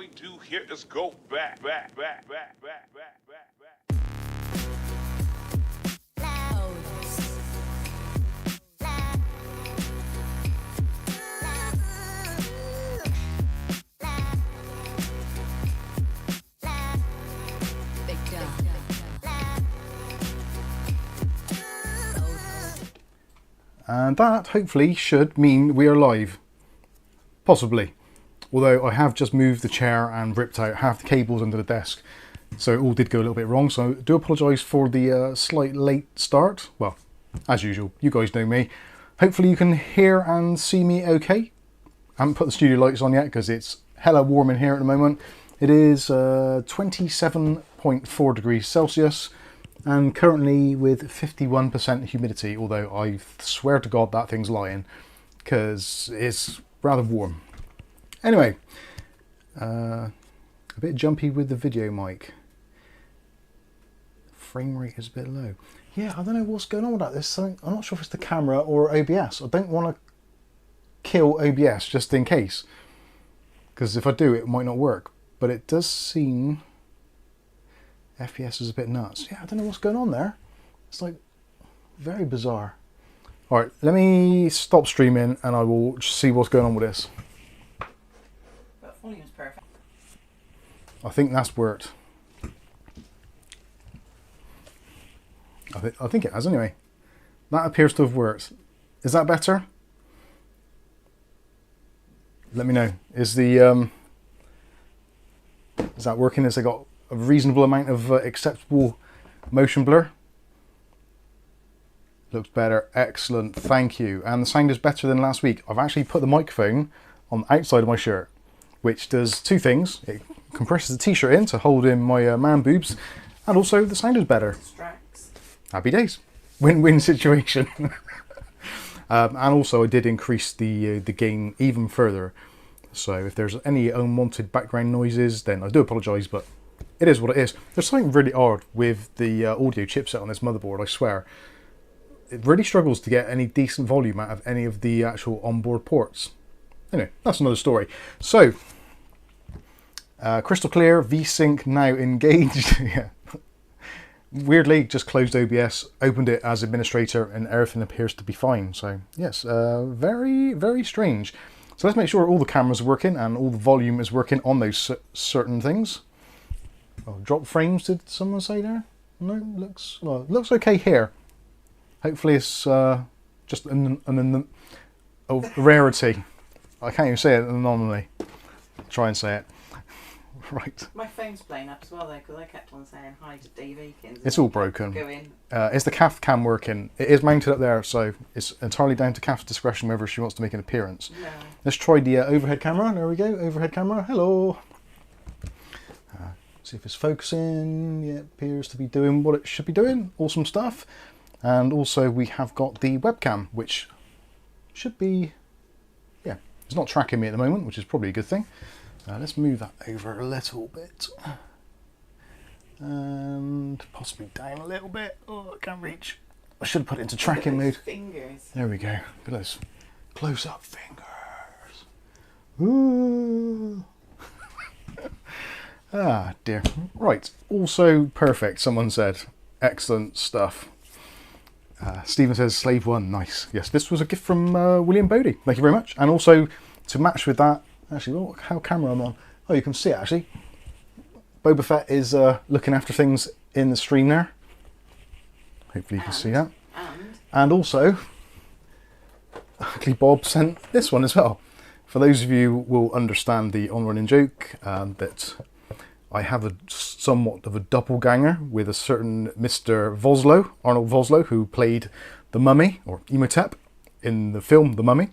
we do here is go back. And that hopefully should mean we are live. Possibly. Although I have just moved the chair and ripped out half the cables under the desk. So it all did go a little bit wrong. So I do apologise for the slight late start. Well, as usual, you guys know me. Hopefully you can hear and see me okay. I haven't put the studio lights on yet because it's hella warm in here at the moment. It is 27.4 degrees Celsius. And currently with 51% humidity, although I swear to God that thing's lying, because it's rather warm. Anyway, a bit jumpy with the video mic. Frame rate is a bit low. Yeah, I don't know what's going on with that. There's something, I'm not sure if it's the camera or OBS. I don't want to kill OBS just in case, because if I do, it might not work. But it does seem... FPS is a bit nuts. Yeah, I don't know what's going on there. It's like very bizarre. All right, let me stop streaming and I will see what's going on with this. But volume's perfect. I think that's worked. I think it has anyway. That appears to have worked. Is that better? Let me know. Is that working? Has it got a reasonable amount of acceptable motion blur? Looks better. Excellent. Thank you. And the sound is better than last week. I've actually put the microphone on the outside of my shirt, which does two things. It compresses the t-shirt in to hold in my man boobs, and also the sound is better. Distracts. Happy days. Win-win situation. And also I did increase the gain even further. So if there's any unwanted background noises, then I do apologise, but it is what it is. There's something really odd with the audio chipset on this motherboard, I swear. It really struggles to get any decent volume out of any of the actual onboard ports. Anyway, that's another story. So, crystal clear, VSync now engaged. Yeah. Weirdly, just closed OBS, opened it as administrator, and everything appears to be fine. So, yes, very, very strange. So let's make sure all the cameras are working and all the volume is working on those certain things. Oh, drop frames, did someone say there? No, looks okay here. Hopefully it's just a rarity. I can't even say it, an anomaly. Try and say it. Right. My phone's playing up as well though, because I kept on saying hi to Dave Akins. It's all broken. Go in. Is the Kath cam working? It is mounted up there, so it's entirely down to Kath's discretion whether she wants to make an appearance. No. Let's try the overhead camera. There we go, overhead camera. Hello. See if it's focusing. Yeah, it appears to be doing what it should be doing. Awesome stuff. And also we have got the webcam, which should be, yeah, it's not tracking me at the moment, which is probably a good thing. Let's move that over a little bit. And possibly down a little bit. Oh, I can't reach. I should have put it into tracking mode. Fingers. There we go. Look at those close-up fingers. Ooh. Ah, dear. Right. Also perfect, someone said. Excellent stuff. Stephen says, Slave 1. Nice. Yes, this was a gift from William Bodie. Thank you very much. And also, to match with that, actually, well, how camera I'm on. Oh, you can see it, actually. Boba Fett is looking after things in the stream there. Hopefully you can see that. And also, Ugly Bob sent this one as well. For those of you who will understand the on-running joke, that I have somewhat of a doppelganger with a certain Mr. Vosloo, Arnold Vosloo, who played the Mummy, or Imhotep, in the film The Mummy.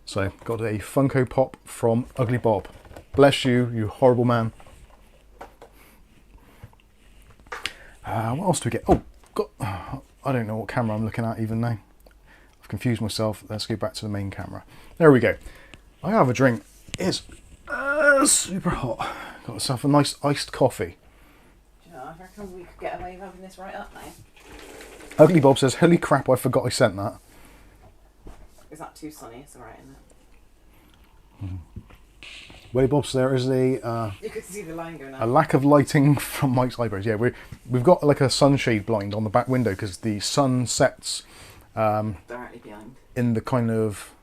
So, got a Funko Pop from Ugly Bob. Bless you, you horrible man. What else do we get? Oh, I don't know what camera I'm looking at even now. I've confused myself. Let's go back to the main camera. There we go. I have a drink. It's super hot. Got myself a nice iced coffee. Do you know, I reckon we could get away with having this right up now. Ugly Bob says, holy crap, I forgot I sent that. Is that too sunny? It's alright, isn't it? Way Bobs, there is You could see the line going a up. lack of lighting from Mike's eyebrows. Yeah, we've got like a sunshade blind on the back window because the sun sets Directly behind. in the kind of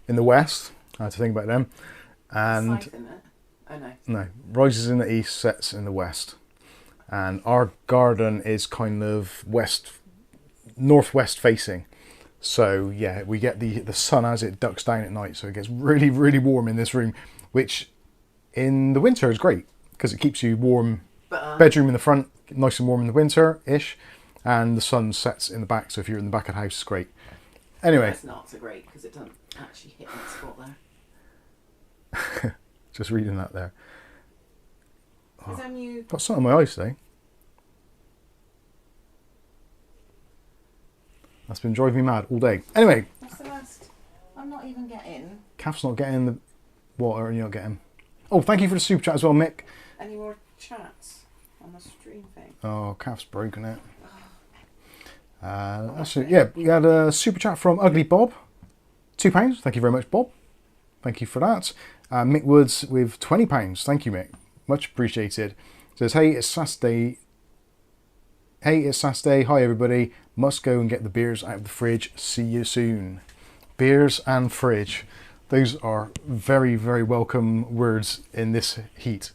in the west. I had to think about them. And Scythe, isn't it? Oh no. no, rises in the east, sets in the west. And our garden is kind of northwest facing. So yeah, we get the sun as it ducks down at night, so it gets really, really warm in this room, which in the winter is great because it keeps you warm. But, Bedroom in the front, nice and warm in the winter-ish, and the sun sets in the back, so if you're in the back of the house, it's great. Anyway. It's not so great because it doesn't actually hit that spot there. Just reading that there. Is that you? Got something in my eyes today. That's been driving me mad all day. Anyway. What's the last? I'm not even getting. Kath's not getting the water and you're not getting. Oh, thank you for the super chat as well, Mick. Any more chats on the stream thing? Oh, Kath's broken it. That's it. Yeah, we had a super chat from Ugly Bob. £2. Thank you very much, Bob. Thank you for that. Mick Woods with £20. Thank you, Mick. Much appreciated. Says, hey, it's Saturday. Hey, it's Saturday. Hi, everybody. Must go and get the beers out of the fridge. See you soon. Beers and fridge. Those are very, very welcome words in this heat.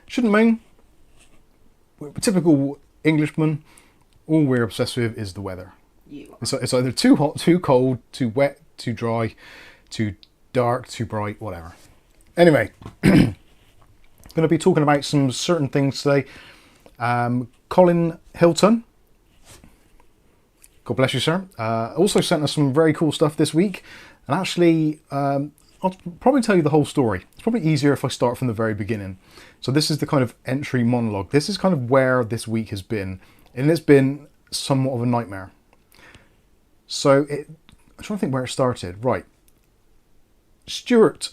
Shouldn't mean. Typical Englishman, all we're obsessed with is the weather. It's either too hot, too cold, too wet, too dry, too dark, too bright, whatever. Anyway, going to be talking about some certain things today. Colin Hilton, God bless you, sir, also sent us some very cool stuff this week. And actually, I'll probably tell you the whole story. It's probably easier if I start from the very beginning. So this is the kind of entry monologue. This is kind of where this week has been. And it's been somewhat of a nightmare. So I'm trying to think where it started. Right. Stuart,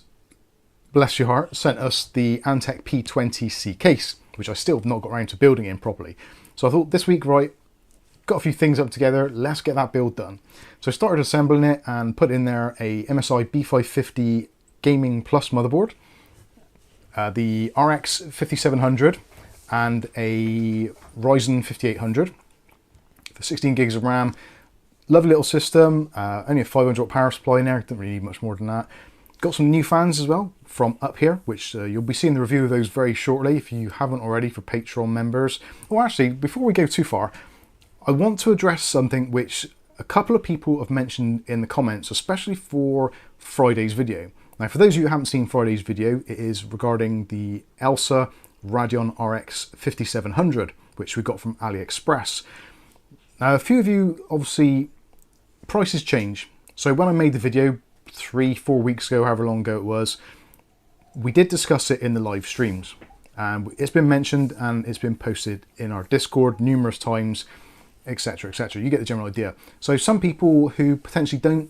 bless your heart, sent us the Antec P20C case, which I still have not got around to building in properly. So I thought this week, right, got a few things up together, let's get that build done. So I started assembling it and put in there a MSI B550 Gaming Plus motherboard, the RX5700 and a Ryzen 5800 for 16 gigs of RAM. Lovely little system, only a 500 watt power supply in there, didn't really need much more than that. Got some new fans as well from up here, which you'll be seeing the review of those very shortly if you haven't already for Patreon members. Well, actually, before we go too far, I want to address something which a couple of people have mentioned in the comments, especially for Friday's video. Now, for those of you who haven't seen Friday's video, it is regarding the ELSA Radeon RX 5700, which we got from AliExpress. Now, a few of you, obviously, prices change. So when I made the video 3-4 weeks ago, however long ago it was, we did discuss it in the live streams. And it's been mentioned and it's been posted in our Discord numerous times, etc, etc. You get the general idea. So some people who potentially don't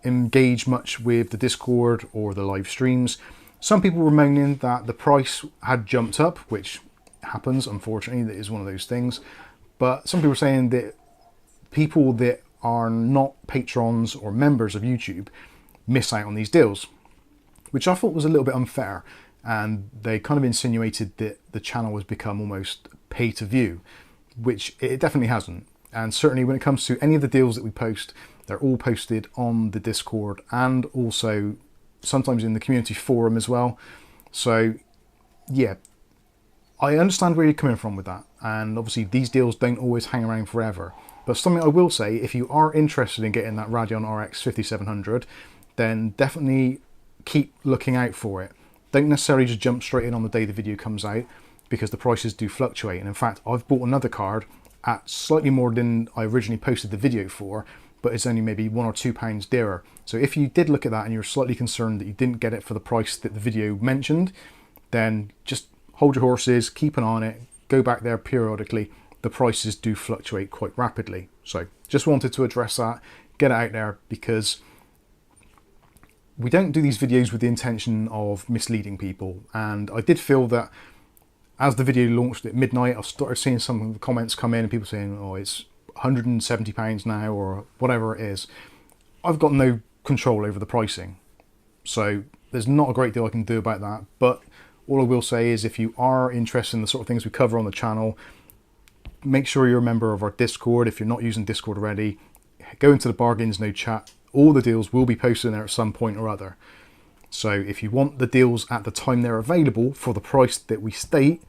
engage much with the Discord or the live streams, some people were moaning that the price had jumped up, which happens, unfortunately, that is one of those things. But some people were saying that people that are not patrons or members of YouTube miss out on these deals, which I thought was a little bit unfair. And they kind of insinuated that the channel has become almost pay to view, which it definitely hasn't. And certainly when it comes to any of the deals that we post, they're all posted on the Discord and also sometimes in the community forum as well. So yeah, I understand where you're coming from with that. And obviously these deals don't always hang around forever. But something I will say, if you are interested in getting that Radeon RX 5700, then definitely keep looking out for it. Don't necessarily just jump straight in on the day the video comes out, because the prices do fluctuate. And in fact, I've bought another card at slightly more than I originally posted the video for, but it's only maybe £1 or £2 dearer. So if you did look at that and you're slightly concerned that you didn't get it for the price that the video mentioned, then just hold your horses, keep an eye on it, go back there periodically. The prices do fluctuate quite rapidly. So just wanted to address that, get it out there, because we don't do these videos with the intention of misleading people. And I did feel that as the video launched at midnight, I started seeing some of the comments come in and people saying, oh, it's £170 now or whatever it is. I've got no control over the pricing. So there's not a great deal I can do about that, but all I will say is if you are interested in the sort of things we cover on the channel, make sure you're a member of our Discord. If you're not using Discord already, go into the bargains, no chat. All the deals will be posted in there at some point or other. So if you want the deals at the time they're available for the price that we state,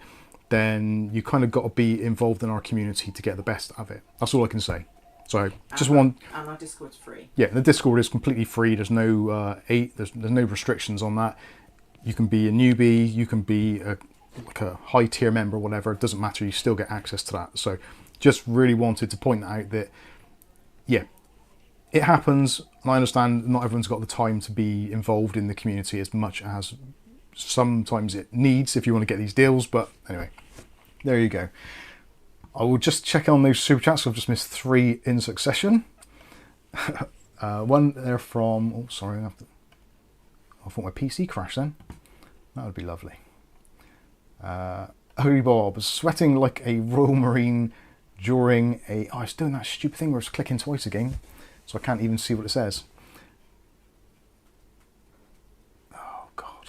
then you kind of got to be involved in our community to get the best of it. That's all I can say. So just And our Discord's free. Yeah, the Discord is completely free. There's no there's no restrictions on that. You can be a newbie, you can be like a high tier member or whatever. It doesn't matter. You still get access to that. So just really wanted to point out that, yeah, it happens. And I understand not everyone's got the time to be involved in the community as much as sometimes it needs if you want to get these deals. But anyway, there you go. I will just check on those super chats. I've just missed 3 in succession. One there from, oh sorry, I thought my PC crashed then. That would be lovely. Holy Bob, sweating like a Royal Marine during a, oh, it's doing that stupid thing where it's clicking twice again, so I can't even see what it says. Oh God.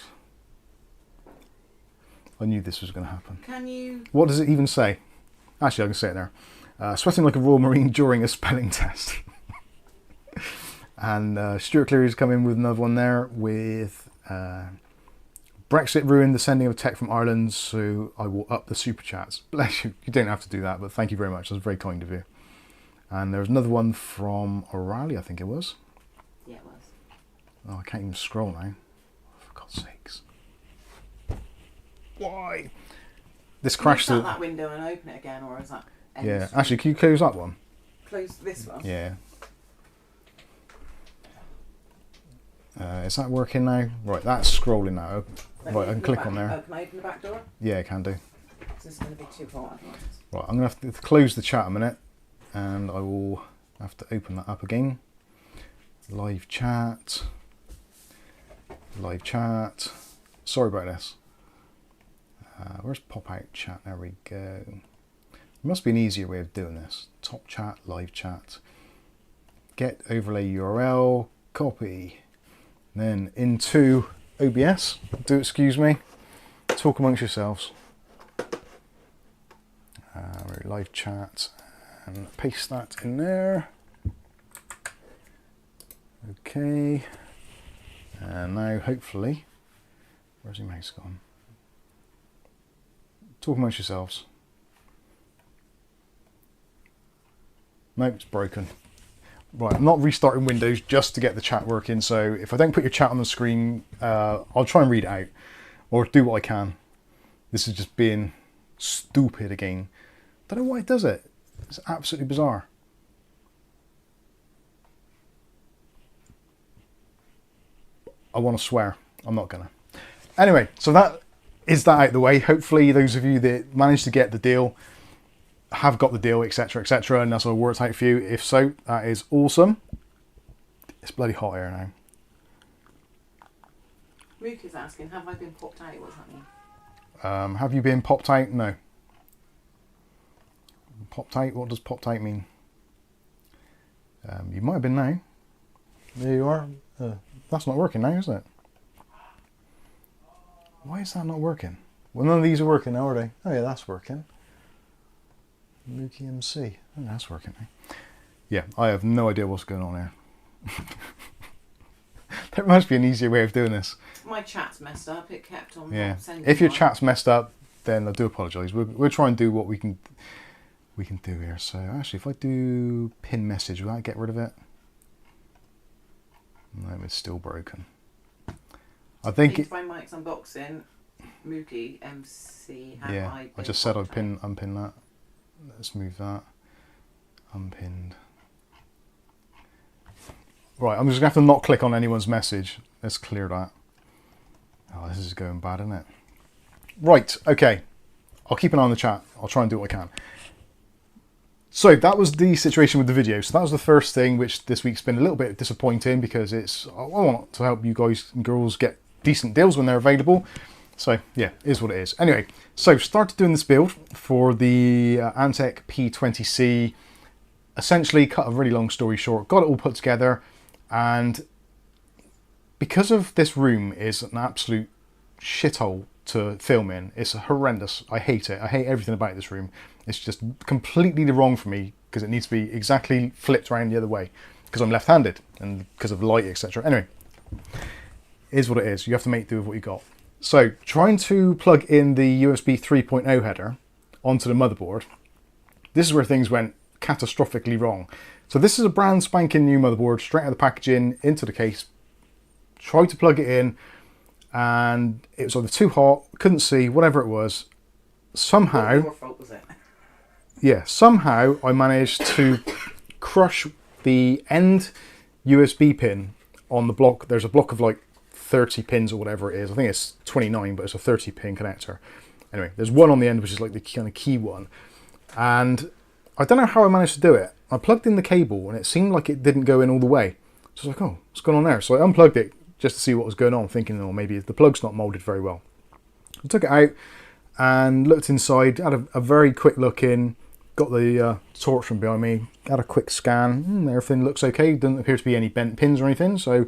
I knew this was going to happen. Can you... What does it even say? Actually, I can say it there. Sweating like a Royal Marine during a spelling test. And Stuart Cleary's come in with another one there with Brexit ruined the sending of tech from Ireland, so I will up the super chats. Bless you. You don't have to do that, but thank you very much. That's very kind of you. And there's another one from O'Reilly, I think it was. Yeah, it was. Oh, I can't even scroll now. For God's sakes. Why? This crashed. Can you shut that window and open it again, or is that... Yeah, actually, can you close that one? Close this one? Yeah. Is that working now? Right, that's scrolling now. Right, I can click on there. Oh, can I open the back door? Yeah, I can do. This is going to be too hot. Right, I'm going to have to close the chat a minute, and I will have to open that up again. Live chat. Live chat. Sorry about this. Where's pop out chat? There we go. There must be an easier way of doing this. Top chat, live chat. Get overlay URL, copy. Then into OBS. Do excuse me. Talk amongst yourselves. Live chat and paste that in there. Okay. And now hopefully, where's your mouse gone? Talk amongst yourselves. Nope, it's broken. Right, I'm not restarting Windows just to get the chat working, so if I don't put your chat on the screen, I'll try and read it out, or do what I can. This is just being stupid again. Don't know why it does it. It's absolutely bizarre. I want to swear. I'm not gonna. Anyway, so that is that out of the way. Hopefully those of you that managed to get the deal have got the deal, etc., and that's all worked out for you. If so, that is awesome. It's bloody hot here now. Mook is asking, have I been popped out? What does that mean? Have you been popped out? No. Popped out? What does popped out mean? You might have been now. There you are. That's not working now, is it? Why is that not working? Well, none of these are working now, are they? Oh yeah, that's working. Mookie MC. Oh, that's working now. Yeah, I have no idea what's going on here. There must be an easier way of doing this. My chat's messed up. It kept on sending. If your chat's messed up, then I do apologise. We'll try and do what we can do here. So actually, if I do pin message, will that get rid of it? No, it's still broken. I think it... my mic's unboxing. Mookie MC. Yeah, I just said I'd unpin that. Let's move that. Unpinned. Right, I'm just going to have to not click on anyone's message. Let's clear that. Oh, this is going bad, isn't it? Right, okay. I'll keep an eye on the chat. I'll try and do what I can. So that was the situation with the video. So that was the first thing, which this week's been a little bit disappointing because I want to help you guys and girls get decent deals when they're available. So yeah, it is what it is. Anyway, so started doing this build for the Antec P20C. Essentially, cut a really long story short, got it all put together, and because of this room is an absolute shithole to film in. It's horrendous. I hate it. I hate everything about this room. It's just completely wrong for me because it needs to be exactly flipped around the other way because I'm left-handed and because of light, etc. Anyway, it is what it is. You have to make do with what you got. So trying to plug in the USB 3.0 header onto the motherboard, this is where things went catastrophically wrong. So this is a brand spanking new motherboard, straight out of the packaging into the case. Tried to plug it in and it was either too hot, couldn't see, whatever it was. Somehow, What your fault was it? yeah, somehow I managed to crush the end USB pin on the block. There's a block of like 30 pins or whatever it is. I think it's 29, but it's a 30 pin connector. Anyway, there's one on the end which is like the kind of key one. And I don't know how I managed to do it. I plugged in the cable and it seemed like it didn't go in all the way. So I was like, oh, what's going on there? So I unplugged it just to see what was going on, thinking, oh, maybe the plug's not molded very well. I took it out and looked inside, had a very quick look in, got the torch from behind me, had a quick scan, everything looks okay, doesn't appear to be any bent pins or anything, so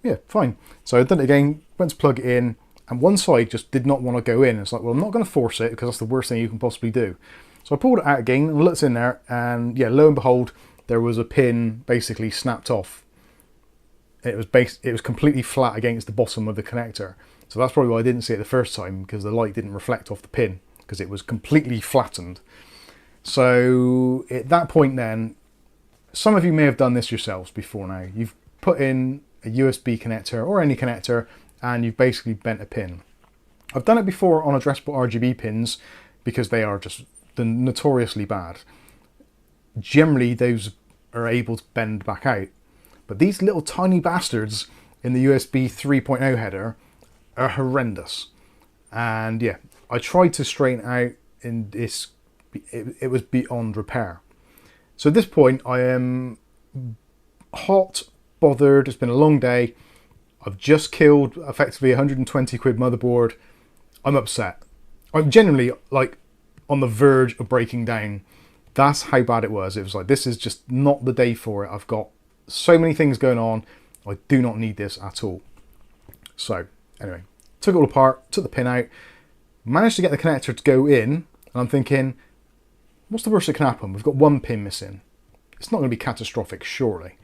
yeah, fine. So I did it again, went to plug it in, and one side just did not want to go in. It's like, well, I'm not going to force it because that's the worst thing you can possibly do. So I pulled it out again and looked in there, and yeah, lo and behold, there was a pin basically snapped off. It was completely flat against the bottom of the connector. So that's probably why I didn't see it the first time, because the light didn't reflect off the pin, because it was completely flattened. So at that point then, some of you may have done this yourselves before now. You've put in a USB connector or any connector and you've basically bent a pin. I've done it before on addressable RGB pins because they are just notoriously bad. Generally those are able to bend back out. But these little tiny bastards in the USB 3.0 header are horrendous. And yeah, I tried to straighten out in this, it was beyond repair. So at this point I am hot, bothered, it's been a long day. I've just killed effectively 120 quid motherboard. I'm upset. I'm genuinely like on the verge of breaking down. That's how bad it was. It was like, this is just not the day for it. I've got so many things going on. I do not need this at all. So anyway, took it all apart, took the pin out, managed to get the connector to go in, and I'm thinking, what's the worst that can happen? We've got one pin missing. It's not going to be catastrophic, surely.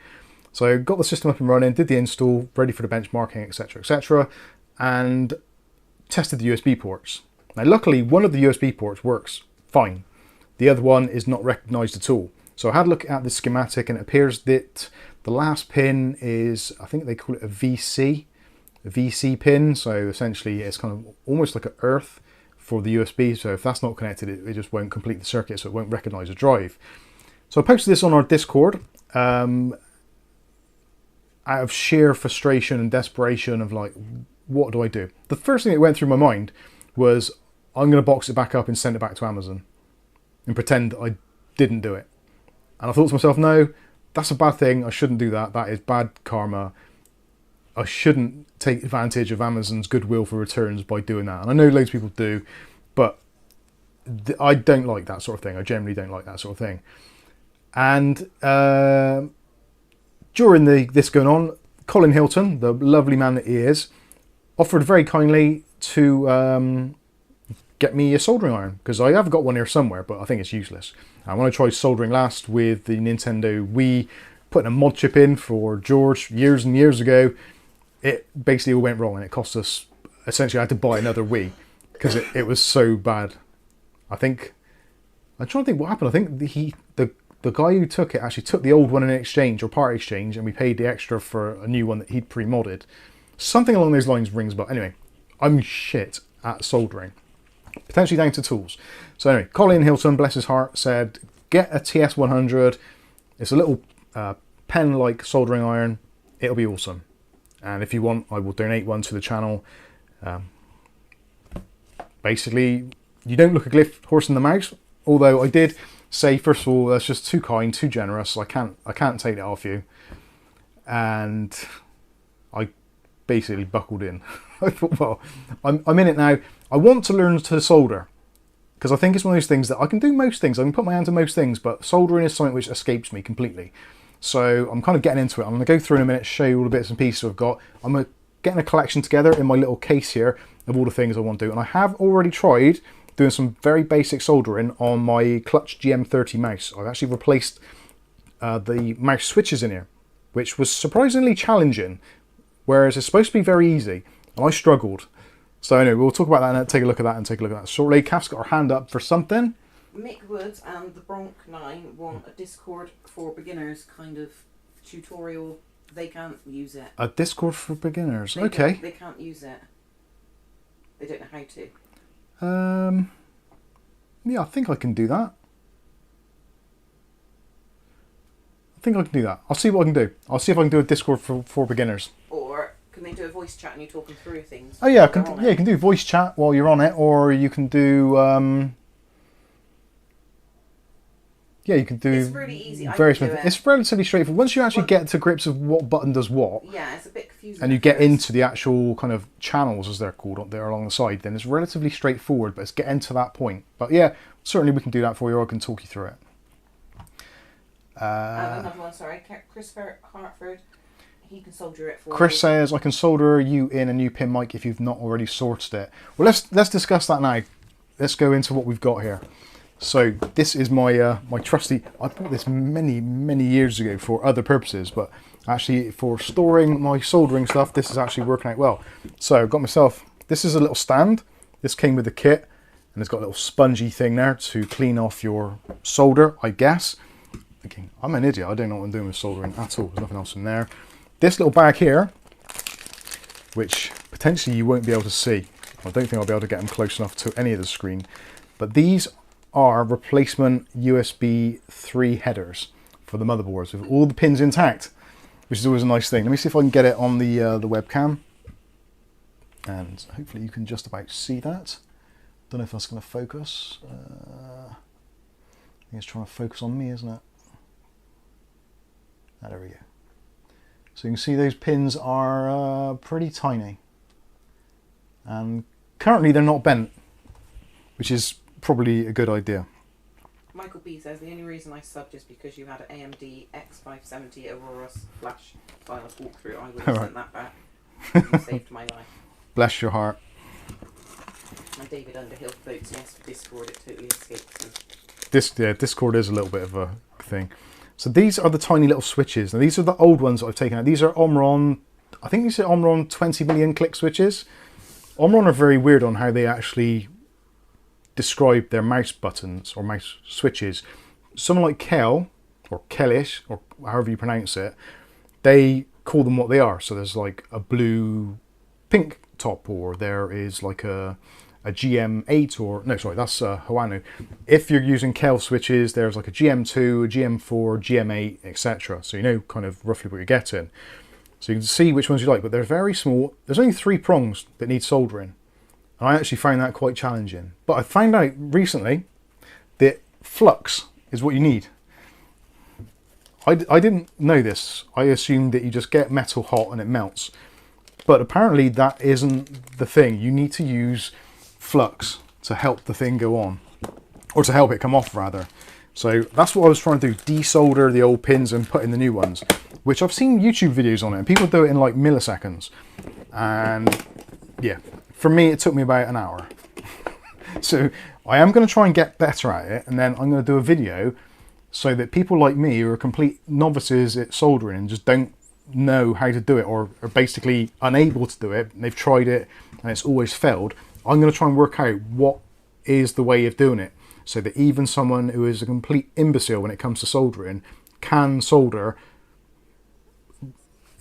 So got the system up and running, did the install, ready for the benchmarking, etc, etc, and tested the USB ports. Now luckily one of the USB ports works fine. The other one is not recognised at all. So I had a look at the schematic and it appears that the last pin is, I think they call it a VC pin. So essentially it's kind of almost like an earth for the USB. So if that's not connected, it just won't complete the circuit, so it won't recognise a drive. So I posted this on our Discord out of sheer frustration and desperation of like, what do I do? The first thing that went through my mind was, I'm going to box it back up and send it back to Amazon and pretend I didn't do it. And I thought to myself, no, that's a bad thing. I shouldn't do that. That is bad karma. I shouldn't take advantage of Amazon's goodwill for returns by doing that. And I know loads of people do, but I don't like that sort of thing. I generally don't like that sort of thing. And during this going on, Colin Hilton, the lovely man that he is, offered very kindly to get me a soldering iron, because I have got one here somewhere, but I think it's useless. And when I tried soldering last with the Nintendo Wii, putting a mod chip in for George years and years ago, it basically all went wrong and it cost us, essentially I had to buy another Wii because it was so bad. I'm trying to think what happened. I think the guy who took it actually took the old one in exchange or part exchange, and we paid the extra for a new one that he'd pre-modded. Something along those lines rings a bell. Anyway, I'm shit at soldering. Potentially down to tools. So anyway, Colin Hilton, bless his heart, said, get a TS100. It's a little pen-like soldering iron. It'll be awesome. And if you want, I will donate one to the channel. Basically, you don't look a glyph horse in the mouth. Although I did say, first of all, that's just too kind, too generous. I can't take it off you. And I basically buckled in. I thought, well, I'm in it now. I want to learn to solder, because I think it's one of those things that I can do most things. I can put my hand to most things, but soldering is something which escapes me completely. So I'm kind of getting into it. I'm going to go through in a minute, show you all the bits and pieces I've got. I'm getting a collection together in my little case here of all the things I want to do. And I have already tried doing some very basic soldering on my Clutch GM30 mouse. I've actually replaced the mouse switches in here, which was surprisingly challenging, whereas it's supposed to be very easy, and I struggled. So anyway, we'll talk about that and take a look at that and take a look at that shortly. Kath's got her hand up for something. Mick Woods and the Bronc 9 want a Discord for beginners kind of tutorial. They can't use it. A Discord for beginners. They Okay. They can't use it. They don't know how to. Yeah, I think I can do that. I'll see what I can do. I'll see if I can do a Discord for beginners. Or can they do a voice chat and you talk them through things? Oh yeah, you you can do voice chat while you're on it, or you can do yeah, you can do It's really easy. various I can do methods. It's relatively straightforward. Once you actually get to grips of what button does what, yeah, it's a bit confusing. and you get into the actual kind of channels, as they're called, up there along the side, then it's relatively straightforward, but it's getting to that point. But yeah, certainly we can do that for you, or I can talk you through it. Another one, sorry, Christopher Hartford. He can solder it for Chris you. says, I can solder you in a new pin mic if you've not already sorted it. Well, let's discuss that now. Let's go into what we've got here. So this is my my trusty, I bought this many years ago for other purposes, but actually for storing my soldering stuff, this is actually working out well. So I've got myself, this is a little stand. This came with the kit, and it's got a little spongy thing there to clean off your solder, I guess. Thinking, I'm an idiot, I don't know what I'm doing with soldering at all. There's nothing else in there. This little bag here, which potentially you won't be able to see. I don't think I'll be able to get them close enough to any of the screen. But these are replacement USB 3 headers for the motherboards with all the pins intact, which is always a nice thing. Let me see if I can get it on the webcam. And hopefully you can just about see that. Don't know if that's going to focus. I think it's trying to focus on me, isn't it? Ah, there we go. So you can see those pins are pretty tiny. And currently they're not bent, which is probably a good idea. Michael B says the only reason I subbed is because you had an AMD X570 Aurora Flash file walkthrough. I would have sent that back. You saved my life. Bless your heart. My David Underhill votes yes for Discord. It totally escapes him. Yeah, Discord is a little bit of a thing. So these are the tiny little switches. Now these are the old ones that I've taken out. These are Omron, I think these are Omron 20 million click switches. Omron are very weird on how they actually describe their mouse buttons or mouse switches. Someone like Kel, or Kellish, or however you pronounce it, they call them what they are. So there's like a blue pink top, or there is like a GM8, or no, sorry, that's Hoanu. If you're using Kel switches, there's like a GM2, a GM4, GM8, etc. So you know kind of roughly what you're getting. So you can see which ones you like, but they're very small. There's only 3 prongs that need soldering. And I actually found that quite challenging. But I found out recently that flux is what you need. I didn't know this. I assumed that you just get metal hot and it melts. But apparently that isn't the thing. You need to use flux to help the thing go on, or to help it come off rather. So that's what I was trying to do, desolder the old pins and put in the new ones, which I've seen YouTube videos on it, and people do it in like milliseconds. And yeah, for me it took me about an hour. So I am going to try and get better at it, and then I'm going to do a video so that people like me who are complete novices at soldering and just don't know how to do it, or are basically unable to do it, and they've tried it and it's always failed, I'm going to try and work out what is the way of doing it, so that even someone who is a complete imbecile when it comes to soldering can solder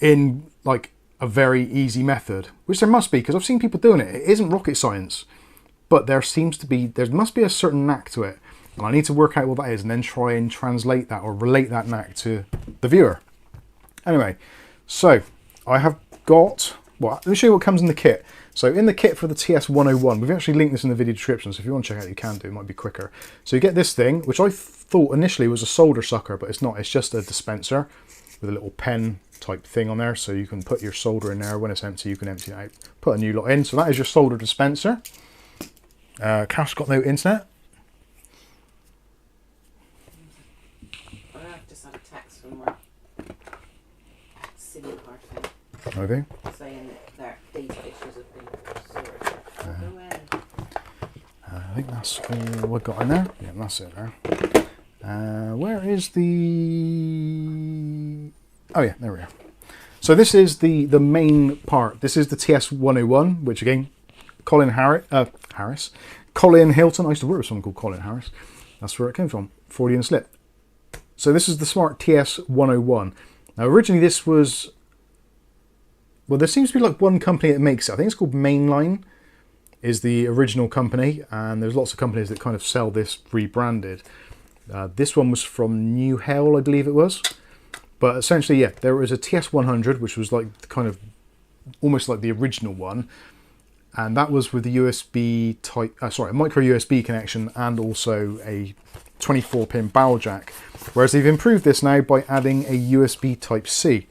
in like a very easy method, which there must be, because I've seen people doing it. It isn't rocket science, but there must be a certain knack to it, and I need to work out what that is and then try and translate that or relate that knack to the viewer. Anyway, so I have got, well, let me show you what comes in the kit. So in the kit for the TS101, we've actually linked this in the video description, so if you want to check out, you can do, it might be quicker. So you get this thing, which I thought initially was a solder sucker, but it's not, it's just a dispenser with a little pen type thing on there, so you can put your solder in there. When it's empty, you can empty it out, put a new lot in. So that is your solder dispenser. Kath's got no internet. I've just had a text from work. silly card thing Okay. saying that data issues have been sorted. Go in. I think that's all we've got in there. Yeah, that's it there. Where is the... Oh yeah, there we are. So this is the main part. This is the TS101, which again, Colin Hilton. I used to work with someone called Colin Harris. That's where it came from, 40 and slip. So this is the Smart TS101. Now originally this was... Well, there seems to be like one company that makes it. I think it's called Mainline is the original company, and there's lots of companies that kind of sell this rebranded. This one was from New Hell, I believe it was. But essentially, yeah, there was a TS100, which was like kind of almost like the original one. And that was with the USB type, a micro USB connection and also a 24-pin barrel jack. Whereas they've improved this now by adding a USB type C,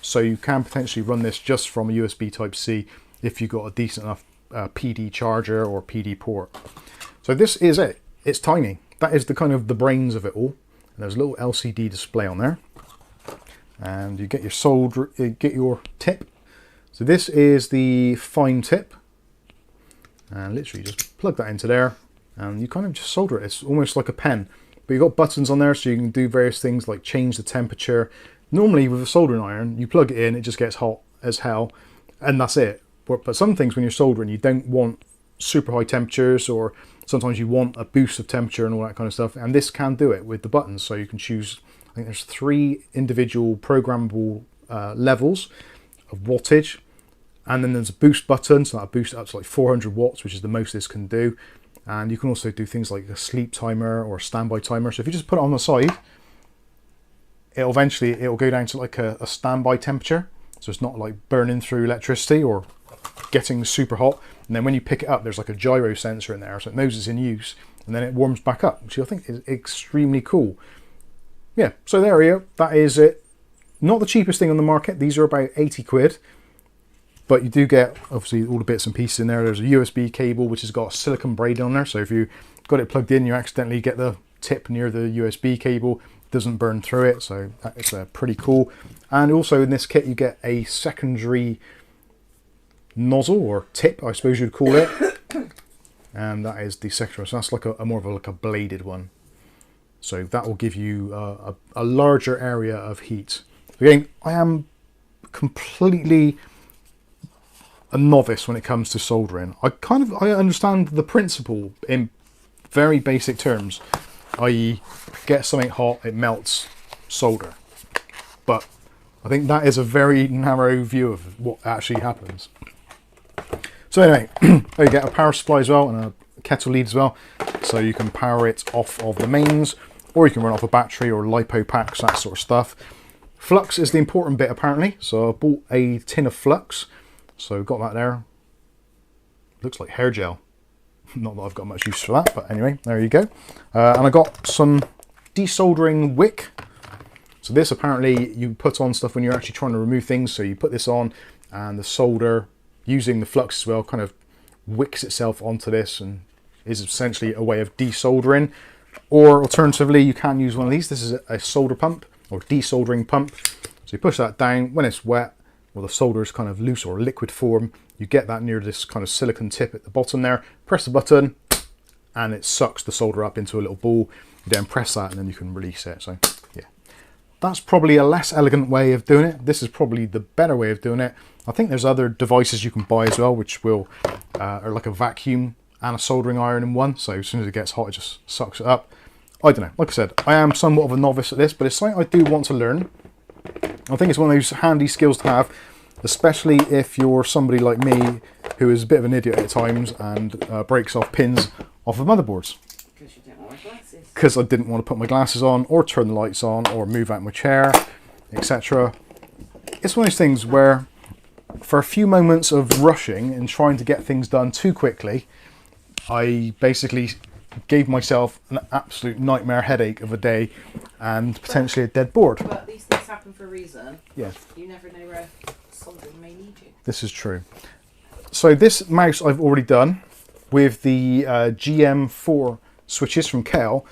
so you can potentially run this just from a USB type C if you've got a decent enough PD charger or PD port. So this is it. It's tiny. That is the kind of the brains of it all. And there's a little LCD display on there. And you get your tip. So this is the fine tip. And literally just plug that into there. And you kind of just solder it. It's almost like a pen. But you've got buttons on there so you can do various things like change the temperature. Normally with a soldering iron, you plug it in, it just gets hot as hell. And that's it. But some things when you're soldering, you don't want super high temperatures, or sometimes you want a boost of temperature and all that kind of stuff. And this can do it with the buttons. So you can choose, I think there's 3 individual programmable levels of wattage. And then there's a boost button, so that'll boost it up to like 400 watts, which is the most this can do. And you can also do things like a sleep timer or a standby timer. So if you just put it on the side, it'll go down to like a standby temperature. So it's not like burning through electricity or getting super hot. And then when you pick it up, there's like a gyro sensor in there, so it knows it's in use, and then it warms back up, which I think is extremely cool. Yeah, so there we go. That is it. Not the cheapest thing on the market. These are about 80 quid. But you do get, obviously, all the bits and pieces in there. There's a USB cable, which has got a silicone braid on there. So if you got it plugged in, you accidentally get the tip near the USB cable. It doesn't burn through it. So that is pretty cool. And also in this kit, you get a secondary nozzle or tip, I suppose you'd call it. And that is the secondary. So that's like a more of a bladed one. So that will give you a larger area of heat. Again, I am completely a novice when it comes to soldering. I understand the principle in very basic terms, i.e. get something hot, it melts, solder. But I think that is a very narrow view of what actually happens. So anyway, you get a power supply as well and a kettle lead as well, so you can power it off of the mains, or you can run off a battery or LiPo packs, that sort of stuff. Flux is the important bit apparently, so I bought a tin of flux. So got that there. Looks like hair gel. Not that I've got much use for that, but anyway, there you go. And I got some desoldering wick. So this apparently you put on stuff when you're actually trying to remove things. So you put this on and the solder, using the flux as well, kind of wicks itself onto this and is essentially a way of desoldering. Or alternatively, you can use one of these. This is a solder pump or desoldering pump. So you push that down when it's wet, or the solder is kind of loose or liquid form, you get that near this kind of silicone tip at the bottom there, press the button and it sucks the solder up into a little ball. You then press that and then you can release it. So yeah, that's probably a less elegant way of doing it. This is probably the better way of doing it. I think there's other devices you can buy as well, which will are like a vacuum and a soldering iron in one, so as soon as it gets hot it just sucks it up. I don't know, like I said, I am somewhat of a novice at this, but it's something I do want to learn. I think it's one of those handy skills to have, especially if you're somebody like me who is a bit of an idiot at times and breaks off pins off of motherboards. Because you didn't wear glasses. Because I didn't want to put my glasses on, or turn the lights on, or move out my chair, etc. It's one of those things where, for a few moments of rushing and trying to get things done too quickly, I basically gave myself an absolute nightmare headache of a day and potentially a dead board. But these things happen for a reason. Yeah. You never know where soldering may need you. This is true. So this mouse I've already done with the GM4 switches from Kel,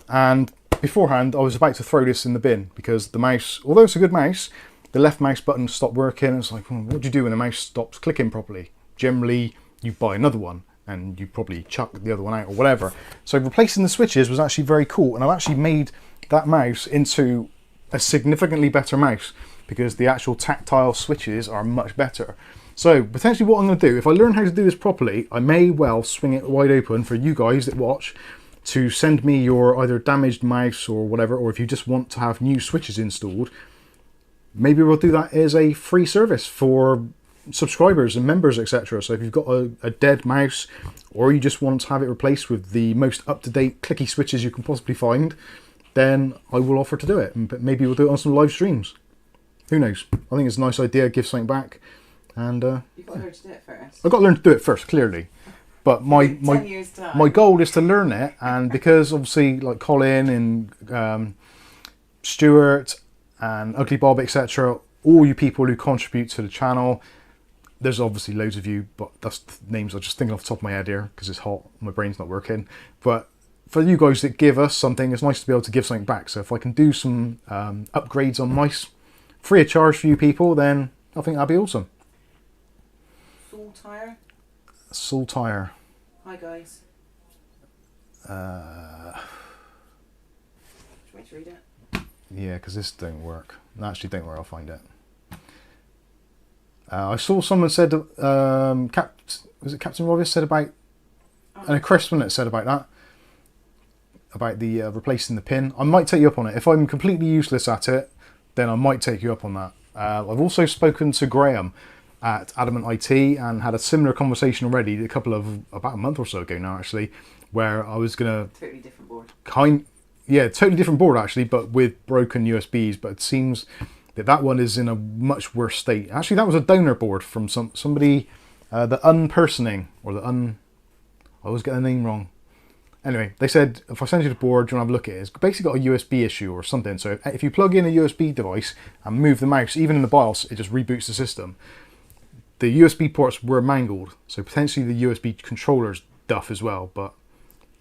and beforehand I was about to throw this in the bin because the mouse, although it's a good mouse, the left mouse button stopped working. It's like, what do you do when the mouse stops clicking properly? Generally, you buy another one and you probably chuck the other one out or whatever. So replacing the switches was actually very cool, and I've actually made that mouse into a significantly better mouse because the actual tactile switches are much better. So potentially what I'm going to do, if I learn how to do this properly, I may well swing it wide open for you guys that watch to send me your either damaged mouse or whatever, or if you just want to have new switches installed, maybe we'll do that as a free service for subscribers and members, etc. So if you've got a dead mouse, or you just want to have it replaced with the most up-to-date clicky switches you can possibly find, then I will offer to do it. And maybe we'll do it on some live streams. Who knows? I think it's a nice idea, give something back. And you've got to learn to do it first. I've got to learn to do it first, clearly. But my 10 years' time. my goal is to learn it, and because obviously like Colin and Stuart and Ugly Bob, etc., all you people who contribute to the channel, there's obviously loads of you, but that's names I'm just thinking off the top of my head here because it's hot, my brain's not working. But for you guys that give us something, it's nice to be able to give something back. So if I can do some upgrades on mice free of charge for you people, then I think that'd be awesome. Soldering. Hi guys. Do you want me to read it? Yeah, because this don't work. Actually, don't worry, I'll find it. I saw someone said, was it Captain Rovis said about, and Chris, wasn't it, said about that, about the replacing the pin. I might take you up on it. If I'm completely useless at it, then I might take you up on that. I've also spoken to Graham at Adamant IT and had a similar conversation already about a month or so ago now, actually, where I was gonna totally different board. Totally different board actually, but with broken USBs. But it seems that one is in a much worse state. Actually, that was a donor board from somebody, the Unpersoning, or the I always get the name wrong. Anyway, they said if I send you the board, do you want to have a look at it? It's basically got a USB issue or something. So if you plug in a USB device and move the mouse, even in the BIOS, it just reboots the system. The USB ports were mangled, so potentially the USB controller's duff as well. But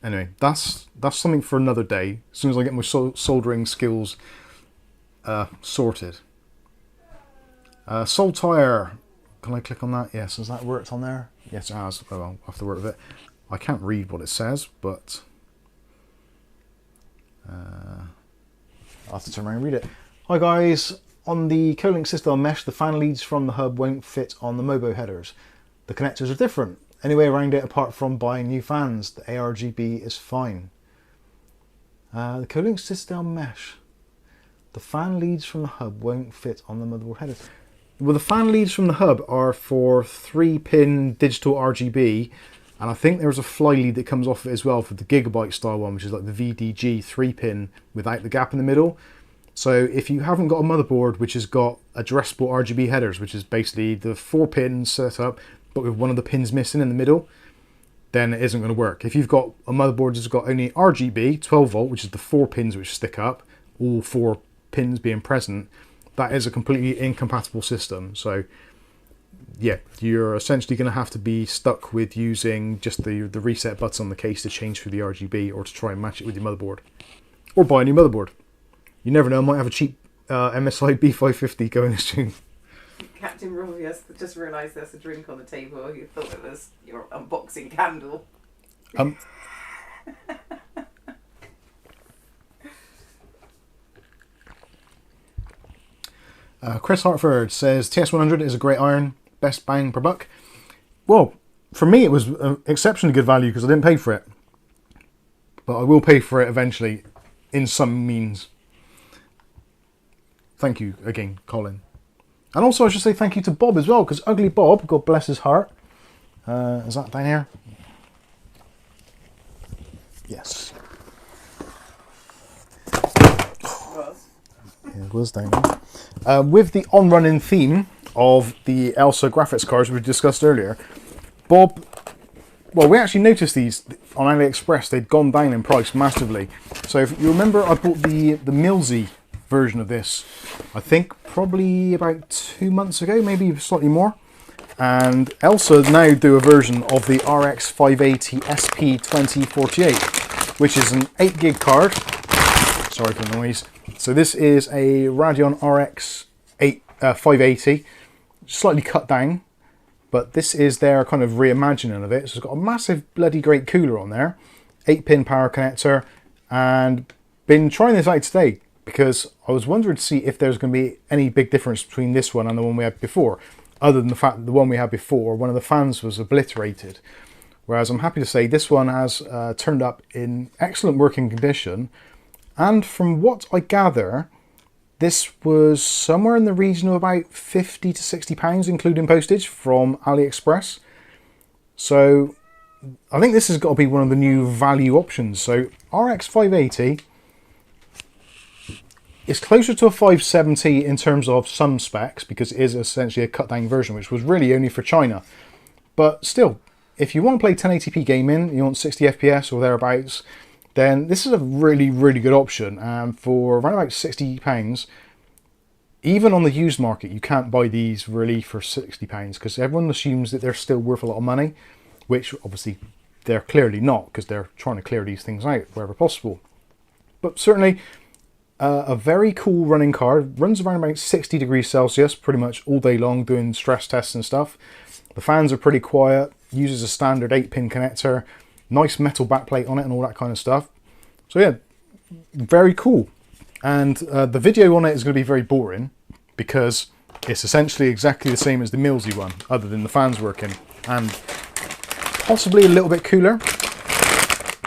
anyway, that's something for another day. As soon as I get my soldering skills sorted. Saltire. Can I click on that? Yes. Has that worked on there? Yes, it has. Oh, well, I'll have to work with it. I can't read what it says, but I'll have to turn around and read it. Hi guys. On the Colin System mesh, the fan leads from the hub won't fit on the Mobo headers. The connectors are different. Any way around it apart from buying new fans. The ARGB is fine. The Colin System mesh. The fan leads from the hub won't fit on the motherboard headers. Well, the fan leads from the hub are for 3-pin digital RGB, and I think there's a fly lead that comes off it as well for the Gigabyte style one, which is like the VDG 3-pin without the gap in the middle. So if you haven't got a motherboard which has got addressable RGB headers, which is basically the 4 pins set up, but with one of the pins missing in the middle, then it isn't going to work. If you've got a motherboard that's got only RGB, 12 volt, which is the 4 pins which stick up, all 4 pins being present, that is a completely incompatible system. So yeah, you're essentially going to have to be stuck with using just the reset button on the case to change through the RGB, or to try and match it with your motherboard. Or buy a new motherboard. You never know, I might have a cheap MSI B550 going this soon. Captain Rovius just realised there's a drink on the table. You thought it was your unboxing candle. Chris Hartford says TS100 is a great iron, best bang per buck. Well, for me it was exceptionally good value because I didn't pay for it. But I will pay for it eventually in some means. Thank you again, Colin. And also I should say thank you to Bob as well, because Ugly Bob, God bless his heart. Is that down here? Yes. It was down there. With the on-running theme of the ELSA graphics cards we discussed earlier, Bob, well, we actually noticed these on AliExpress. They'd gone down in price massively. So if you remember, I bought the Milsey version of this, I think probably about 2 months ago, maybe slightly more. And ELSA now do a version of the RX580 SP2048, which is an 8 gig card. Sorry for the noise. So this is a Radeon RX 8 580, slightly cut down, but this is their kind of reimagining of it. So it's got a massive bloody great cooler on there, 8-pin power connector, and been trying this out today because I was wondering to see if there's going to be any big difference between this one and the one we had before, other than the fact that the one we had before, one of the fans was obliterated. Whereas I'm happy to say this one has turned up in excellent working condition. And from what I gather, this was somewhere in the region of about £50 to £60, including postage, from AliExpress. So I think this has got to be one of the new value options. So RX580 is closer to a 570 in terms of some specs, because it is essentially a cut down version, which was really only for China. But still, if you want to play 1080p gaming, you want 60 FPS or thereabouts, then this is a really, really good option. And for around about £60, even on the used market, you can't buy these really for £60 because everyone assumes that they're still worth a lot of money, which obviously they're clearly not, because they're trying to clear these things out wherever possible. But certainly a very cool running card. Runs around about 60 degrees Celsius pretty much all day long, doing stress tests and stuff. The fans are pretty quiet. Uses a standard 8-pin connector, nice metal backplate on it and all that kind of stuff. So yeah, very cool. And the video on it is going to be very boring because it's essentially exactly the same as the Millsy one, other than the fans working and possibly a little bit cooler.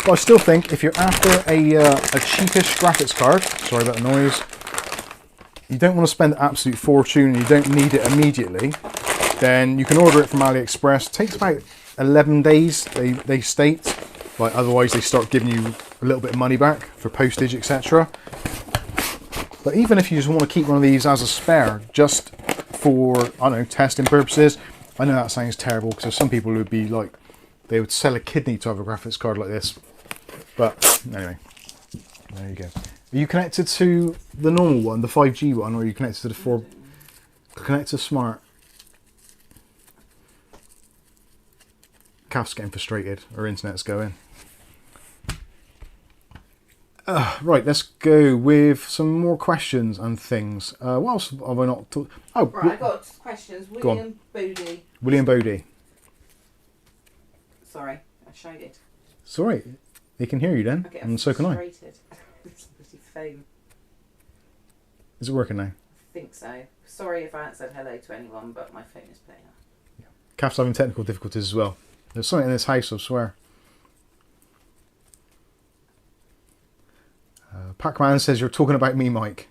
But I still think if you're after a cheapish graphics card, sorry about the noise, you don't want to spend an absolute fortune and you don't need it immediately, then you can order it from AliExpress. It takes about 11 days, they state. Like, otherwise they start giving you a little bit of money back for postage, etc. But even if you just want to keep one of these as a spare, just for, I don't know, testing purposes, I know that sounds terrible because there's some people who would be like, they would sell a kidney to have a graphics card like this. But anyway, there you go. Are you connected to the normal one, the 5G one, or are you connected to the 4? Connect to Smart. Calf's getting frustrated. Our internet's going. Right, let's go with some more questions and things. What else have I not talked? Oh, right, I got questions. William Bodie. William Bodie. Sorry, I shouted. It's alright. They can hear you then, and so can I. It's bloody phone. Is it working now? I think so. Sorry if I haven't said hello to anyone, but my phone is playing up. Yeah. Calf's having technical difficulties as well. There's something in this house, I swear. Pac-Man says, you're talking about me, Mike.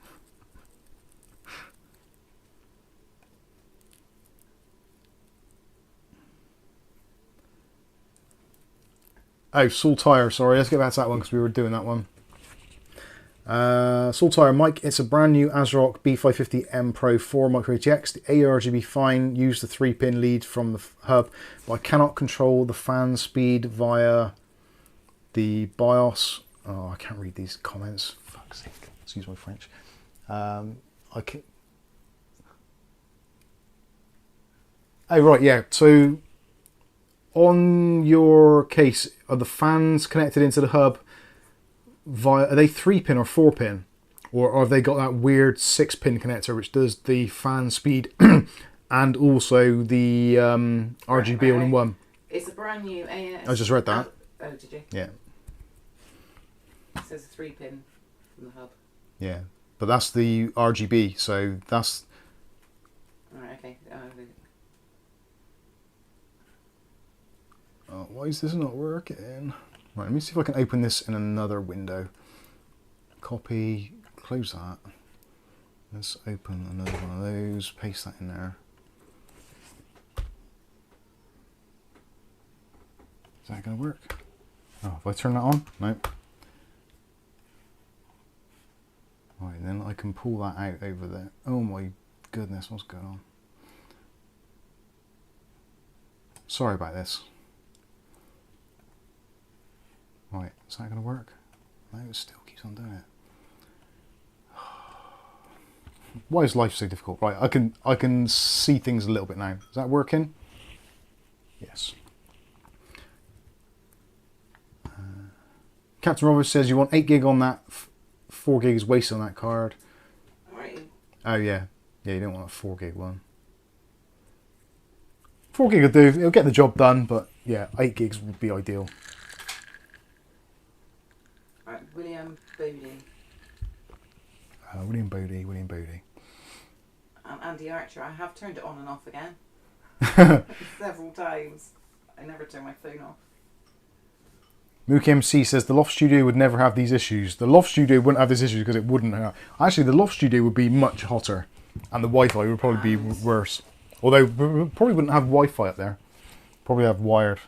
Oh, Saltire, sorry. Let's get back to that one because we were doing that one. Saltire, Mike, it's a brand new ASRock B550M Pro 4 Micro RTX. The ARGB fine, use the 3-pin lead from the hub, but I cannot control the fan speed via the BIOS. Oh, I can't read these comments. Fuck's sake. Excuse my French. I can. Oh, right, yeah. So, on your case, are the fans connected into the hub via, are they 3-pin or 4-pin? Or have they got that weird 6-pin connector which does the fan speed and also the RGB all in one? It's a brand new AS. I just read that. Oh, did you? Yeah. It says a 3-pin from the hub. Yeah, but that's the RGB, so that's... Alright, okay. Oh, why is this not working? Right, let me see if I can open this in another window. Copy, close that. Let's open another one of those, paste that in there. Is that going to work? Oh, if I turn that on? Nope. Right, then I can pull that out over there. Oh my goodness, what's going on? Sorry about this. Right, is that going to work? No, it still keeps on doing it. Why is life so difficult? Right, I can see things a little bit now. Is that working? Yes. Captain Roberts says you want 8 gig on that. 4 gig is wasted on that card. Right. Oh yeah. Yeah, you don't want a 4 gig one. 4 gig will do, it'll get the job done, but yeah, 8 gigs would be ideal. Right, William Bodie. William Bodie. Andy Archer, I have turned it on and off again. Several times. I never turn my phone off. Mook MC says the Loft Studio would never have these issues. The Loft Studio wouldn't have this issue because it wouldn't have. Actually, the Loft Studio would be much hotter, and the Wi-Fi would probably be worse. Although we probably wouldn't have Wi-Fi up there. Probably have wired.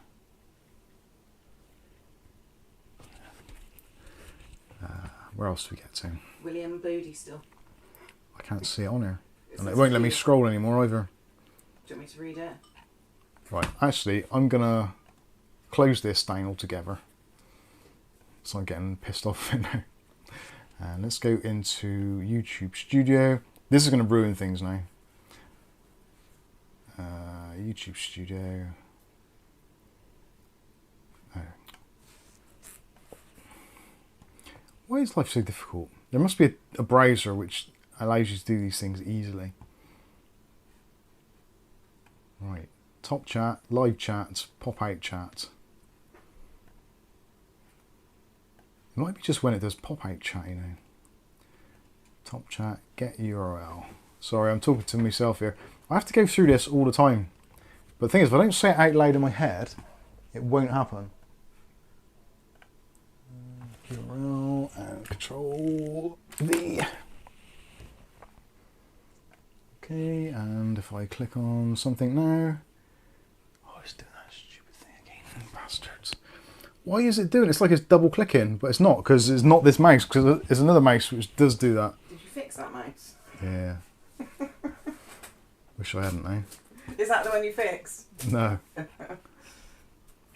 Where else do we get to? William Bodie still. I can't see it on here. And it won't let me scroll anymore either. Do you want me to read it? Right, actually, I'm going to close this down altogether. So I'm getting pissed off now. And let's go into YouTube Studio. This is going to ruin things now. YouTube Studio. Oh. Why is life so difficult? There must be a browser which allows you to do these things easily. Right, top chat, live chat, pop out chat. It might be just when it does pop out chat, you know. Top chat, get URL. Sorry, I'm talking to myself here. I have to go through this all the time. But the thing is, if I don't say it out loud in my head, it won't happen. URL and Control V. Okay, and if I click on something now, oh, it's doing that stupid thing again, bastards. Why is it doing it? It's like it's double clicking, but it's not, because it's not this mouse, because it's another mouse which does do that. Did you fix that mouse? Yeah. Wish I hadn't now. Is that the one you fixed? No.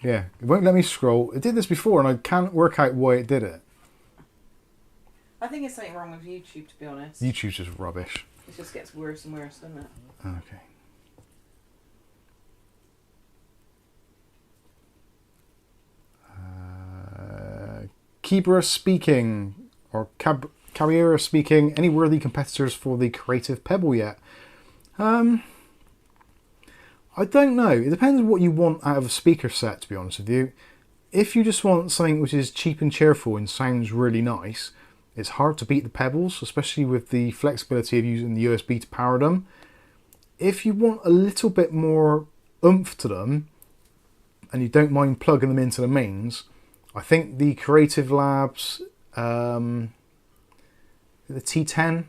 Yeah, it won't let me scroll. It did this before and I can't work out why it did it. I think it's something wrong with YouTube, to be honest. YouTube's just rubbish. It just gets worse and worse, doesn't it? Okay. Kibra speaking, or Carriera speaking, any worthy competitors for the Creative Pebble yet? I don't know. It depends on what you want out of a speaker set, to be honest with you. If you just want something which is cheap and cheerful and sounds really nice, it's hard to beat the Pebbles, especially with the flexibility of using the USB to power them. If you want a little bit more oomph to them, and you don't mind plugging them into the mains, I think the Creative Labs, the T10,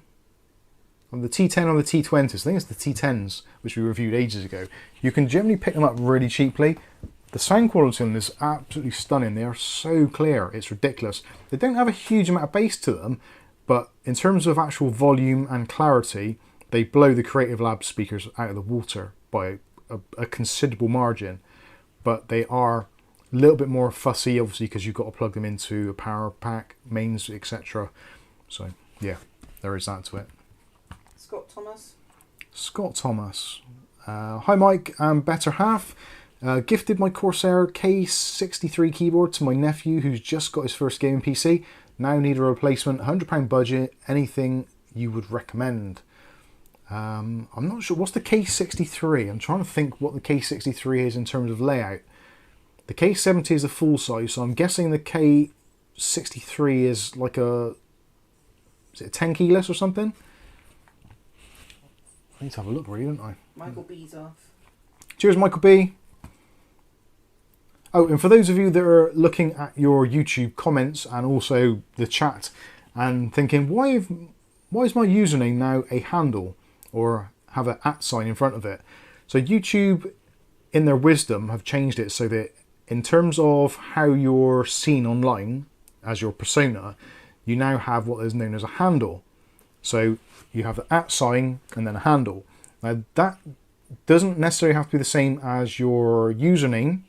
on the T10 or the T20s, I think it's the T10s, which we reviewed ages ago, you can generally pick them up really cheaply. The sound quality on this is absolutely stunning. They are so clear, it's ridiculous. They don't have a huge amount of bass to them, but in terms of actual volume and clarity, they blow the Creative Labs speakers out of the water by a considerable margin. But they are a little bit more fussy, obviously, because you've got to plug them into a power pack, mains, etc. So, yeah, there is that to it. Scott Thomas. Scott Thomas. Hi Mike and better half. Gifted my Corsair K63 keyboard to my nephew who's just got his first gaming PC. Now need a replacement, £100 budget, anything you would recommend? I'm not sure, what's the K63? I'm trying to think what the K63 is in terms of layout. The K70 is a full size, so I'm guessing the K63 is like a 10 keyless or something? I need to have a look, really, don't I? Michael B's off. Cheers, Michael B. Oh, and for those of you that are looking at your YouTube comments and also the chat and thinking, why is my username now a handle or have an @ sign in front of it? So YouTube, in their wisdom, have changed it so that in terms of how you're seen online as your persona, you now have what is known as a handle. So you have the @ sign and then a handle. Now that doesn't necessarily have to be the same as your username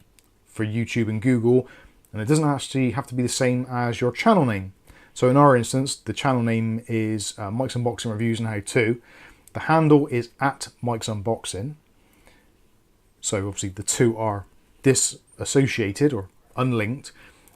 for YouTube and Google, and it doesn't actually have to be the same as your channel name. So in our instance, the channel name is Mike's Unboxing Reviews and How To. The handle is @Mike's Unboxing. So obviously the two are disassociated or unlinked.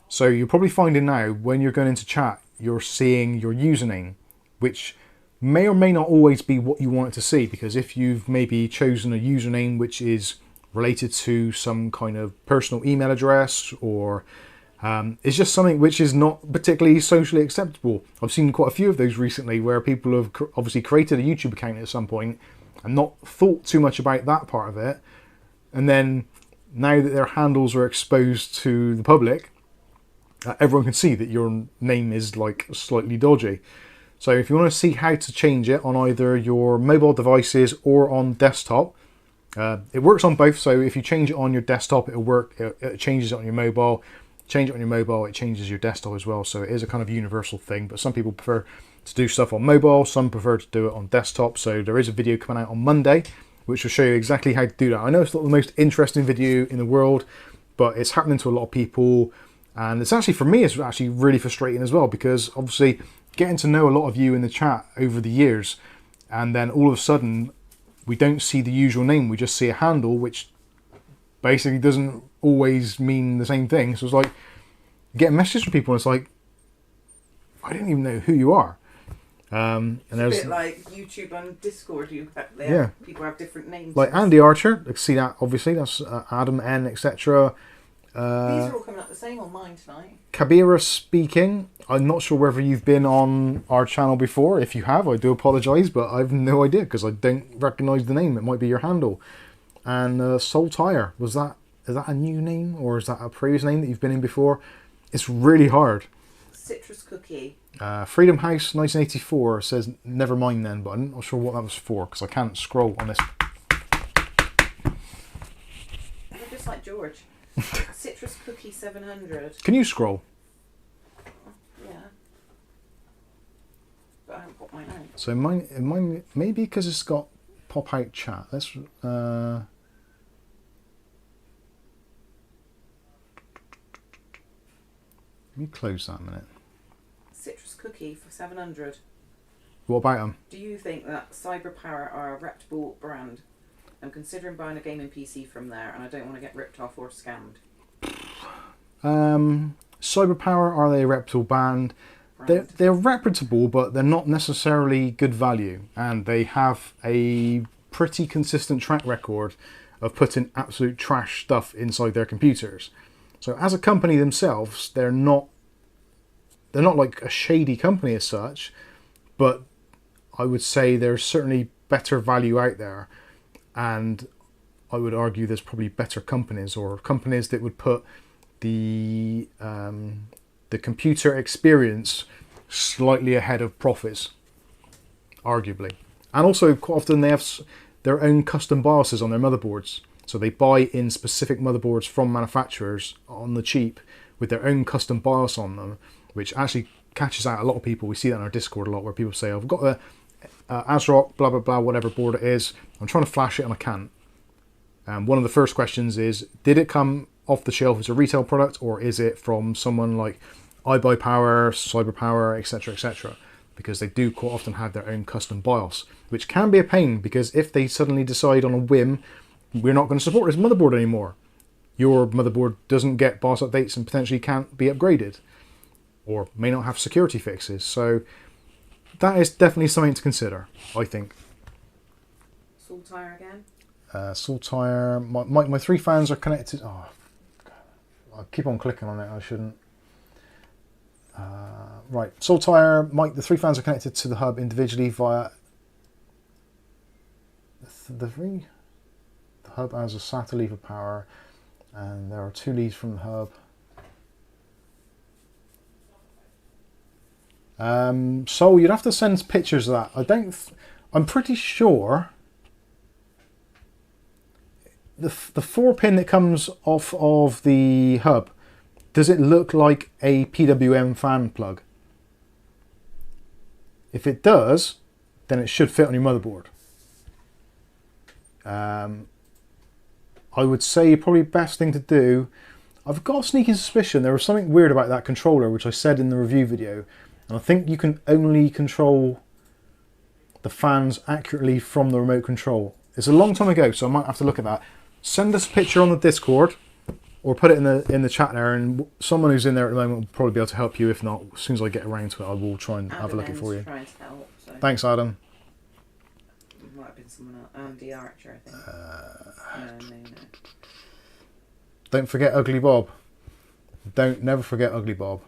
So you're probably finding now when you're going into chat, you're seeing your username, which may or may not always be what you want it to see, because if you've maybe chosen a username which is related to some kind of personal email address, or it's just something which is not particularly socially acceptable. I've seen quite a few of those recently where people have obviously created a YouTube account at some point and not thought too much about that part of it, and then now that their handles are exposed to the public, everyone can see that your name is like slightly dodgy. So if you want to see how to change it on either your mobile devices or on desktop, it works on both. So if you change it on your desktop, it'll work. It changes it on your mobile. Change it on your mobile, it changes your desktop as well. So it is a kind of universal thing, but some people prefer to do stuff on mobile, some prefer to do it on desktop. So there is a video coming out on Monday which will show you exactly how to do that. I know it's not the most interesting video in the world, but it's happening to a lot of people, and it's actually, for me, it's actually really frustrating as well, because obviously getting to know a lot of you in the chat over the years, and then all of a sudden we don't see the usual name, we just see a handle which basically doesn't always mean the same thing. So it's like getting messages from people and it's like, I don't even know who you are. And it's a bit like YouTube and Discord. People have different names. Like Andy Archer, I see that obviously. That's Adam N, etc. These are all coming up the same on mine tonight. Kabira speaking. I'm not sure whether you've been on our channel before. If you have, I do apologise, but I have no idea because I don't recognise the name. It might be your handle. And Soul Tire, is that a new name or is that a previous name that you've been in before? It's really hard. Citrus Cookie. Freedom House 1984 says never mind then, but I'm not sure what that was for because I can't scroll on this. You're just like George. Citrus Cookie 700. Can you scroll? Yeah. But I haven't got mine out. So mine maybe because it's got pop out chat. Let's let me close that a minute. Citrus Cookie for 700. What about them? Do you think that CyberPower are a reputable brand? I'm considering buying a gaming PC from there, and I don't want to get ripped off or scammed. CyberPower, are they a reputable brand? They're reputable, but they're not necessarily good value, and they have a pretty consistent track record of putting absolute trash stuff inside their computers. So as a company themselves, they're not like a shady company as such, but I would say there's certainly better value out there, and I would argue there's probably better companies, or companies that would put the computer experience slightly ahead of profits, arguably. And also quite often they have their own custom BIOSes on their motherboards. So they buy in specific motherboards from manufacturers on the cheap with their own custom BIOS on them, which actually catches out a lot of people. We see that in our Discord a lot, where people say, I've got a ASRock, blah, blah, blah, whatever board it is. I'm trying to flash it and I can't. One of the first questions is, did it come off the shelf as a retail product, or is it from someone like iBuyPower, CyberPower, etc., etc.? Because they do quite often have their own custom BIOS, which can be a pain, because if they suddenly decide on a whim, we're not going to support this motherboard anymore, your motherboard doesn't get BIOS updates and potentially can't be upgraded, or may not have security fixes. So that is definitely something to consider, I think. Saltire again? Saltire, my three fans are connected. Oh, I keep on clicking on it, I shouldn't. Right, Saltire, the three fans are connected to the hub individually via the hub has a SATA lever power, and there are 2 leads from the hub. So you'd have to send pictures of that. I'm pretty sure the 4-pin that comes off of the hub, does it look like a PWM fan plug? If it does, then it should fit on your motherboard. I would say probably best thing to do, I've got a sneaking suspicion there was something weird about that controller, which I said in the review video, and I think you can only control the fans accurately from the remote control. It's a long time ago, so I might have to look at that. Send us a picture on the Discord, or put it in the chat there, and someone who's in there at the moment will probably be able to help you. If not, as soon as I get around to it, I will try and have a look at it for you. Trying to help, so. So. Thanks, Adam. It might have been someone else. Andy Archer, I think. No. Don't forget Ugly Bob. Never forget Ugly Bob.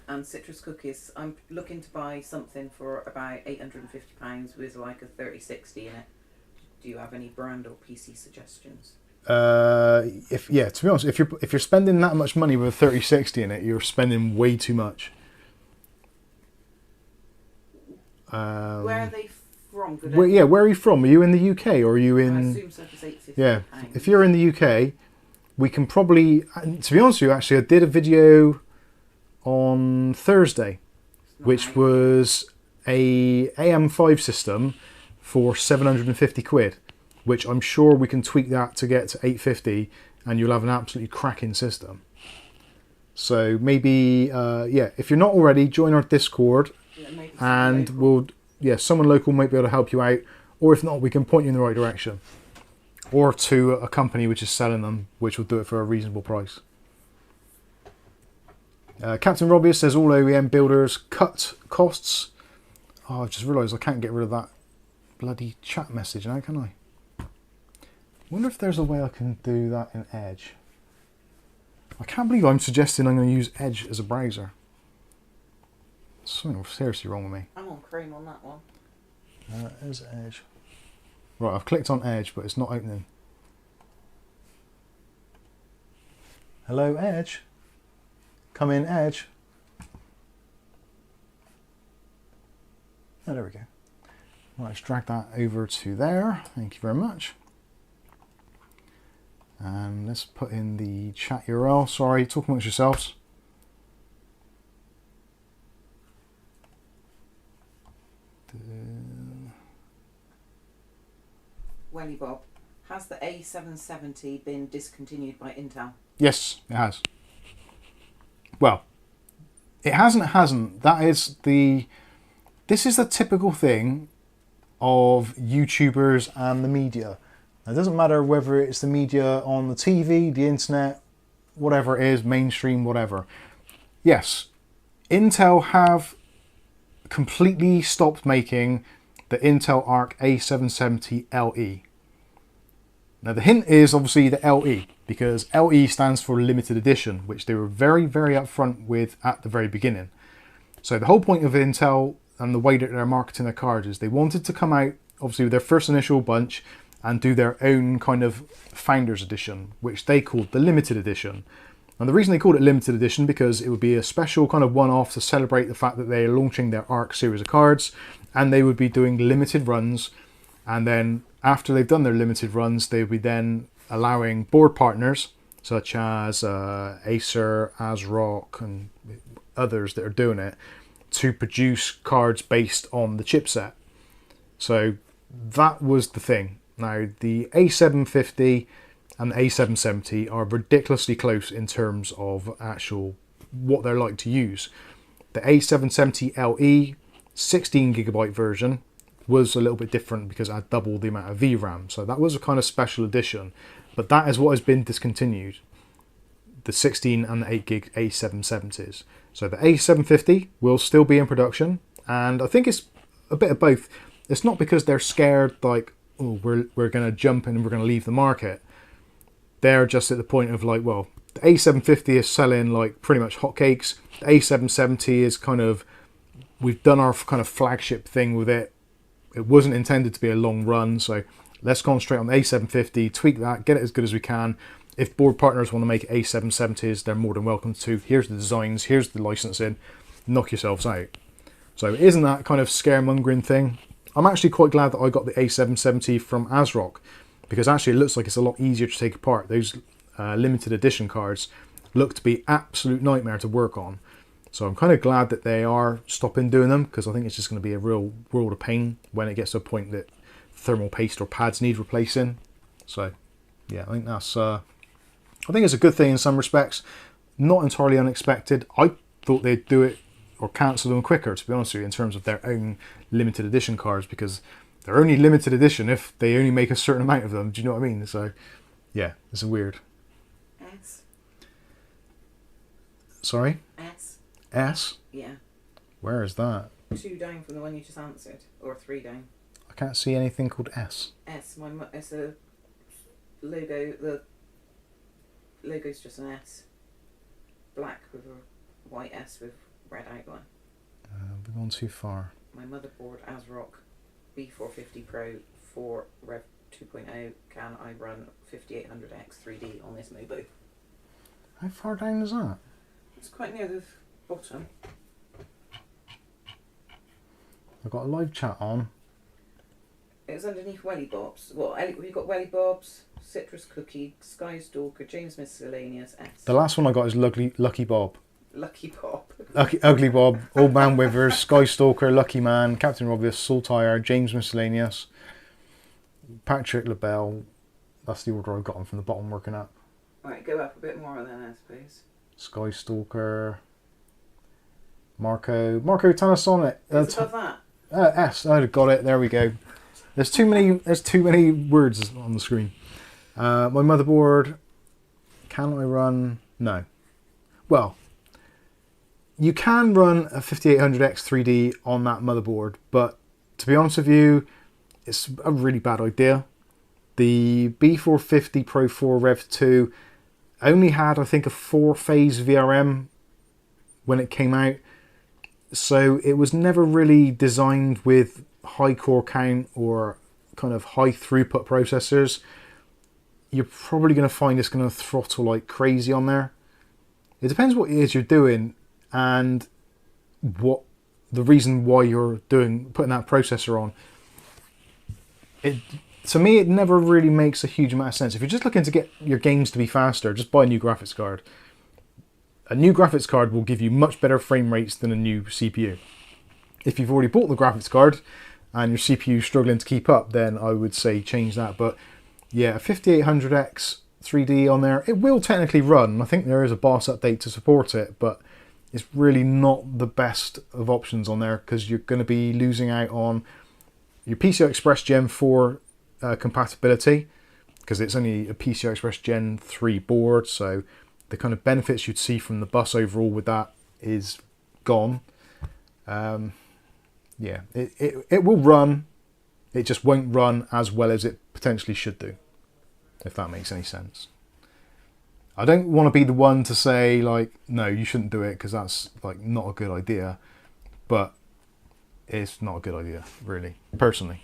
And citrus cookies. I'm looking to buy something for about £850 with like a 3060 in it. Do you have any brand or PC suggestions? To be honest, if you're spending that much money with a 3060 in it, you're spending way too much. Where are they from? Where are you from? Are you in the UK or are you in? I assume so. It's £850. Yeah, if you're in the UK, we can probably. To be honest with you, actually, I did a video on Thursday, which was a AM5 system for 750 quid, which I'm sure we can tweak that to get to 850, and you'll have an absolutely cracking system. So maybe, if you're not already, join our Discord, and someone local might be able to help you out, or if not, we can point you in the right direction, or to a company which is selling them, which will do it for a reasonable price. Captain Robbie says all OEM builders cut costs. Oh, I've just realised I can't get rid of that bloody chat message now, can I? Wonder if there's a way I can do that in Edge. I can't believe I'm suggesting I'm going to use Edge as a browser. Something seriously wrong with me. I'm on Chrome on that one. There's Edge. Right, I've clicked on Edge, but it's not opening. Hello, Edge. Come in, Edge. Oh, there we go. Right, let's drag that over to there. Thank you very much. And let's put in the chat URL. Sorry, talk amongst yourselves. Welly Bob, has the A770 been discontinued by Intel? Yes, it has. Well, it hasn't. This is the typical thing of YouTubers and the media. Now, it doesn't matter whether it's the media on the TV, the internet, whatever it is, mainstream, whatever. Yes, Intel have completely stopped making the Intel Arc A770 LE. Now the hint is obviously the LE, because LE stands for limited edition, which they were very, very upfront with at the very beginning. So the whole point of Intel and the way that they're marketing their cards is they wanted to come out, obviously, with their first initial bunch and do their own kind of Founders Edition, which they called the limited edition. And the reason they called it limited edition, because it would be a special kind of one-off to celebrate the fact that they're launching their Arc series of cards, and they would be doing limited runs, and then after they've done their limited runs, they would be then allowing board partners such as Acer, ASRock, and others that are doing it to produce cards based on the chipset. So that was the thing. Now the A750 and the A770 are ridiculously close in terms of actual what they're like to use. The A770 LE 16GB version was a little bit different because it had double the amount of VRAM. So that was a kind of special edition, but that is what has been discontinued. The 16 and the 8GB A770s. So the A750 will still be in production, and I think it's a bit of both. It's not because they're scared like, oh, we're going to jump in and we're going to leave the market. They're just at the point of like, well, the A750 is selling like pretty much hotcakes. The A770 is kind of, we've done our kind of flagship thing with it. It wasn't intended to be a long run, so let's concentrate on the A750, tweak that, get it as good as we can. If board partners want to make A770s, they're more than welcome to. Here's the designs, here's the licensing, knock yourselves out. So it isn't that kind of scaremongering thing. I'm actually quite glad that I got the A770 from ASRock, because actually it looks like it's a lot easier to take apart. Those limited edition cards look to be absolute nightmare to work on. So I'm kind of glad that they are stopping doing them, because I think it's just going to be a real world of pain when it gets to a point that thermal paste or pads need replacing. So yeah, I think that's I think it's a good thing in some respects. Not entirely unexpected. I thought they'd do it or cancel them quicker, to be honest with you, in terms of their own limited edition cards, because they're only limited edition if they only make a certain amount of them. Do you know what I mean? So yeah, it's weird. S. Sorry? S. S? Yeah. Where is that? 2 down from the one you just answered, or 3 down. I can't see anything called S. S. It's a logo. The logo's just an S, black with a white S with red outline. We've gone too far. My motherboard ASRock B450 Pro 4 Rev 2.0. Can I run 5800X 3D on this Mobo? How far down is that? It's quite near the bottom. I've got a live chat on. It's underneath Welly Bobs. We've got Welly Bobs, Citrus Cookie, Sky Stalker, James Miscellaneous, S. The last one I got is Lucky Bob. Lucky Bob. Ugly Bob, Old Man Withers, Sky Stalker, Lucky Man, Captain Obvious, Saltire, James Miscellaneous, Patrick LaBelle. That's the order I got them from the bottom working up. Right, go up a bit more then, I suppose. Sky Stalker, Marco Tanasonic. It's above that. S. I got it. There we go. There's too many words on the screen. My motherboard. Can I run? No. Well, you can run a 5800X 3D on that motherboard, but to be honest with you, it's a really bad idea. The B450 Pro 4 Rev 2 only had, I think, a 4-phase VRM when it came out, so it was never really designed with high core count or kind of high throughput processors. You're probably going to find it's going to throttle like crazy on there. It depends what it is you're doing and what the reason why you're putting that processor on. To me, it never really makes a huge amount of sense. If you're just looking to get your games to be faster, just buy a new graphics card. A new graphics card will give you much better frame rates than a new CPU. If you've already bought the graphics card and your CPU is struggling to keep up, then I would say change that. But yeah, a 5800X 3D on there, it will technically run. I think there is a BIOS update to support it, but it's really not the best of options on there because you're going to be losing out on your PCI Express Gen 4 compatibility because it's only a PCI Express Gen 3 board, so the kind of benefits you'd see from the bus overall with that is gone. Yeah, it will run, it just won't run as well as it potentially should do, if that makes any sense. I don't want to be the one to say like, no, you shouldn't do it because that's like not a good idea, but it's not a good idea, really, personally.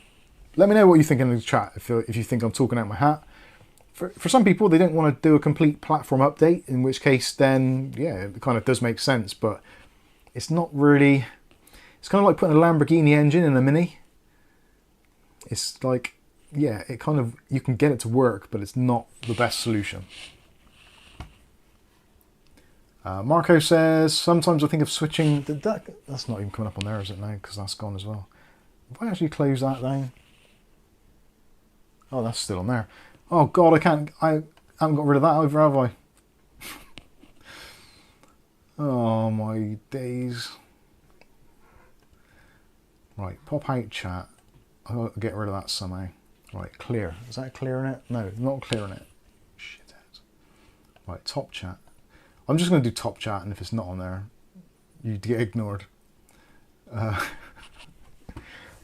Let me know what you think in the chat if you think I'm talking out my hat. For some people, they don't want to do a complete platform update, in which case then, yeah, it kind of does make sense, but it's not really... It's kind of like putting a Lamborghini engine in a Mini. It's like, yeah, it kind of, you can get it to work, but it's not the best solution. Marco says, sometimes I think of switching... That's not even coming up on there, is it now? Because that's gone as well. If I actually close that down... Oh, that's still on there. Oh God, I haven't got rid of that either, have I? Oh my days. Right, pop out chat. I've got to get rid of that somehow. Right, clear. Is that clearing it? No, not clearing it. Shithead. Right, top chat. I'm just going to do top chat, and if it's not on there, you get ignored. Oh,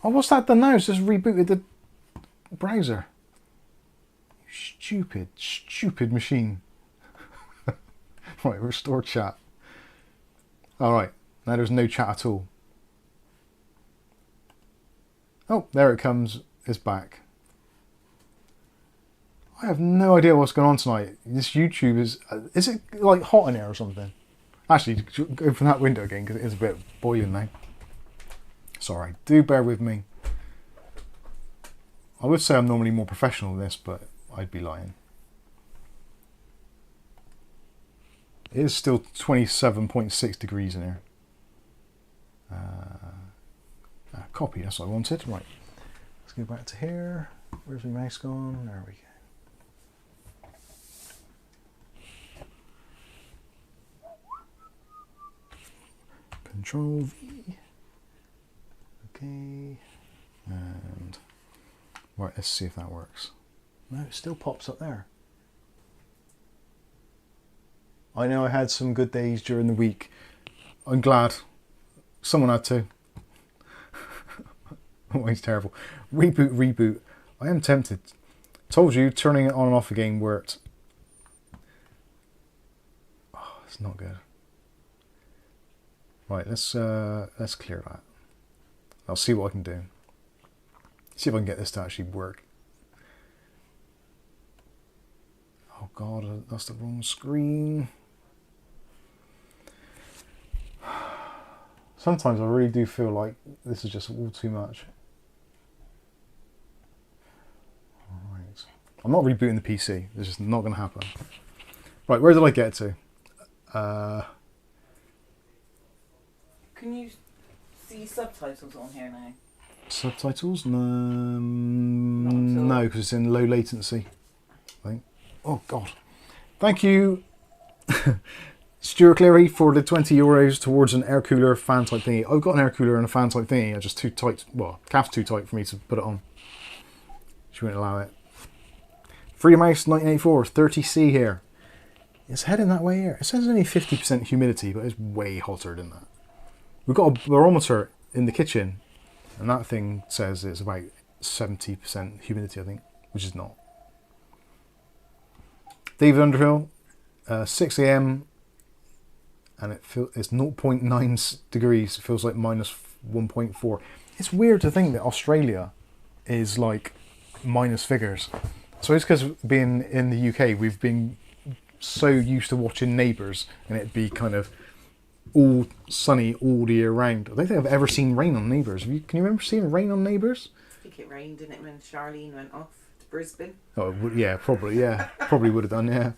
what's that done now? It's just rebooted the browser. Stupid machine. Right, restore chat. Alright, now there's no chat at all. Oh, there it comes. It's back. I have no idea what's going on tonight. This YouTube is it like hot in here or something? Actually, open that window again because it is a bit boiling now. Sorry, do bear with me. I would say I'm normally more professional than this, but I'd be lying. It is still 27.6 degrees in here. Copy, that's what I wanted. Right, let's go back to here. Where's my mouse gone? There we go. Control V. Okay. And right, let's see if that works. No, it still pops up there. I know I had some good days during the week. I'm glad someone had to. Always terrible. Reboot. I am tempted. Told you, turning it on and off again worked. Oh, it's not good. Right, let's clear that. I'll see what I can do. See if I can get this to actually work. Oh God, that's the wrong screen. Sometimes I really do feel like this is just all too much. Alright. I'm not rebooting the PC. This is not going to happen. Right, where did I get to? Can you see subtitles on here now? Subtitles? No, because it's in low latency, I think. Oh God. Thank you, Stuart Cleary, for the €20 towards an air cooler fan type thingy. I've got an air cooler and a fan type thingy. It's just too tight. Well, calf's too tight for me to put it on. She won't allow it. Freedom Mouse 1984, 30C here. It's heading that way here. It says only 50% humidity, but it's way hotter than that. We've got a barometer in the kitchen, and that thing says it's about 70% humidity, I think, which is not. David Underhill, 6 AM, and it's 0.9 degrees. It feels like minus 1.4. It's weird to think that Australia is like minus figures. So it's because being in the UK, we've been so used to watching Neighbours, and it'd be kind of all sunny all the year round. I don't think I've ever seen rain on Neighbours. Can you remember seeing rain on Neighbours? I think it rained, didn't it, when Charlene went off to Brisbane? Oh, yeah, probably, yeah. Probably would have done, yeah.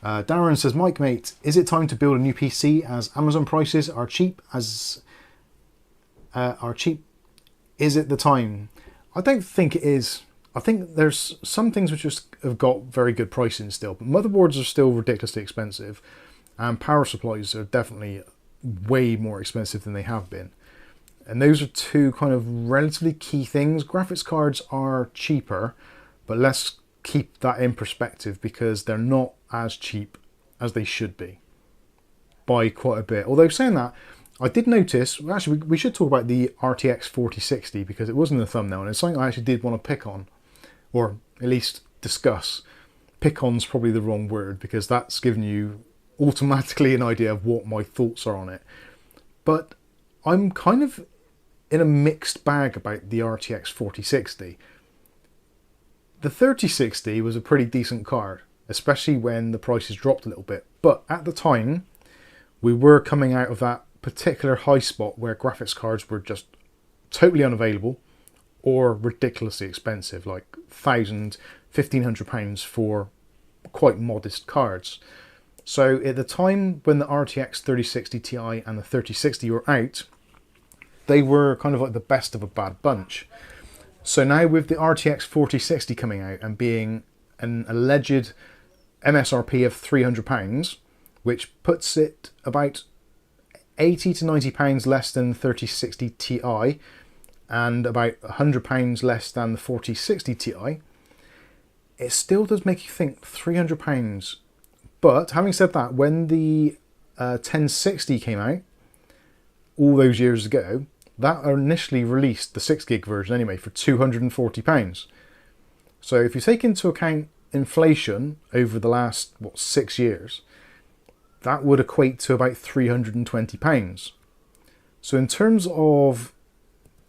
Darren says, Mike, mate, is it time to build a new PC as Amazon prices are cheap Is it the time? I don't think it is. I think there's some things which have got very good pricing still, but motherboards are still ridiculously expensive, and power supplies are definitely way more expensive than they have been. And those are two kind of relatively key things. Graphics cards are cheaper, but let's keep that in perspective because they're not as cheap as they should be by quite a bit. Although saying that, I did notice, actually we should talk about the RTX 4060 because it was in the thumbnail and it's something I actually did want to pick on, or at least discuss. Pick on's probably the wrong word because that's giving you automatically an idea of what my thoughts are on it. But I'm kind of in a mixed bag about the RTX 4060. The 3060 was a pretty decent card, especially when the prices dropped a little bit. But at the time, we were coming out of that particular high spot where graphics cards were just totally unavailable or ridiculously expensive, like £1,000, £1,500 for quite modest cards. So at the time when the RTX 3060 Ti and the 3060 were out, they were kind of like the best of a bad bunch. So now with the RTX 4060 coming out and being an alleged MSRP of £300, which puts it about £80 to £90 less than the 3060 Ti and about £100 less than the 4060 Ti, it still does make you think £300. But having said that, when the 1060 came out all those years ago, that initially released the 6 gig version anyway for £240. So if you take into account inflation over the last 6 years, that would equate to about £320. So in terms of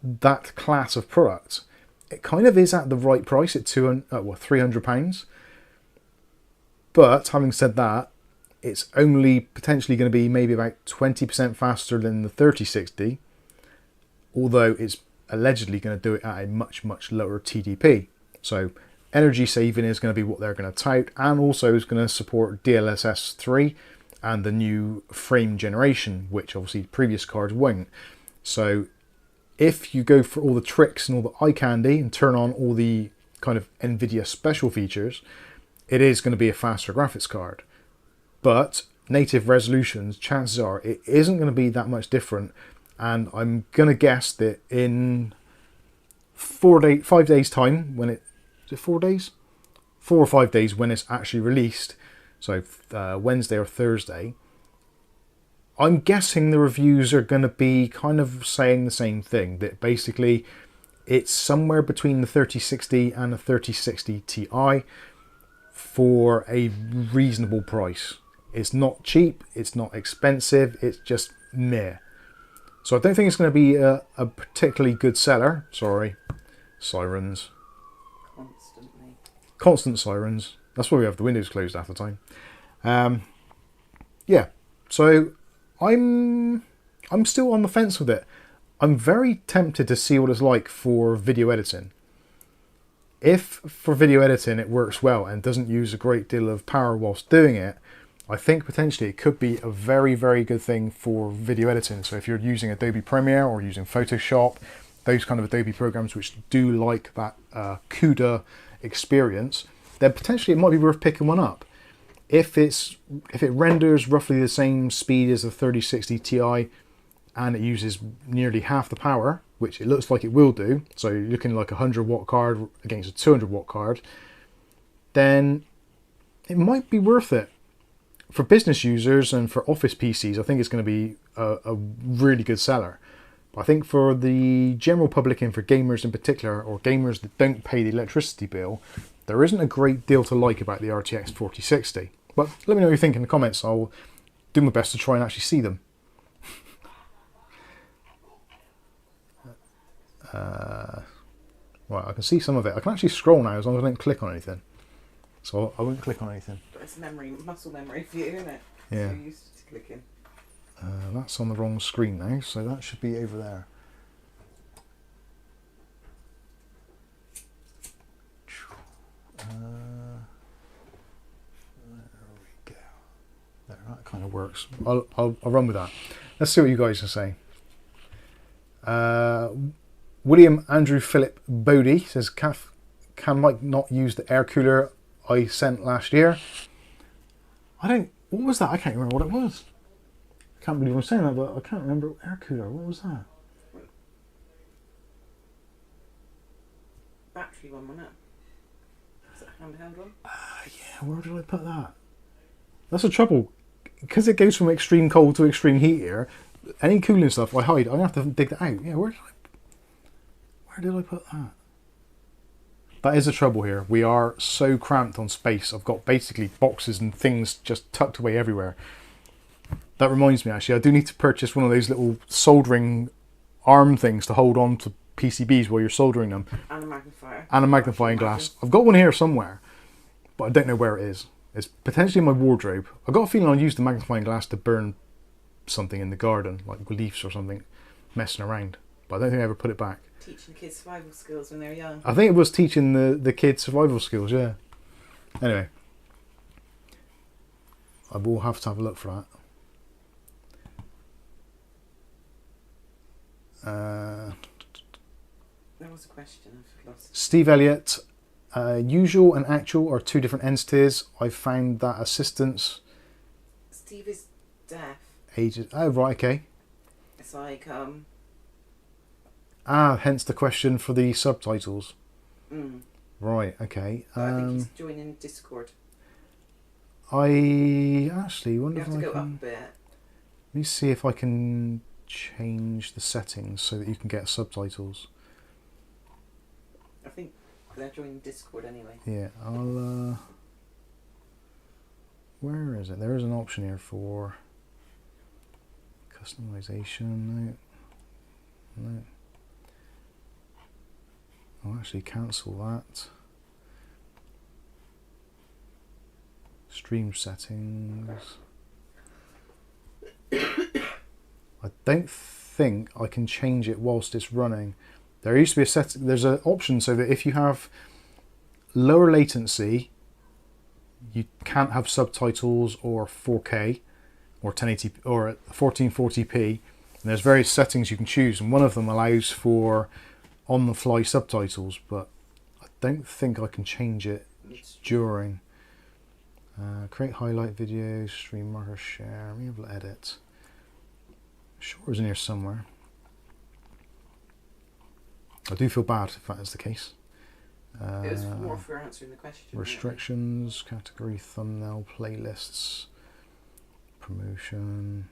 that class of product, it kind of is at the right price at £300. But having said that, it's only potentially going to be maybe about 20% faster than the 3060, although it's allegedly going to do it at a much, much lower TDP. So energy saving is going to be what they're going to tout, and also is going to support DLSS 3 and the new frame generation, which obviously previous cards won't. So if you go for all the tricks and all the eye candy and turn on all the kind of NVIDIA special features, it is going to be a faster graphics card. But native resolutions, chances are it isn't going to be that much different. And I'm going to guess that in 5 days time, when is it 4 days? 4 or 5 days when it's actually released, so Wednesday or Thursday, I'm guessing the reviews are going to be kind of saying the same thing, that basically it's somewhere between the 3060 and the 3060 Ti for a reasonable price. It's not cheap, it's not expensive, it's just meh. So I don't think it's going to be a particularly good seller. Sorry, sirens. Constantly. Constant sirens. That's why we have the windows closed half the time. Yeah, so I'm still on the fence with it. I'm very tempted to see what it's like for video editing. If for video editing it works well and doesn't use a great deal of power whilst doing it, I think potentially it could be a very, very good thing for video editing. So if you're using Adobe Premiere or using Photoshop, those kind of Adobe programs which do like that CUDA experience, then potentially it might be worth picking one up. If it renders roughly the same speed as the 3060 Ti and it uses nearly half the power, which it looks like it will do, so you're looking like a 100 watt card against a 200 watt card, then it might be worth it. For business users and for office PCs, I think it's going to be a really good seller. But I think for the general public and for gamers in particular, or gamers that don't pay the electricity bill, there isn't a great deal to like about the RTX 4060. But let me know what you think in the comments. I'll do my best to try and actually see them. Right, I can see some of it. I can actually scroll now as long as I don't click on anything. So I won't click on anything. But it's muscle memory for you, isn't it? Yeah. So you're used to clicking. That's on the wrong screen now, so that should be over there. There we go. There, that kind of works. I'll run with that. Let's see what you guys are saying. William Andrew Philip Bodie says, can Mike not use the air cooler I sent last year? What was that? I can't remember what it was. I can't believe I'm saying that, but I can't remember. Air cooler, what was that? Battery one, wasn't it? Is it a handheld one? Yeah, where did I put that? That's the trouble. Because it goes from extreme cold to extreme heat here, any cooling stuff I hide, I have to dig that out. Yeah, where did I put that? That is the trouble here. We are so cramped on space. I've got basically boxes and things just tucked away everywhere. That reminds me, actually, I do need to purchase one of those little soldering arm things to hold on to PCBs while you're soldering them. And a magnifier. And a magnifying glass. I've got one here somewhere, but I don't know where it is. It's potentially in my wardrobe. I've got a feeling I'll use the magnifying glass to burn something in the garden, like leaves or something, messing around. But I don't think I ever put it back. Teaching kids survival skills when they're young. I think it was teaching the kids survival skills, yeah. Anyway. I will have to have a look for that. There was a question, I've lost. Steve Elliott, usual and actual are two different entities. I found that assistance... Steve is deaf. Ages... Oh, right, okay. It's like, hence the question for the subtitles. Right, okay. But I think he's joining Discord. I actually wonder You have if to I go can... up a bit. Let me see if I can change the settings so that you can get subtitles. I think they're joining Discord anyway. Yeah, I'll... Where is it? There is an option here for customization. No. I'll actually cancel that. Stream settings. I don't think I can change it whilst it's running. There used to be there's an option so that if you have lower latency, you can't have subtitles or 4K or 1080 or 1440p. And there's various settings you can choose, and one of them allows for on-the-fly subtitles, but I don't think I can change it during. Create highlight videos, stream marker, share. Let me have an edit. Sure, it's in here somewhere. I do feel bad if that is the case. It was more for answering the question. Restrictions, category, thumbnail, playlists, promotion.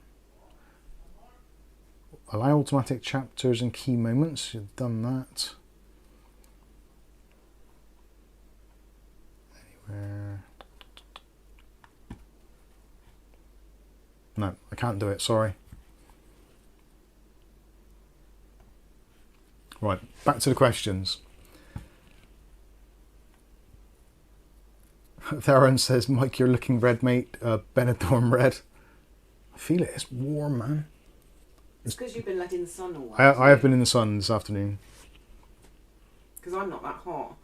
Allow automatic chapters and key moments. You've done that. Anywhere. No, I can't do it, sorry. Right, back to the questions. Theron says, Mike, you're looking red, mate. Benidorm red. I feel it. It's warm, man. It's because you've been letting the sun all while. I have been in the sun this afternoon. Because I'm not that hot.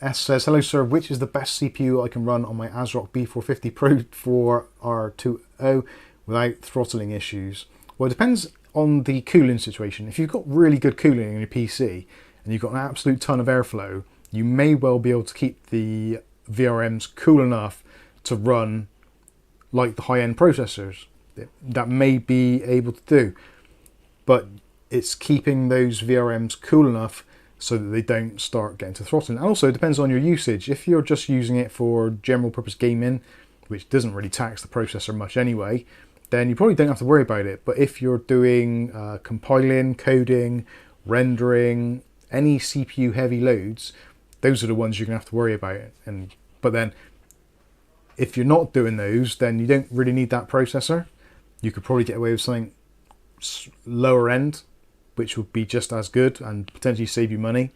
S says, hello, sir. Which is the best CPU I can run on my ASRock B450 Pro 4R20 without throttling issues? Well, it depends on the cooling situation. If you've got really good cooling on your PC and you've got an absolute ton of airflow, you may well be able to keep the VRMs cool enough to run like the high-end processors. That may be able to do, but it's keeping those VRMs cool enough so that they don't start getting to throttling. And also it depends on your usage. If you're just using it for general purpose gaming, which doesn't really tax the processor much anyway, then you probably don't have to worry about it. But if you're doing compiling, coding, rendering, any CPU heavy loads, those are the ones you're going to have to worry about. But then if you're not doing those, then you don't really need that processor. You could probably get away with something lower end, which would be just as good and potentially save you money.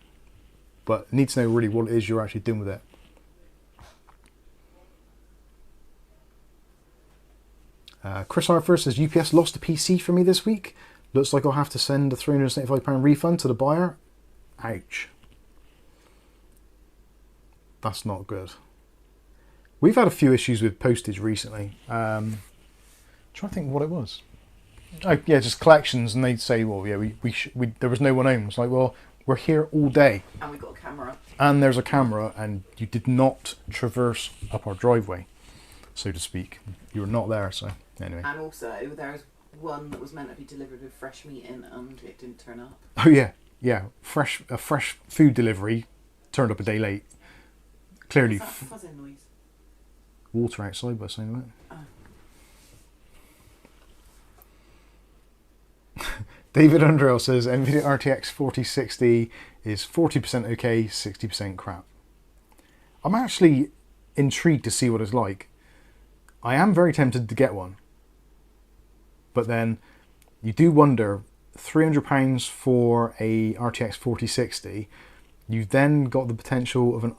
But you need to know really what it is you're actually doing with it. Chris Hartford says, UPS lost a PC for me this week. Looks like I'll have to send a £375 refund to the buyer. Ouch. That's not good. We've had a few issues with postage recently. Trying to think what it was. Oh yeah, just collections, and they'd say, well, yeah, we there was no one home. It's like, well, we're here all day. And we've got a camera. And there's a camera, and you did not traverse up our driveway, so to speak. You were not there, so anyway. And also, there's one that was meant to be delivered with fresh meat in, and it didn't turn up. Oh yeah, yeah. A fresh food delivery turned up a day late. Clearly. What's that fuzzing noise? Water outside by saying that. David Underhill says NVIDIA RTX 4060 is 40% okay, 60% crap. I'm actually intrigued to see what it's like. I am very tempted to get one. But then you do wonder, £300 for a RTX 4060, you've then got the potential of an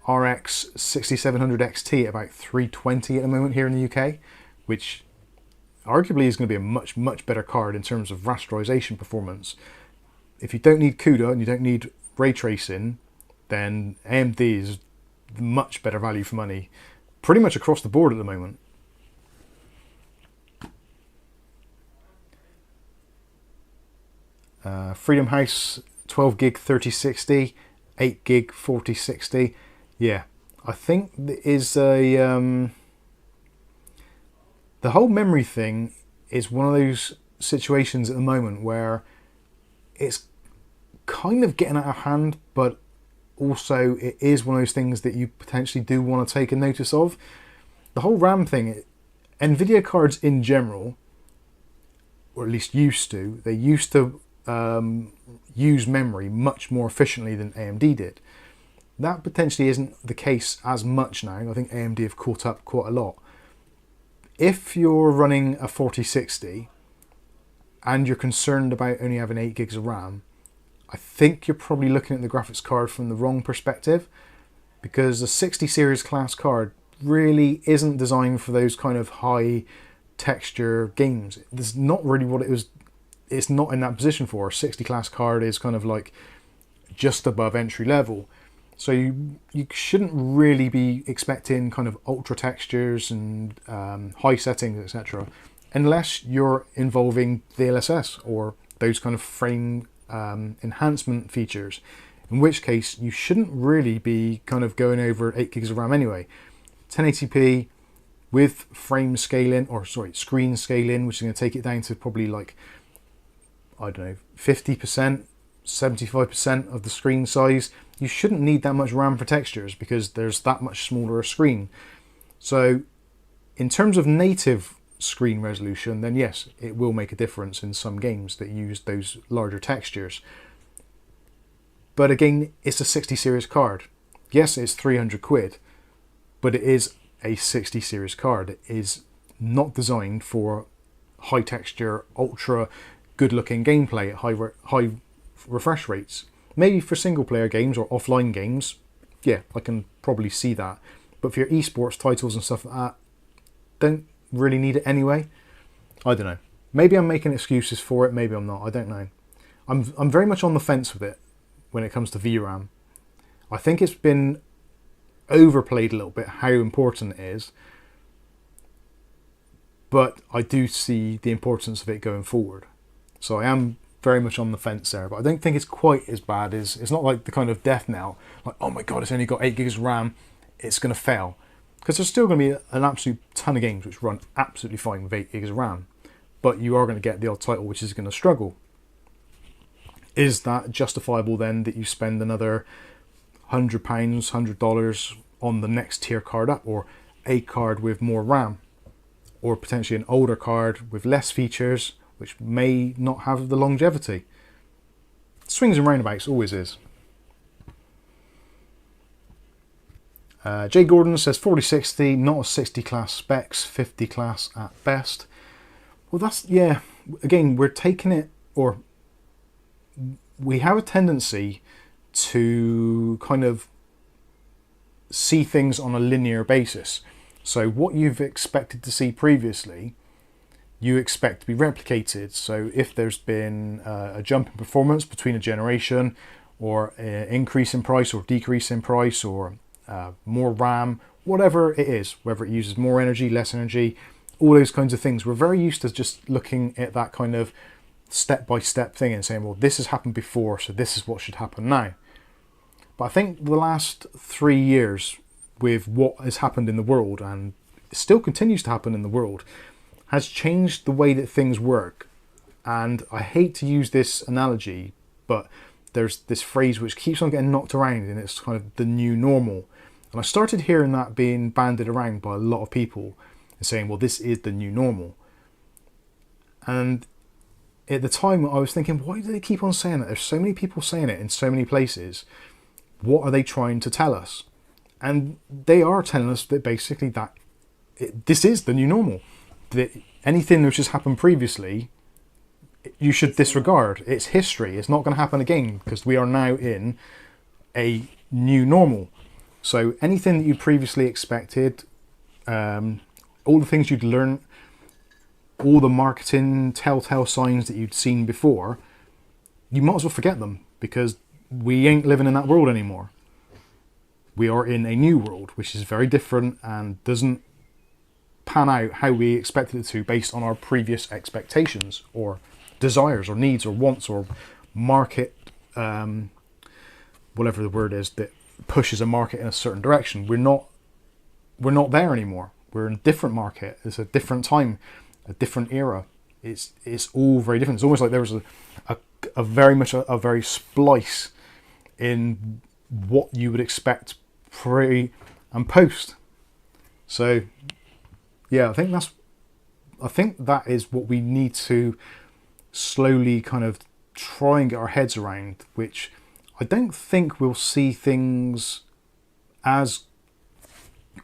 RX 6700 XT at about 320 at the moment here in the UK, which arguably is going to be a much, much better card in terms of rasterization performance. If you don't need CUDA and you don't need ray tracing, then AMD is much better value for money, pretty much across the board at the moment. Freedom House 12 gig 3060, 8 gig 4060. Yeah, I think there is a the whole memory thing is one of those situations at the moment where it's kind of getting out of hand, but also it is one of those things that you potentially do want to take a notice of. The whole RAM thing, NVIDIA cards in general, or at least used to, they used to use memory much more efficiently than AMD did. That potentially isn't the case as much now. I think AMD have caught up quite a lot. If you're running a 4060 and you're concerned about only having 8 gigs of RAM, I think you're probably looking at the graphics card from the wrong perspective, because the 60 series class card really isn't designed for those kind of high texture games. This is not really what it was. It's not in that position for. A 60 class card is kind of like just above entry level. So you shouldn't really be expecting kind of ultra textures and high settings, etc., unless you're involving the DLSS or those kind of frame enhancement features, in which case you shouldn't really be kind of going over 8 gigs of RAM anyway. 1080p with frame scaling, or sorry, screen scaling, which is going to take it down to probably like, I don't know, 50%, 75% of the screen size. You shouldn't need that much RAM for textures because there's that much smaller a screen. So in terms of native screen resolution, then yes, it will make a difference in some games that use those larger textures. But again, it's a 60 series card. Yes, it's 300 quid, but it is a 60 series card. It is not designed for high texture, ultra good looking gameplay at high refresh rates. Maybe for single player games or offline games, yeah, I can probably see that. But for your esports titles and stuff like that, don't really need it anyway. I don't know. Maybe I'm making excuses for it, maybe I'm not, I don't know. I'm very much on the fence with it when it comes to VRAM. I think it's been overplayed a little bit how important it is, but I do see the importance of it going forward. So I am very much on the fence there, but I don't think it's quite as bad as, it's not like the kind of death knell, like, oh my god, it's only got 8 gigs of RAM, it's going to fail. Because there's still going to be an absolute ton of games which run absolutely fine with 8 gigs of RAM, but you are going to get the odd title which is going to struggle. Is that justifiable then that you spend another £100, $100 on the next tier card up, or a card with more RAM, or potentially an older card with less features which may not have the longevity? Swings and roundabouts, always is. Jay Gordon says 4060, not a 60 class specs, 50 class at best. Well, that's, yeah, again, we're taking it, or we have a tendency to kind of see things on a linear basis. So what you've expected to see previously, you expect to be replicated. So if there's been a jump in performance between a generation, or an increase in price or decrease in price, or more RAM, whatever it is, whether it uses more energy, less energy, all those kinds of things, we're very used to just looking at that kind of step-by-step thing and saying, well, this has happened before, so this is what should happen now. But I think the last 3 years, with what has happened in the world, and still continues to happen in the world, has changed the way that things work. And I hate to use this analogy, but there's this phrase which keeps on getting knocked around, and it's kind of the new normal. And I started hearing that being bandied around by a lot of people and saying, well, this is the new normal. And at the time I was thinking, why do they keep on saying that? There's so many people saying it in so many places. What are they trying to tell us? And they are telling us that basically that this is the new normal. That anything which has happened previously, you should disregard. It's history. It's not going to happen again, because we are now in a new normal. So anything that you previously expected, all the things you'd learned, all the marketing telltale signs that you'd seen before, you might as well forget them, because we ain't living in that world anymore. We are in a new world, which is very different and doesn't pan out how we expected it to based on our previous expectations or desires or needs or wants or market, whatever the word is that pushes a market in a certain direction. We're not there anymore. We're in a different market. It's a different time, a different era. It's all very different. It's almost like there was a very splice in what you would expect pre and post. So yeah, I think that is what we need to slowly kind of try and get our heads around, which I don't think we'll see things as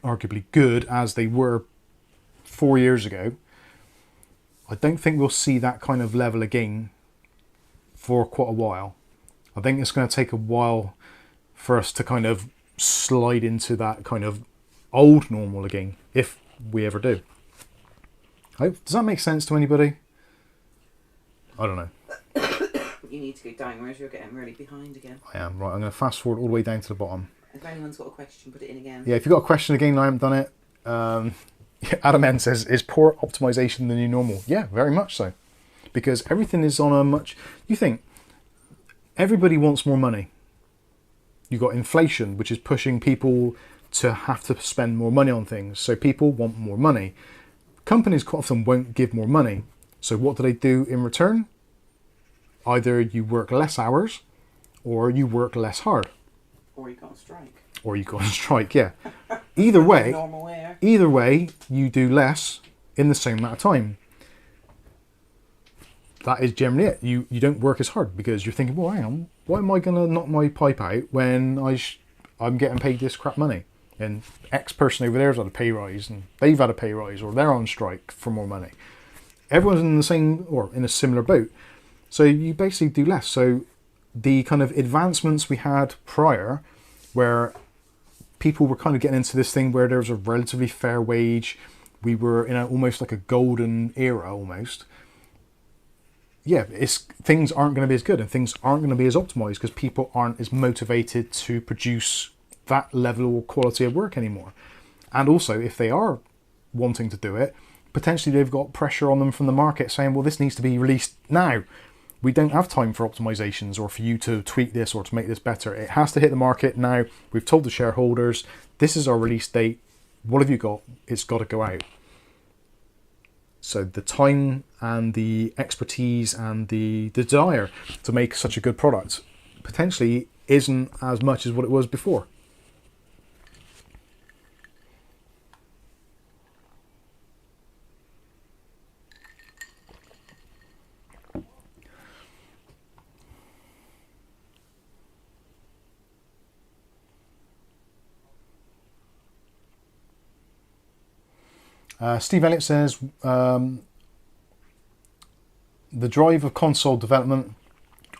arguably good as they were 4 years ago. I don't think we'll see that kind of level again for quite a while. I think it's going to take a while for us to kind of slide into that kind of old normal again, if we ever do. Does that make sense to anybody? I don't know. You need to go down, whereas you're getting really behind again. I am. Right, I'm going to fast forward all the way down to the bottom. If anyone's got a question, put it in again. Yeah, if you've got a question again, I haven't done it. Adam N says, is poor optimization the new normal? Yeah, very much so. Because everything is on a much... You think, everybody wants more money. You've got inflation, which is pushing people to have to spend more money on things. So people want more money. Companies quite often won't give more money. So what do they do in return? Either you work less hours, or you work less hard. Or you go on strike. Or you go on strike, yeah. Either way, you do less, in the same amount of time. That is generally it. You don't work as hard because you're thinking, well, hang on, why am I going to knock my pipe out when I'm getting paid this crap money? And X person over there's had a pay rise, and they've had a pay rise, or they're on strike for more money. Everyone's in the same or in a similar boat. So you basically do less. So the kind of advancements we had prior, where people were kind of getting into this thing where there was a relatively fair wage, we were in almost like a golden era almost. Yeah, things aren't going to be as good and things aren't going to be as optimized because people aren't as motivated to produce that level or quality of work anymore. And also, if they are wanting to do it, potentially they've got pressure on them from the market saying, well, this needs to be released now. We don't have time for optimizations or for you to tweak this or to make this better. It has to hit the market now. We've told the shareholders, this is our release date. What have you got? It's got to go out. So the time and the expertise and the desire to make such a good product potentially isn't as much as what it was before. Steve Elliott says, the drive of console development,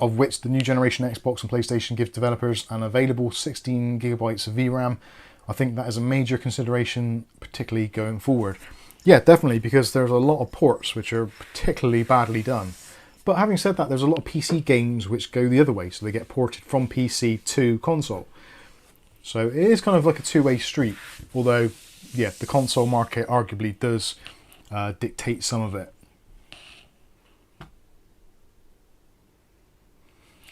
of which the new generation Xbox and PlayStation gives developers an available 16 gigabytes of VRAM, I think that is a major consideration, particularly going forward. Yeah, definitely, because there's a lot of ports which are particularly badly done. But having said that, there's a lot of PC games which go the other way, so they get ported from PC to console. So it is kind of like a two-way street, although yeah, the console market arguably does dictate some of it.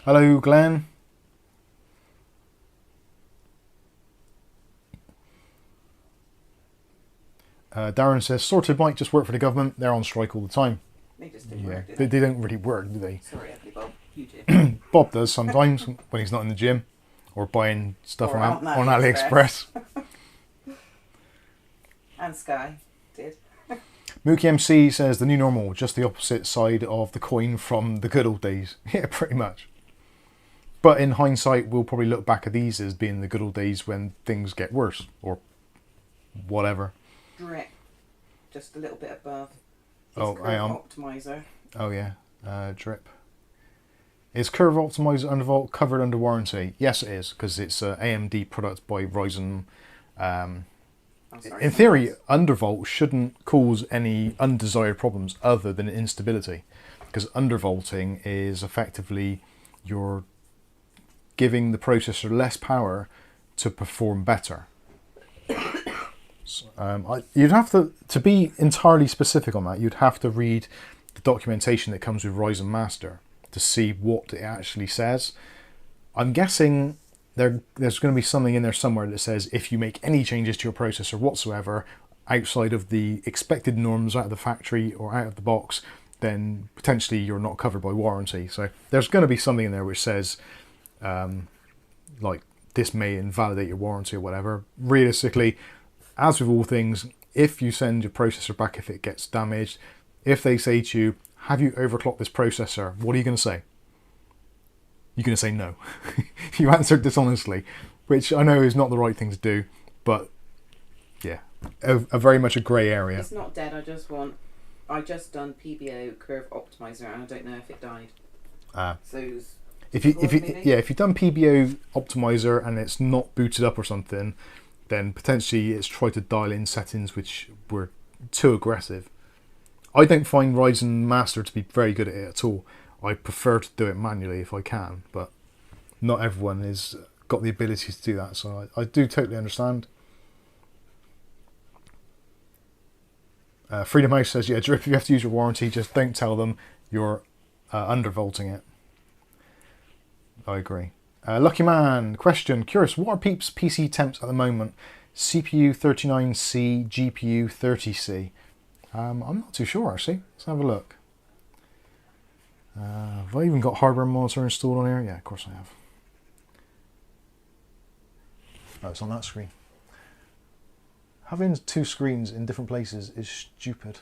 Hello, Glenn. Darren says, sorted might just work for the government. They're on strike all the time. They just didn't work, did they don't really work, do they? Sorry, Ugly Bob. You did. Bob does sometimes when he's not in the gym or buying stuff on AliExpress. And Sky did. Mookie MC says the new normal, just the opposite side of the coin from the good old days. Yeah, pretty much. But in hindsight, we'll probably look back at these as being the good old days when things get worse or whatever. Drip, just a little bit above. Oh, Curve hang on. Optimizer. Oh yeah, drip. Is Curve Optimizer Undervolt covered under warranty? Yes, it is, because it's an AMD product by Ryzen. In theory, undervolt shouldn't cause any undesired problems other than instability, because undervolting is effectively you're giving the processor less power to perform better. So, you'd have to be entirely specific on that, you'd have to read the documentation that comes with Ryzen Master to see what it actually says. I'm guessing there's going to be something in there somewhere that says if you make any changes to your processor whatsoever outside of the expected norms out of the factory or out of the box, then potentially you're not covered by warranty. So there's going to be something in there which says like this may invalidate your warranty or whatever. Realistically, as with all things, if you send your processor back if it gets damaged, if they say to you, have you overclocked this processor, what are you going to say? You're going to say no. You answered dishonestly, which I know is not the right thing to do, but yeah, a very much a grey area. It's not dead, I just done PBO Curve Optimizer and I don't know if it died. So if you've done PBO Optimizer and it's not booted up or something, then potentially it's tried to dial in settings which were too aggressive. I don't find Ryzen Master to be very good at it at all. I prefer to do it manually if I can, but not everyone has got the ability to do that, so I do totally understand. Freedom House says, yeah, Drip, if you have to use your warranty, just don't tell them you're undervolting it. I agree. Lucky Man, question, curious, what are Peep's PC temps at the moment? CPU 39C, GPU 30C. I'm not too sure actually, let's have a look. Have I even got hardware monitor installed on here? Yeah, of course I have. Oh, it's on that screen. Having two screens in different places is stupid.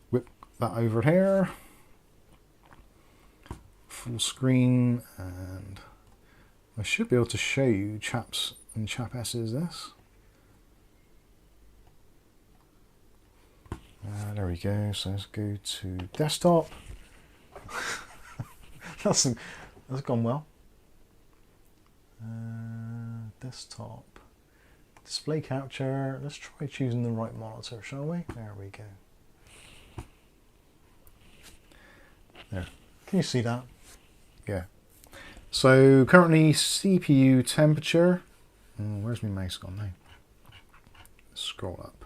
Whip that over here. Full screen, and I should be able to show you chaps and chapesses this. There we go. So let's go to desktop. that's gone well. Desktop. Display capture. Let's try choosing the right monitor, shall we? There we go. There. Can you see that? Yeah. So currently CPU temperature. Where's my mouse gone now? Scroll up.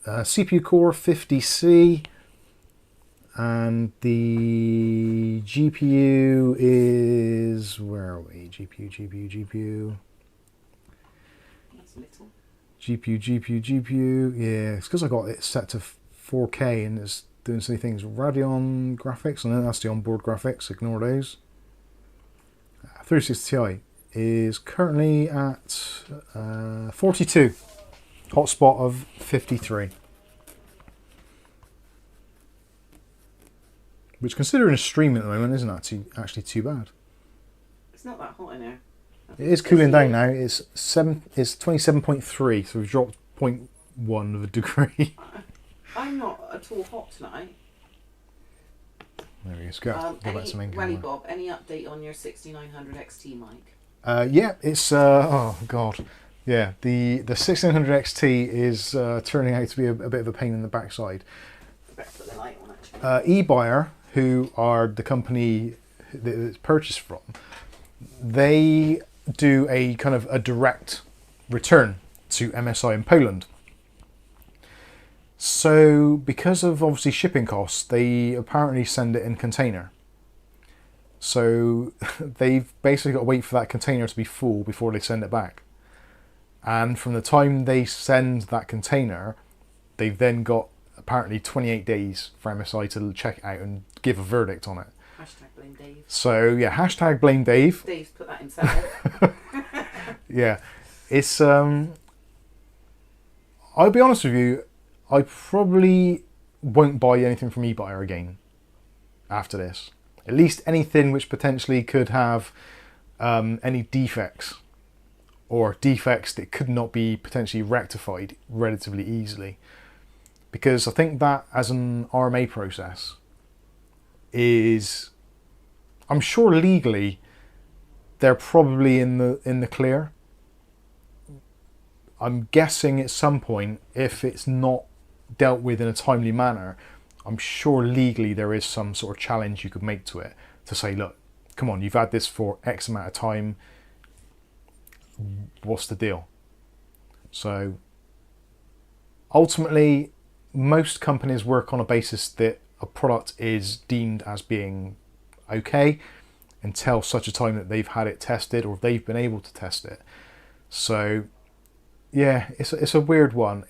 CPU core 50C, and the GPU is, where are we? GPU. That's little. GPU. Yeah, it's because I got it set to 4K and it's doing silly things. Radeon graphics, and then that's the onboard graphics. Ignore those. 36 Ti is currently at 42. Hotspot of 53. Which, considering a stream at the moment, isn't actually too bad. It's not that hot in here. It is cooling down now. It's 27.3, so we've dropped 0.1 of a degree. I'm not at all hot tonight. There we go. Let's go back to main camera. Welly Bob, any update on your 6900 XT mic? Yeah, it's oh god. Yeah, the 1600 XT is turning out to be a bit of a pain in the backside. Better put the light on, actually. eBuyer, who are the company that it's purchased from, they do a kind of a direct return to MSI in Poland. So because of obviously shipping costs, they apparently send it in container. So they've basically got to wait for that container to be full before they send it back. And from the time they send that container, they've then got apparently 28 days for MSI to check it out and give a verdict on it. Hashtag blame Dave. So yeah, hashtag blame Dave. Dave's put that himself. Yeah, it's I'll be honest with you, I probably won't buy anything from eBuyer again after this. At least anything which potentially could have any defects, or defects that could not be potentially rectified relatively easily. Because I think that as an RMA process is, I'm sure legally they're probably in the clear. I'm guessing at some point, if it's not dealt with in a timely manner, I'm sure legally there is some sort of challenge you could make to it to say, look, come on, you've had this for X amount of time. What's the deal? So ultimately, most companies work on a basis that a product is deemed as being okay until such a time that they've had it tested or they've been able to test it. So yeah, it's a weird one.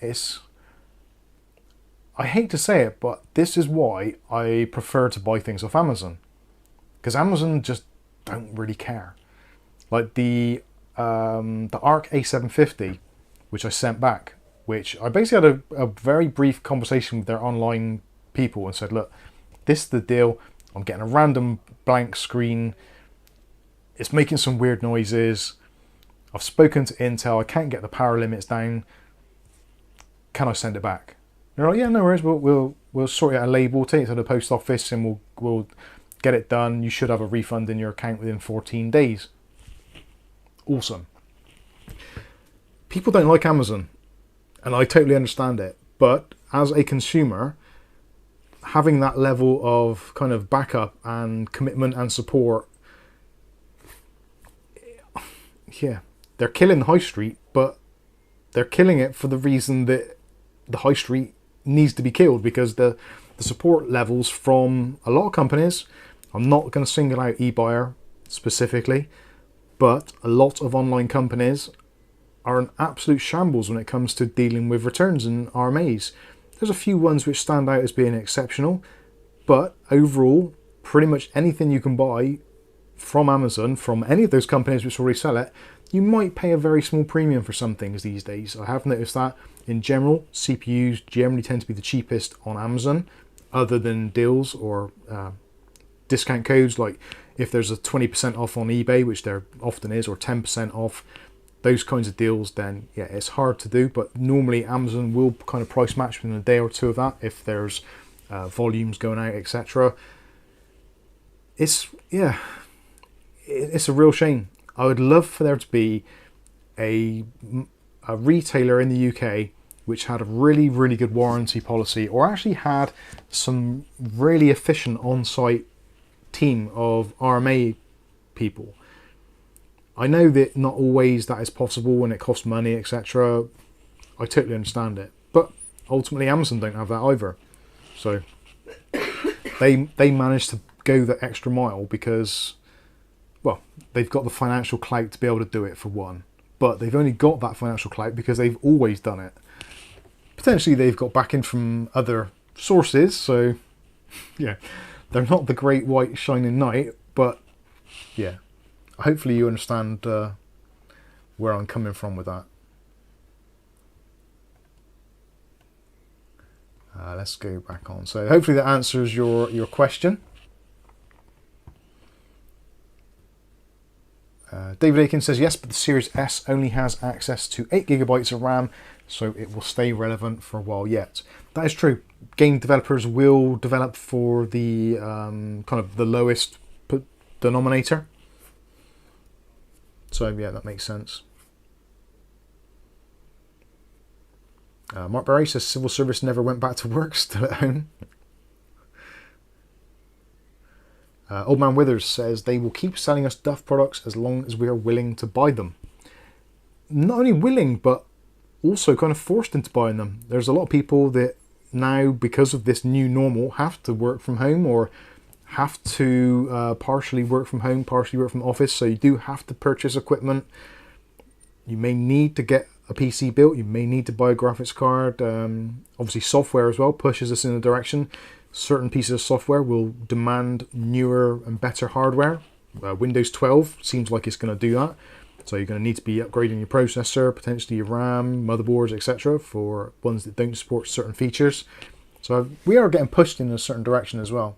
I hate to say it, but this is why I prefer to buy things off Amazon, because Amazon just don't really care. Like the ARC A750, which I sent back, which I basically had a very brief conversation with their online people and said, look, this is the deal. I'm getting a random blank screen. It's making some weird noises. I've spoken to Intel. I can't get the power limits down. Can I send it back? They're like, yeah, no worries. We'll sort out a label, take it to the post office, and we'll get it done. You should have a refund in your account within 14 days. Awesome. People don't like Amazon, and I totally understand it. But as a consumer, having that level of kind of backup and commitment and support, yeah, they're killing the high street, but they're killing it for the reason that the high street needs to be killed, because the support levels from a lot of companies, I'm not going to single out eBuyer specifically, but a lot of online companies are an absolute shambles when it comes to dealing with returns and RMAs. There's a few ones which stand out as being exceptional, but overall, pretty much anything you can buy from Amazon, from any of those companies which already sell it, you might pay a very small premium for some things these days. I have noticed that in general, CPUs generally tend to be the cheapest on Amazon, other than deals or discount codes. Like if there's a 20% off on eBay, which there often is, or 10% off, those kinds of deals, then yeah, it's hard to do. But normally Amazon will kind of price match within a day or two of that if there's volumes going out, etc. It's a real shame. I would love for there to be a retailer in the UK which had a really, really good warranty policy, or actually had some really efficient on-site team of RMA people. I know that not always that is possible and it costs money, etc. I totally understand it. But ultimately Amazon don't have that either. So they managed to go the extra mile because, well, they've got the financial clout to be able to do it, for one. But they've only got that financial clout because they've always done it. Potentially they've got backing from other sources, so yeah, they're not the great white shining knight, but yeah, hopefully you understand where I'm coming from with that. Let's go back on. So hopefully that answers your question. David Aiken says yes, but the Series S only has access to 8 GB of RAM, so it will stay relevant for a while yet. That is true. Game developers will develop for the kind of the lowest denominator. So yeah, that makes sense. Mark Barry says civil service never went back to work, still at home. Old Man Withers says they will keep selling us Duff products as long as we are willing to buy them. Not only willing, but also kind of forced into buying them. There's a lot of people that now, because of this new normal, have to work from home, or have to partially work from home, partially work from office. So you do have to purchase equipment. You may need to get a PC built. You may need to buy a graphics card. Obviously software as well pushes us in a direction. Certain pieces of software will demand newer and better hardware. Windows 12 seems like it's going to do that. So you're going to need to be upgrading your processor, potentially your RAM, motherboards, etc. for ones that don't support certain features. So we are getting pushed in a certain direction as well.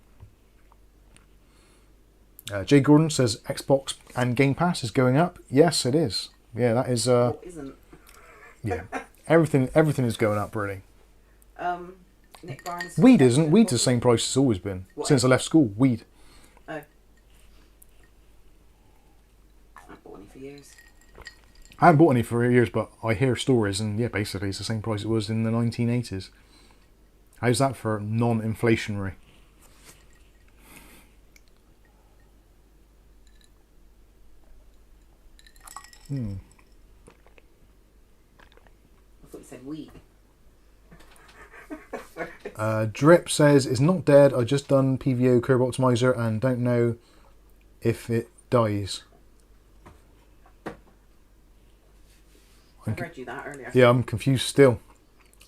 Jay Gordon says Xbox and Game Pass is going up. Yes, it is. Yeah, that is. Isn't. Yeah, everything is going up really. Nick Barnes. Weed isn't. Weed's the same price it's always been since I left school. Weed. Oh. I haven't bought any for years. I haven't bought any for years, but I hear stories, and yeah, basically it's the same price it was in the 1980s. How's that for non-inflationary? I thought you said weed. Drip says, it's not dead. I just done PVO curve optimizer and don't know if it dies. I read you that earlier. Yeah, I'm confused still.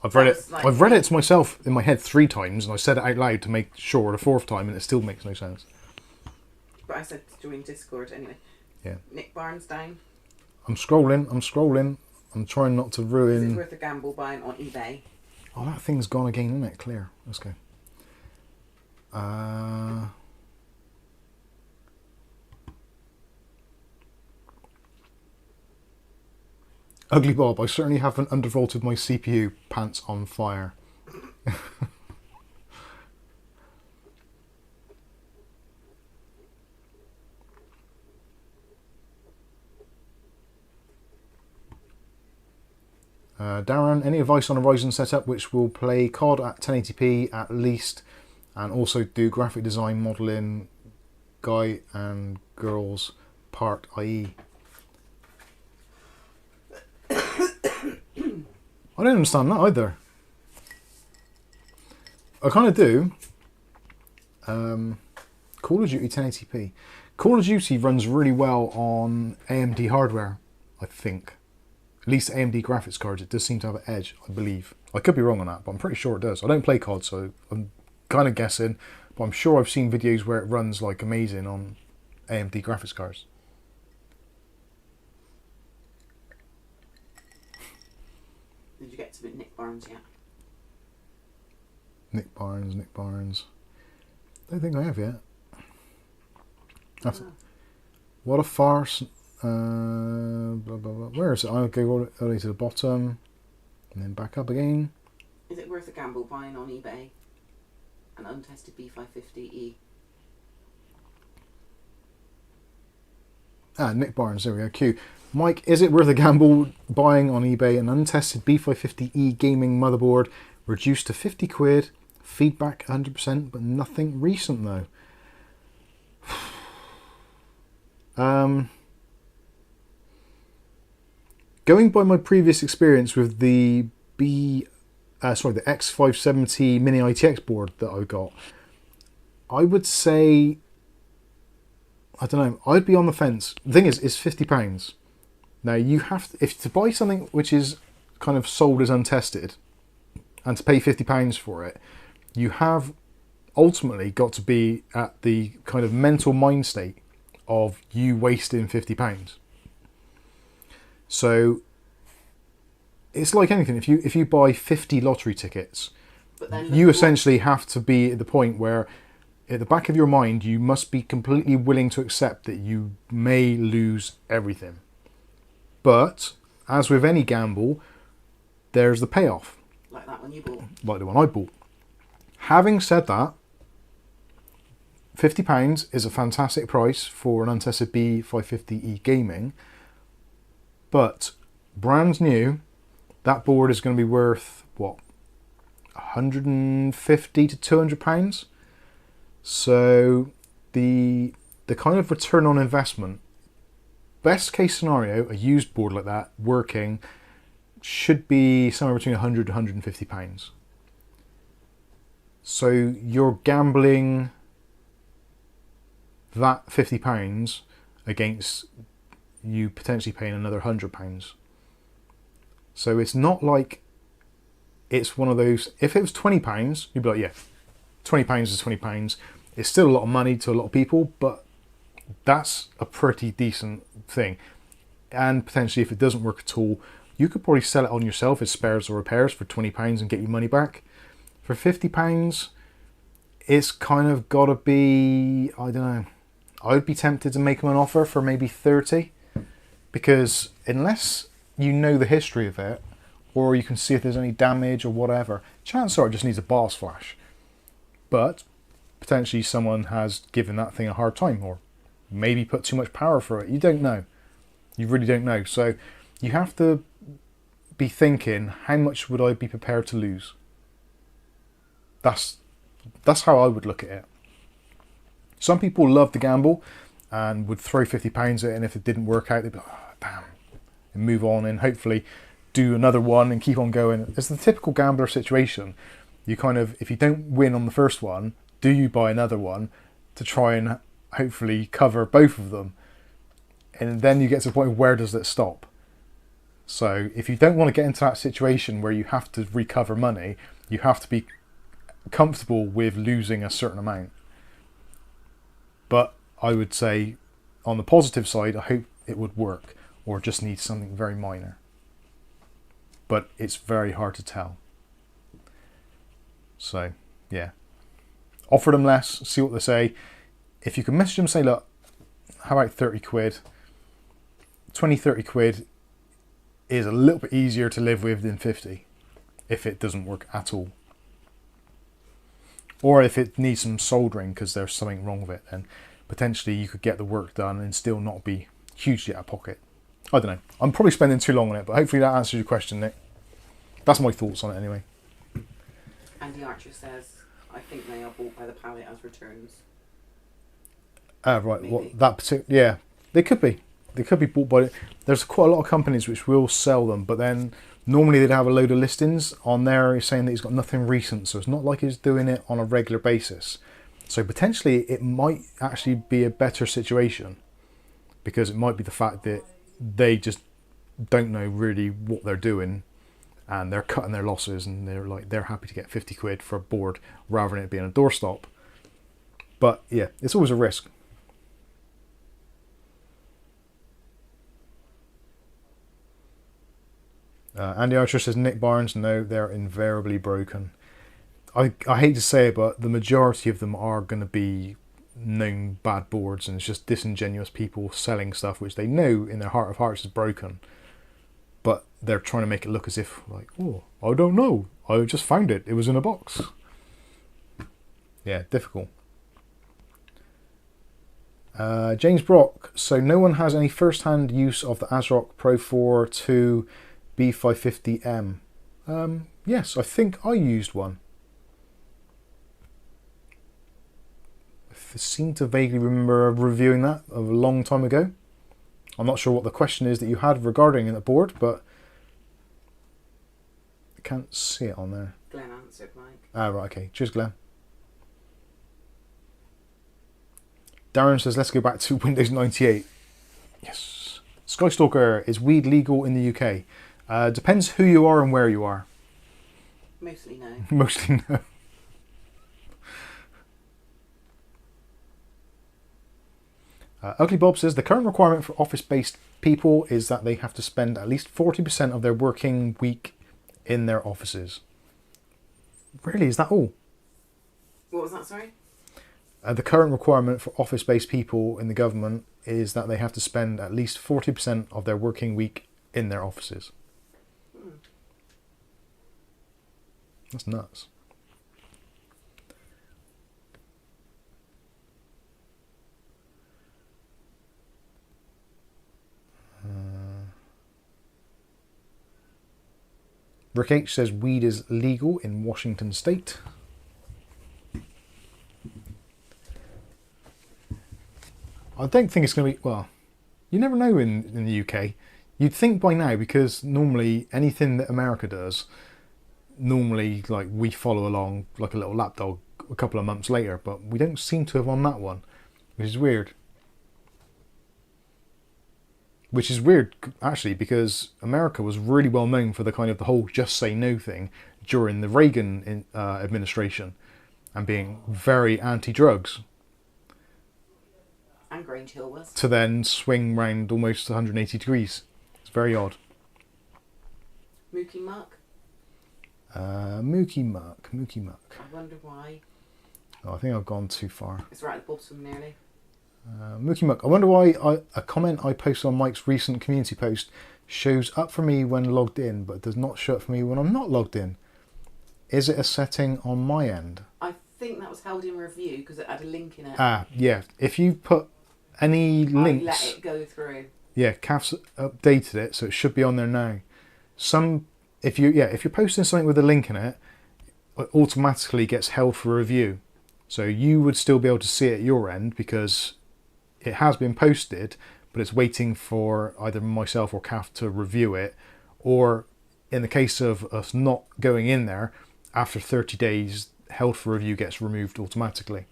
I've read it. Like, I've read it to myself in my head 3 times, and I said it out loud to make sure the 4th time, and it still makes no sense. But I said to join Discord anyway. Yeah. Nick Barnes down. I'm scrolling. I'm trying not to ruin. Is it worth a gamble buying on eBay? Oh, that thing's gone again, isn't it? Clear. Let's go. Ugly Bob, I certainly haven't undervolted my CPU. Pants on fire. Darren, any advice on a Ryzen setup which will play COD at 1080p at least, and also do graphic design modeling, guy and girls part, i.e. I don't understand that either. I kind of do. Call of Duty 1080p. Call of Duty runs really well on AMD hardware, I think. At least AMD graphics cards, it does seem to have an edge, I believe. I could be wrong on that, but I'm pretty sure it does. I don't play COD, so I'm kind of guessing, but I'm sure I've seen videos where it runs like amazing on AMD graphics cards. Did you get to Nick Barnes yet? Nick Barnes. Don't think I have yet. What a farce. Blah, blah, blah. Where is it? I'll go all the way to the bottom and then back up again. Is it worth a gamble buying on eBay an untested B550E? Nick Barnes, there we go. Q. Mike, is it worth a gamble buying on eBay an untested B550E gaming motherboard reduced to 50 quid? Feedback 100%, but nothing recent though. Going by my previous experience with the the X570 mini RTX board that I got, I would say, I don't know, I'd be on the fence. The thing is, it's £50. Now you have to buy something which is kind of sold as untested, and to pay £50 for it, you have ultimately got to be at the kind of mental mind state of you wasting £50. So it's like anything. If you buy 50 lottery tickets, you essentially have to be at the point where, at the back of your mind, you must be completely willing to accept that you may lose everything. But as with any gamble, there's the payoff. Like that one you bought. Like the one I bought. Having said that, £50 is a fantastic price for an untested B550E gaming, but brand new, that board is going to be worth, what, 150 to £200? So the kind of return on investment, best case scenario, a used board like that working should be somewhere between 100 to 150 pounds. So you're gambling that £50 against you potentially paying another £100. So it's not like it's one of those, if it was £20, you'd be like, yeah, £20 is £20. It's still a lot of money to a lot of people, but that's a pretty decent thing. And potentially, if it doesn't work at all, you could probably sell it on yourself as spares or repairs for £20 and get your money back. For £50, it's kind of got to be, I don't know, I would be tempted to make them an offer for maybe 30, because unless you know the history of it, or you can see if there's any damage or whatever, chances are it just needs a BIOS flash. But potentially someone has given that thing a hard time, or maybe put too much power through it. You don't know. You really don't know. So you have to be thinking, how much would I be prepared to lose? That's how I would look at it. Some people love to gamble and would throw £50 at it, and if it didn't work out, they'd be like, oh, damn, and move on and hopefully do another one and keep on going. It's the typical gambler situation. You kind of, if you don't win on the first one, do you buy another one to try and hopefully cover both of them? And then you get to the point of, where does it stop? So if you don't want to get into that situation where you have to recover money, you have to be comfortable with losing a certain amount. But I would say, on the positive side, I hope it would work, or just needs something very minor. But it's very hard to tell. So, yeah. Offer them less, see what they say. If you can message them, say, look, how about 30 quid? 20, 30 quid is a little bit easier to live with than 50, if it doesn't work at all. Or if it needs some soldering because there's something wrong with it, then potentially you could get the work done and still not be hugely out of pocket. I don't know. I'm probably spending too long on it, but hopefully that answers your question, Nick. That's my thoughts on it anyway. Andy Archer says, I think they are bought by the pallet as returns. Right. Maybe. What that particular? Yeah, they could be. They could be bought by. There's quite a lot of companies which will sell them, but then normally they'd have a load of listings on there saying that he's got nothing recent, so it's not like he's doing it on a regular basis. So potentially it might actually be a better situation, because it might be the fact that they just don't know really what they're doing, and they're cutting their losses, and they're happy to get 50 quid for a board rather than it being a doorstop. But yeah, it's always a risk. Andy Archer says Nick Barnes, no, they're invariably broken. I hate to say it, but the majority of them are going to be known bad boards, and it's just disingenuous people selling stuff which they know in their heart of hearts is broken, but they're trying to make it look as if, like, oh, I don't know, I just found it was in a box. Yeah, difficult. James Brock, so no one has any first-hand use of the ASRock Pro 4 2 B550M. Yes, I think I used one. I seem to vaguely remember reviewing that a long time ago. I'm not sure what the question is that you had regarding the board, but I can't see it on there. Glenn answered, Mike. Ah, right, okay. Cheers, Glenn. Darren says, let's go back to Windows 98. Yes. Skystalker, is weed legal in the UK? Depends who you are and where you are. Mostly no. Mostly no. Ugly Bob says, the current requirement for office-based people is that they have to spend at least 40% of their working week in their offices. Really? Is that all? What was that, sorry? The current requirement for office-based people in the government is that they have to spend at least 40% of their working week in their offices. That's nuts. Rick H says weed is legal in Washington State. I don't think it's going to be, well, you never know in the UK. You'd think by now, because normally anything that America does, normally like we follow along like a little lapdog a couple of months later, but we don't seem to have on that one, which is weird. Which is weird, actually, because America was really well known for the kind of the whole just say no thing during the Reagan administration, and being very anti-drugs. And Grange Hill was. To then swing round almost 180 degrees. It's very odd. Mookie Muck. Mookie Muck. I wonder why. Oh, I think I've gone too far. It's right at the bottom nearly. Mookie Muck. I wonder why a comment I posted on Mike's recent community post shows up for me when logged in, but does not show up for me when I'm not logged in. Is it a setting on my end? I think that was held in review because it had a link in it. Ah, yeah. If you put any links... I let it go through. Yeah, Caf's updated it, so it should be on there now. If you're posting something with a link in it, it automatically gets held for review. So you would still be able to see it at your end because it has been posted, but it's waiting for either myself or Caf to review it, or in the case of us not going in there, after 30 days, held for review gets removed automatically.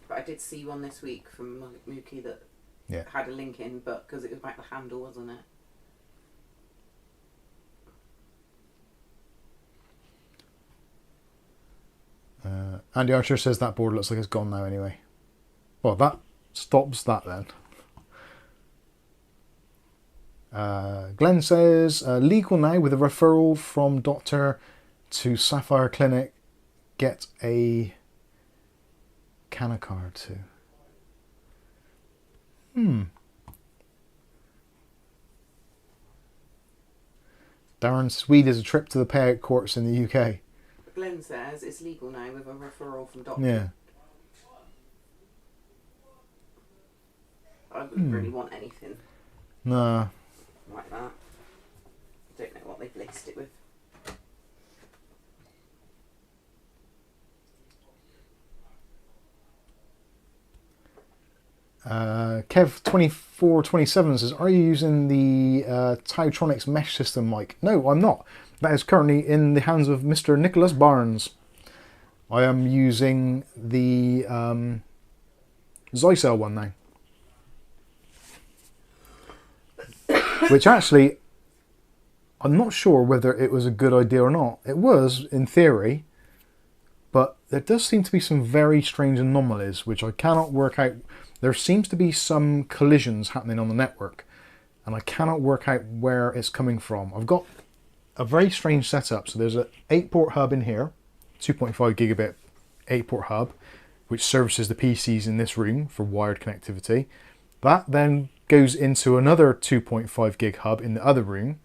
But I did see one this week from Mookie that had a link in, but because it was about the handle, wasn't it? Andy Archer says that board looks like it's gone now anyway. Well, that stops that then. Glenn says, legal now with a referral from doctor to Sapphire Clinic. Get a Canna card too. Darren, Swede is a trip to the payout courts in the UK. Glenn says it's legal now with a referral from doctor. Yeah. I wouldn't really want anything No. like that. I don't know what they've laced it with. Kev2427 says, are you using the Tautronics mesh system mic? No, I'm not. That is currently in the hands of Mr. Nicholas Barnes. I am using the Zycel one now. Which actually, I'm not sure whether it was a good idea or not. It was, in theory, but there does seem to be some very strange anomalies, which I cannot work out. There seems to be some collisions happening on the network. and I cannot work out where it's coming from. I've got a very strange setup. So there's an 8-port hub in here, 2.5 gigabit 8-port hub, which services the PCs in this room for wired connectivity. That then goes into another 2.5 gig hub in the other room,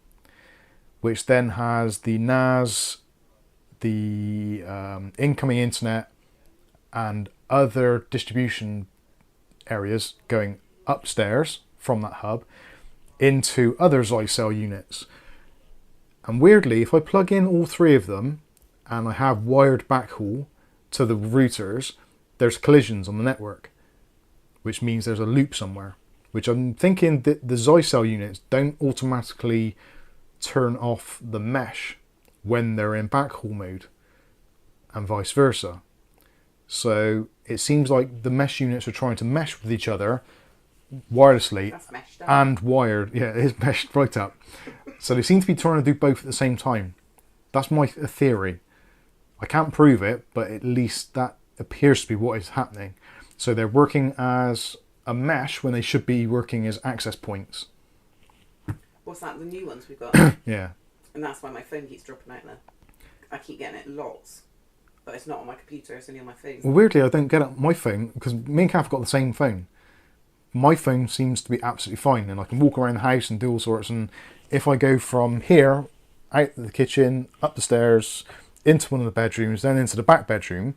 which then has the NAS, the incoming internet, and other distribution areas going upstairs from that hub into other Zycell units. And weirdly, if I plug in all three of them and I have wired backhaul to the routers, there's collisions on the network, which means there's a loop somewhere, which I'm thinking that the Zycell units don't automatically turn off the mesh when they're in backhaul mode and vice versa. So it seems like the mesh units are trying to mesh with each other wirelessly and wired. Yeah, it is meshed right up. So they seem to be trying to do both at the same time. That's my theory. I can't prove it, but at least that appears to be what is happening. So they're working as a mesh when they should be working as access points. What's that? The new ones we've got? Yeah. And that's why my phone keeps dropping out now. I keep getting it lots. But it's not on my computer, it's only on my phone. Well, weirdly, I don't get it on my phone, because me and Kath have got the same phone. My phone seems to be absolutely fine, and I can walk around the house and do all sorts, and if I go from here, out the kitchen, up the stairs, into one of the bedrooms, then into the back bedroom,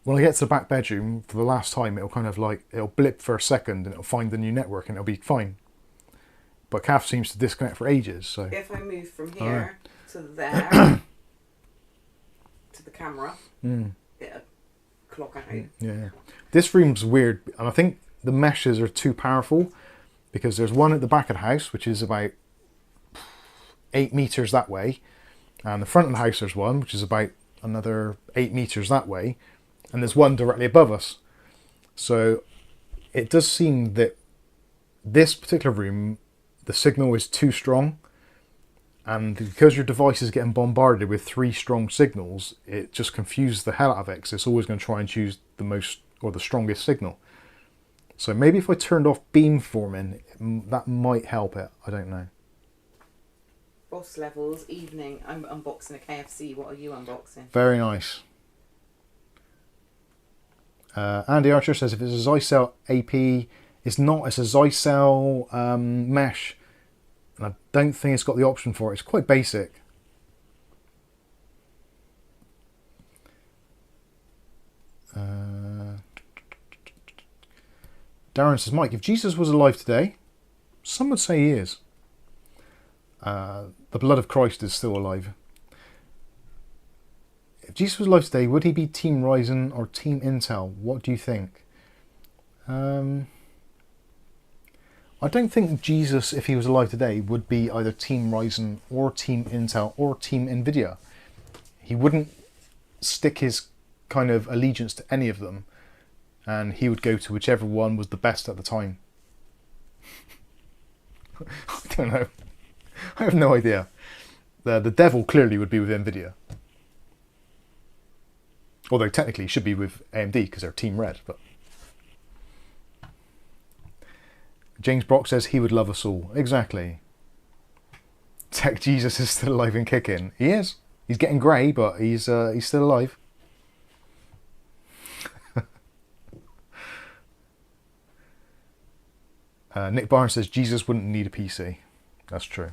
when I get to the back bedroom, for the last time, it'll kind of like, it'll blip for a second, and it'll find the new network, and it'll be fine. But Kath seems to disconnect for ages, so... If I move from here to there... to the camera, it'll clock out. Yeah. This room's weird, and I think the meshes are too powerful, because there's one at the back of the house, which is about 8 meters that way, and the front of the house there's one, which is about another 8 meters that way, and there's one directly above us. So it does seem that this particular room, the signal is too strong, and because your device is getting bombarded with 3 strong signals, it just confuses the hell out of it, because it's always going to try and choose the most or the strongest signal. So maybe if I turned off beamforming, that might help it. I don't know. Boss levels, evening. I'm unboxing a KFC. What are you unboxing? Very nice. Andy Archer says if it's a Zycell AP, it's not. It's a Zycell mesh. And I don't think it's got the option for it. It's quite basic. Darren says, Mike, if Jesus was alive today, some would say he is. The blood of Christ is still alive. If Jesus was alive today, would he be Team Ryzen or Team Intel? What do you think? I don't think Jesus, if he was alive today, would be either Team Ryzen or Team Intel or Team Nvidia. He wouldn't stick his kind of allegiance to any of them, and he would go to whichever one was the best at the time. I don't know. I have no idea. The devil clearly would be with Nvidia. Although technically he should be with AMD because they're Team Red. But James Brock says he would love us all. Exactly. Tech Jesus is still alive and kicking. He is. He's getting grey, but he's still alive. Nick Barnes says Jesus wouldn't need a PC. That's true.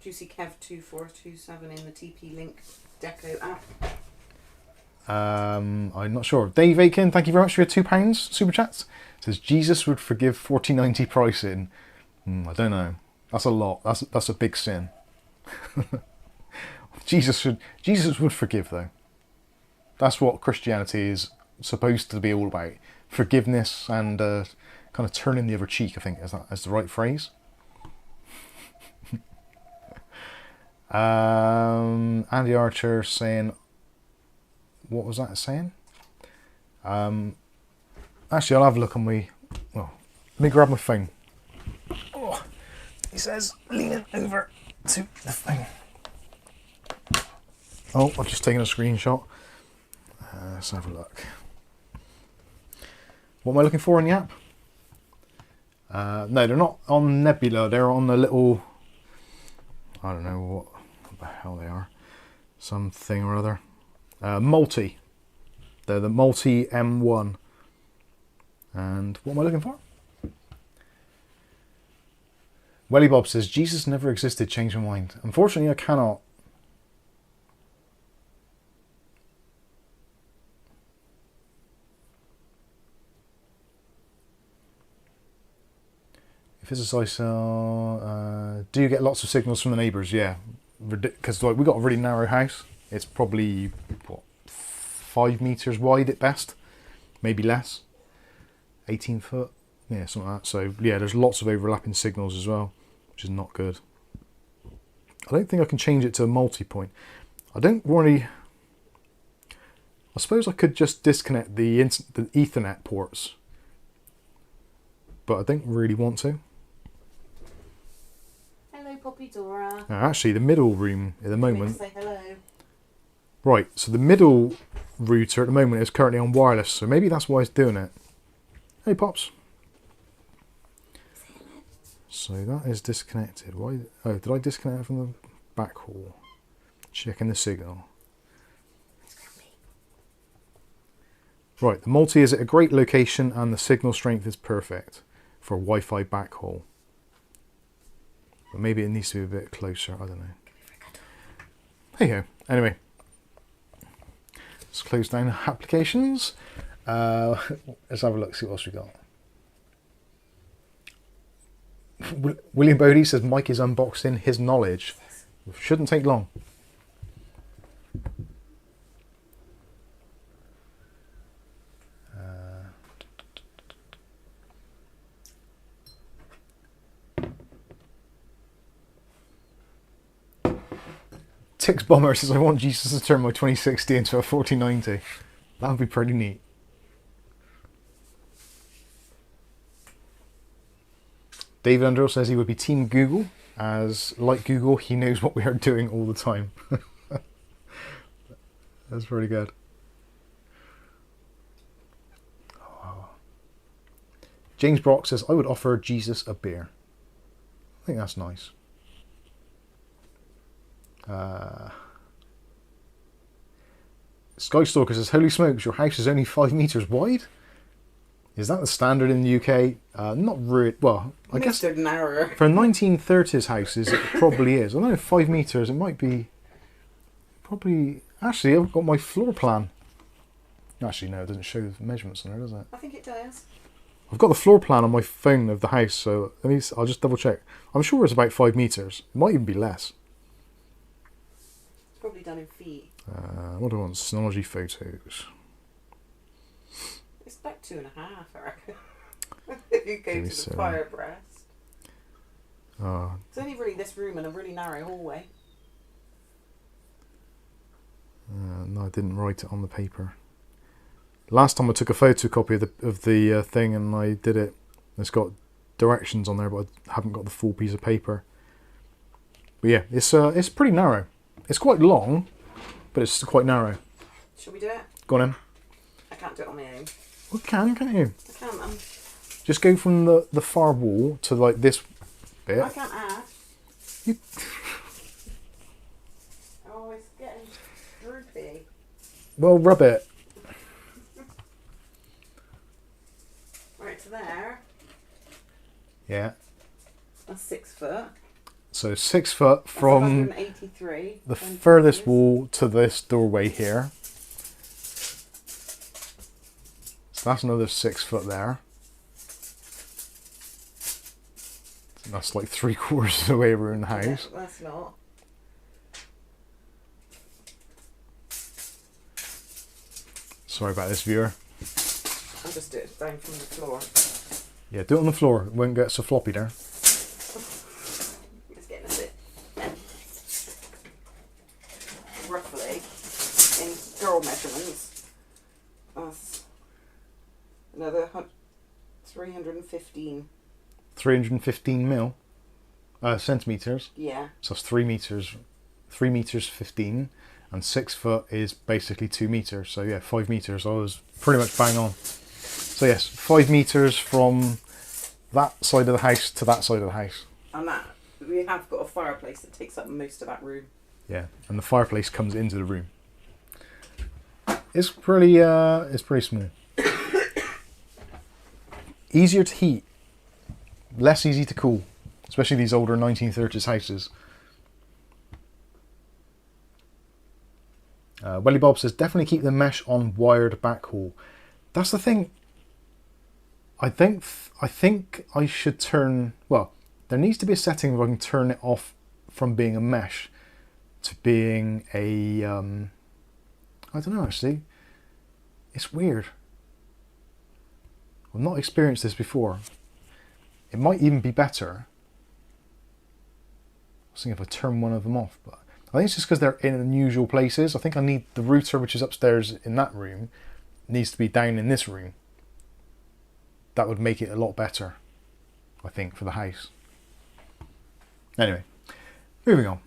Juicy Kev 2427 in the TP Link Deco app. I'm not sure. Dave Aiken, thank you very much for your £2 super chats. Says Jesus would forgive 4090 pricing. I don't know. That's a lot. That's a big sin. Jesus would forgive though. That's what Christianity is supposed to be all about. Forgiveness and kind of turning the other cheek, I think, is the right phrase. Andy Archer saying, what was that saying? Actually, I'll have a look on my... Well, let me grab my phone. Oh, he says, leaning over to the phone. Oh, I've just taken a screenshot. Let's have a look. What am I looking for in the app? No, they're not on Nebula. They're on the little... I don't know what the hell they are. Something or other. Multi. They're the Multi M1. And what am I looking for? Welly Bob says, Jesus never existed, change my mind. Unfortunately, I cannot. If it's a size cell, do you get lots of signals from the neighbours? Yeah, because like we got a really narrow house. It's probably what, 5 meters wide at best, maybe less. 18 foot, yeah, something like that. So yeah, there's lots of overlapping signals as well, which is not good. I don't think I can change it to a multi-point. I don't really. I suppose I could just disconnect the Ethernet ports, but I don't really want to. Hello, Poppy Dora. Actually, the middle room at the moment. Say hello. Right, so the middle router at the moment is currently on wireless, so maybe that's why it's doing it. Hey, Pops. So that is disconnected. Why? Oh, did I disconnect it from the backhaul? Checking the signal. Right, the multi is at a great location and the signal strength is perfect for Wi-Fi backhaul. But maybe it needs to be a bit closer, I don't know. Hey ho. Anyway, let's close down applications. Let's have a look, see what else we got. William Bodie says Mike is unboxing his knowledge. Shouldn't take long. Tix Bomber says I want Jesus to turn my 2060 into a 4090. That would be pretty neat. David Underhill says he would be Team Google, as like Google, he knows what we are doing all the time. That's pretty good. Oh. James Brock says I would offer Jesus a beer. I think that's nice. Skystalker says, holy smokes, your house is only 5 meters wide? Is that the standard in the UK? Not really. Well, I guess narrow. For 1930s houses, it probably is. I don't know, 5 meters, it might be. Probably. Actually, I've got my floor plan. Actually, no, it doesn't show the measurements on there, does it? I think it does. I've got the floor plan on my phone of the house, so I'll just double check. I'm sure it's about 5 meters. It might even be less. It's probably done in feet. What do I want? Synology photos. It's about 2.5, I reckon. If you go to the fire breast. It's only really this room and a really narrow hallway. No, I didn't write it on the paper. Last time I took a photocopy of the thing and I did it. It's got directions on there, but I haven't got the full piece of paper. But yeah, it's pretty narrow. It's quite long, but it's quite narrow. Shall we do it? Go on then. I can't do it on my own. Well, can't you? I can. Just go from the far wall to like this bit. I can't add. You... Oh, it's getting droopy. Well, rub it. Right to there. Yeah. That's 6 foot. So 6 foot from 183. the furthest wall to this doorway here. So that's another 6 foot there. That's like 3/4 of the way around the house. No, that's not. Sorry about this, viewer. I'll just do it down from the floor. Yeah, do it on the floor. It won't get so floppy there. It's getting a bit roughly in girl measurements. That's another 315. 315 mil centimeters. Yeah. So that's 3 meters. 3 meters 15, and 6 foot is basically 2 meters. So yeah, 5 meters. I was pretty much bang on. So yes, 5 meters from that side of the house to that side of the house. And that we have got a fireplace that takes up most of that room. Yeah, and the fireplace comes into the room. It's pretty small. Easier to heat, less easy to cool, especially these older 1930s houses. Welly Bob says, definitely keep the mesh on wired backhaul. That's the thing. I think I should turn, well, there needs to be a setting where I can turn it off from being a mesh to being a, I don't know actually. It's weird. I've not experienced this before. It might even be better. I was thinking if I turn one of them off, but I think it's just because they're in unusual places. I think I need the router, which is upstairs in that room, needs to be down in this room. That would make it a lot better, I think, for the house. Anyway, moving on.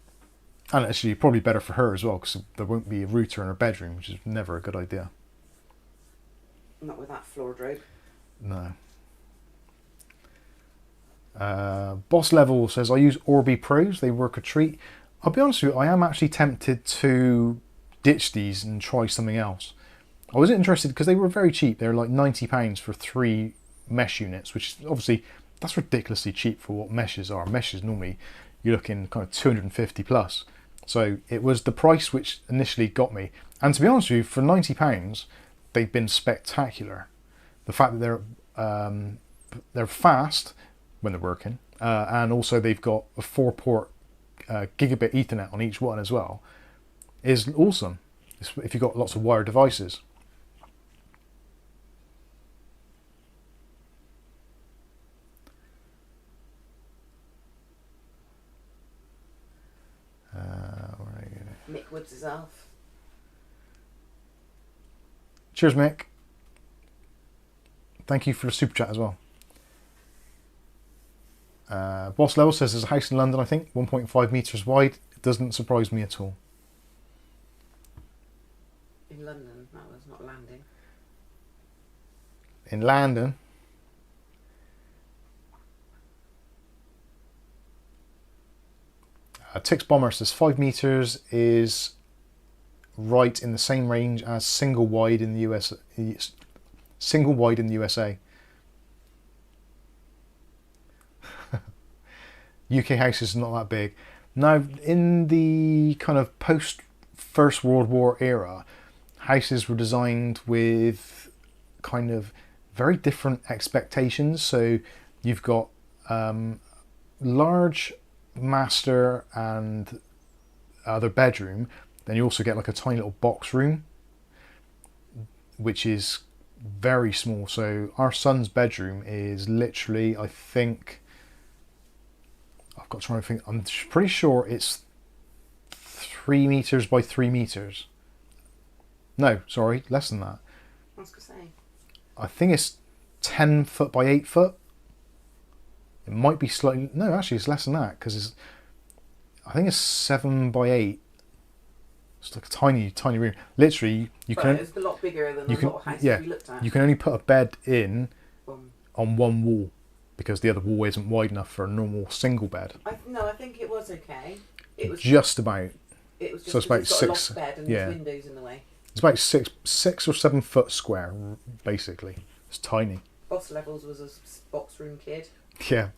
And actually probably better for her as well, because there won't be a router in her bedroom, which is never a good idea. Not with that floor drobe. No. Boss Level says, I use Orbi Pros, they work a treat. I'll be honest with you, I am actually tempted to ditch these and try something else. I was interested because they were very cheap. They were like £90 for 3 mesh units, which is obviously, that's ridiculously cheap for what meshes are. Meshes normally, you're looking kind of 250 plus. So it was the price which initially got me. And to be honest with you, for £90, they've been spectacular. The fact that they're fast when they're working, and also they've got a 4-port gigabit Ethernet on each one as well, is awesome if you've got lots of wired devices. Where are you? Mick Woods is off. Cheers, Mick. Thank you for the super chat as well. Boss Level says there's a house in London, I think, 1.5 metres wide. It doesn't surprise me at all. In London, that was not landing. In London. Tix Bomber says 5 metres is right in the same range as single wide in the US. Single wide in the USA. UK houses are not that big. Now, in the kind of post First World War era, houses were designed with kind of very different expectations. So you've got large master and other bedroom. Then you also get like a tiny little box room, which is very small. So our son's bedroom is literally, I think, I've got to try and think, I'm pretty sure it's 3 metres by 3 metres. No, sorry, less than that. I was going to say. I think it's 10 foot by 8 foot. It might be slightly, no, actually it's less than that, because I think it's 7 by 8. It's like a tiny, tiny room. Literally, you can. It's a lot bigger than a lot of houses we looked at. You can only put a bed in on one wall because the other wall isn't wide enough for a normal single bed. I think it was okay. It was just about. It was just so it's about it's got 6. A loft bed and there's windows in the way. It's about 6 or 7 foot square, basically. It's tiny. Boss Levels was a box room kid. Yeah.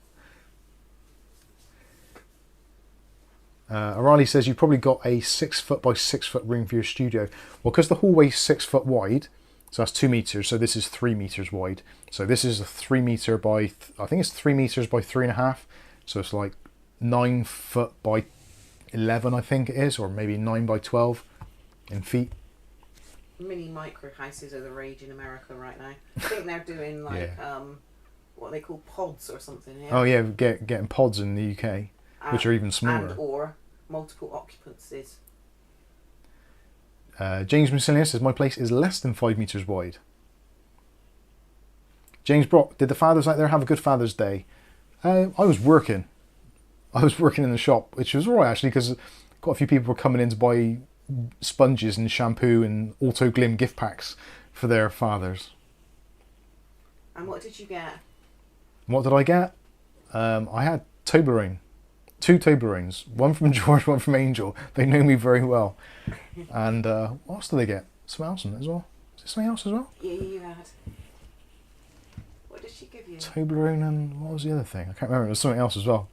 O'Reilly says you've probably got a 6 foot by 6 foot room for your studio. Well, because the hallway's 6 foot wide, so that's 2 meters. So this is 3 meters wide. So this is a 3 meter by, I think it's 3 meters by 3.5. So it's like 9 foot by 11, I think it is, or maybe 9 by 12 in feet. Mini micro houses are the rage in America right now. I think they're doing like what they call pods or something here. Oh yeah, getting pods in the UK. Which are even smaller. And or multiple occupancies. James Musilia says, my place is less than 5 metres wide. James Brock, did the fathers out there have a good Father's Day? I was working. I was working in the shop, which was alright actually, because quite a few people were coming in to buy sponges and shampoo and Auto Glim gift packs for their fathers. And what did you get? What did I get? I had Toblerone. 2 Toblerones. One from George, one from Angel. They know me very well. And what else did they get? Something else in it as well. Is it something else as well? Yeah, you had. What did she give you? Toblerone and what was the other thing? I can't remember. It was something else as well.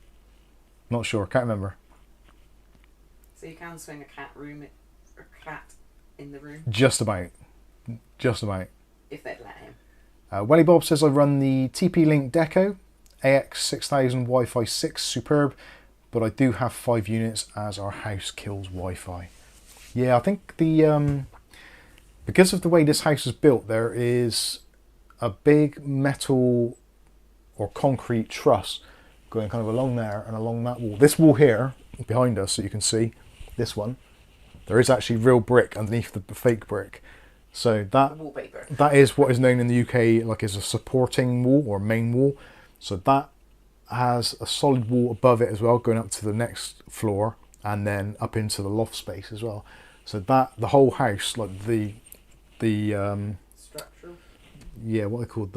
Not sure. Can't remember. So you can swing a cat in the room? Just about. Just about. If they'd let him. Welly Bob says I run the TP-Link Deco AX6000 Wi-Fi 6 Superb, but I do have 5 units as our house kills Wi-Fi. Yeah, I think the because of the way this house is built, there is a big metal or concrete truss going kind of along there and along that wall. This wall here behind us, so you can see this one, there is actually real brick underneath the fake brick. So that is what is known in the UK like as a supporting wall or main wall. So that has a solid wall above it as well, going up to the next floor and then up into the loft space as well. So that the whole house, like the structural. Yeah, what they call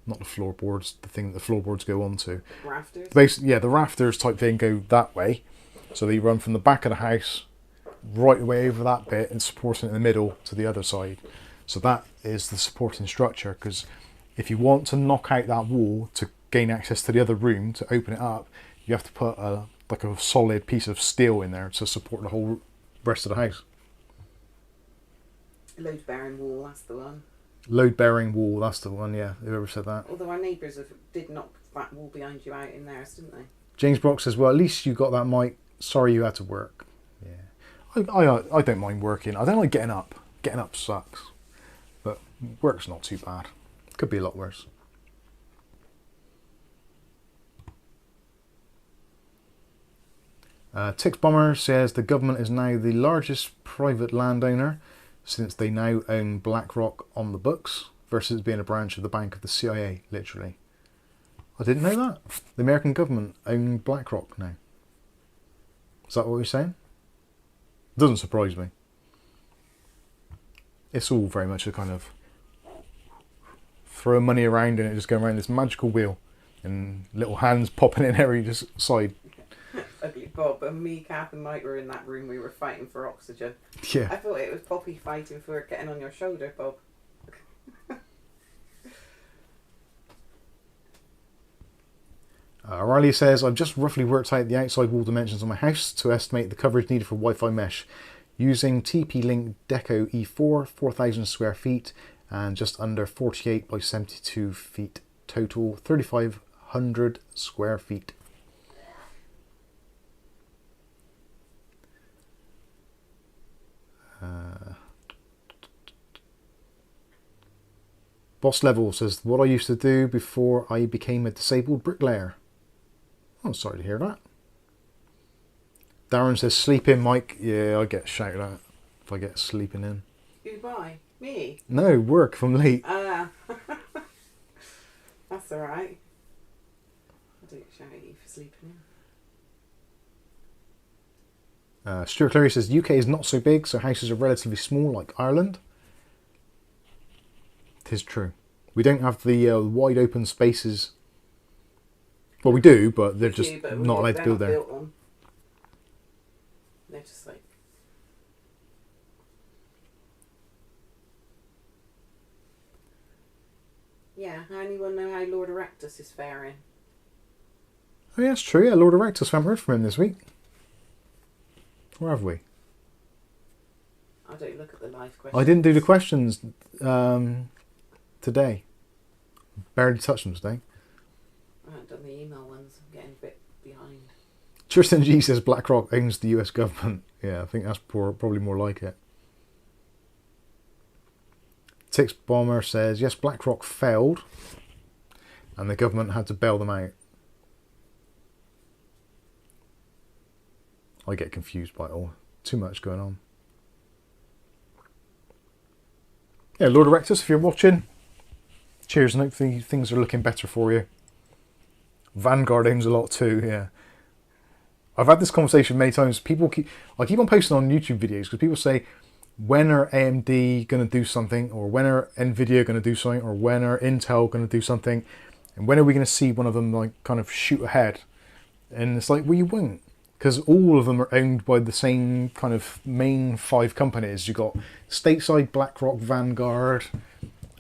not the floorboards, the thing that the floorboards go onto. Rafters. Basically, yeah, the rafters type thing go that way. So they run from the back of the house right away over that bit and supporting it in the middle to the other side. So that is the supporting structure, because if you want to knock out that wall to gain access to the other room to open it up, you have to put like a solid piece of steel in there to support the whole rest of the house. Load bearing wall, that's the one. Load bearing wall, that's the one, yeah, whoever said that. Although our neighbours did knock that wall behind you out in theirs, didn't they? James Brock says, well, at least you got that mic. Sorry you had to work. Yeah, I don't mind working. I don't like getting up. Getting up sucks. But work's not too bad. Could be a lot worse. Tix Bomber says the government is now the largest private landowner since they now own BlackRock on the books versus being a branch of the bank of the CIA, literally. I didn't know that. The American government own BlackRock now. Is that what you're saying? Doesn't surprise me. It's all very much a kind of throw money around and it just going around this magical wheel and little hands popping in every side. Ugly Bob and me, Kath and Mike were in that room. We were fighting for oxygen. Yeah. I thought it was Poppy fighting for getting on your shoulder, Bob. Riley says, I've just roughly worked out the outside wall dimensions of my house to estimate the coverage needed for Wi-Fi mesh. Using TP-Link Deco E4, 4,000 square feet and just under 48 by 72 feet total, 3,500 square feet. Boss Level says, what I used to do before I became a disabled bricklayer. Oh, sorry to hear that. Darren says, sleep in, Mike. Yeah, I get shouted at if I get sleeping in. Who by? Me? No, work from late. Ah. That's alright. I don't shout at you for sleeping in. Stuart Cleary says, UK is not so big, so houses are relatively small like Ireland. Tis true. We don't have the wide open spaces. Well, we do, but they're just not allowed to build there. They're just like... Yeah, anyone know how Lord Erectus is faring? Oh yeah, it's true. Yeah, Lord Erectus, we haven't heard from him this week. Or have we? I don't look at the live questions. I didn't do the questions today. Barely touched them today. I haven't done the email ones. I'm getting a bit behind. Tristan G says BlackRock owns the US government. Yeah, I think that's probably more like it. Tix Bomber says, yes, BlackRock failed and the government had to bail them out. I get confused by it all. Too much going on. Yeah, Lord Erectus, if you're watching, cheers, and hopefully things are looking better for you. Vanguard owns a lot too, yeah. I've had this conversation many times. I keep on posting on YouTube videos because people say, when are AMD going to do something, or when are Nvidia going to do something, or when are Intel going to do something? And when are we going to see one of them like kind of shoot ahead? And it's like, well, you won't, because all of them are owned by the same kind of main 5 companies. You've got Stateside, BlackRock, Vanguard.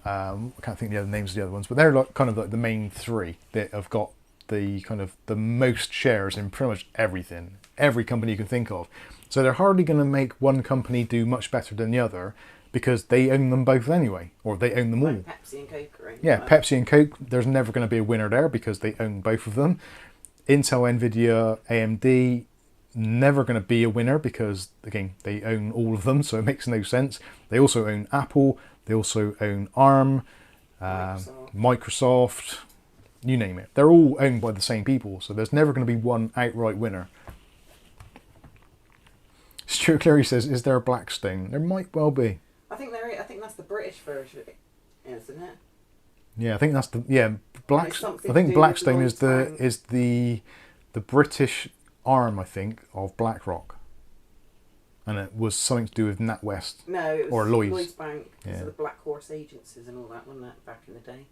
I can't think of the other names of the other ones, but they're like kind of like the main 3 that have got the kind of the most shares in pretty much everything, every company you can think of. So they're hardly going to make one company do much better than the other, because they own them both anyway, or they own them all. Like Pepsi and Coke are in. Yeah, Pepsi and Coke, there's never going to be a winner there because they own both of them. Intel, Nvidia, AMD, never going to be a winner because, again, they own all of them, so it makes no sense. They also own Apple, they also own ARM, Microsoft, you name it. They're all owned by the same people, so there's never going to be one outright winner. Stuart Cleary says, is there a Blackstone? There might well be. I think there is. I think that's the British version, isn't it? Yeah, I think that's the I think to do Blackstone with is the British arm, I think, of BlackRock, and it was something to do with NatWest. No, it was or Lloyds. Lloyds Bank. Yeah. So the Black Horse agencies and all that, wasn't it, back in the day?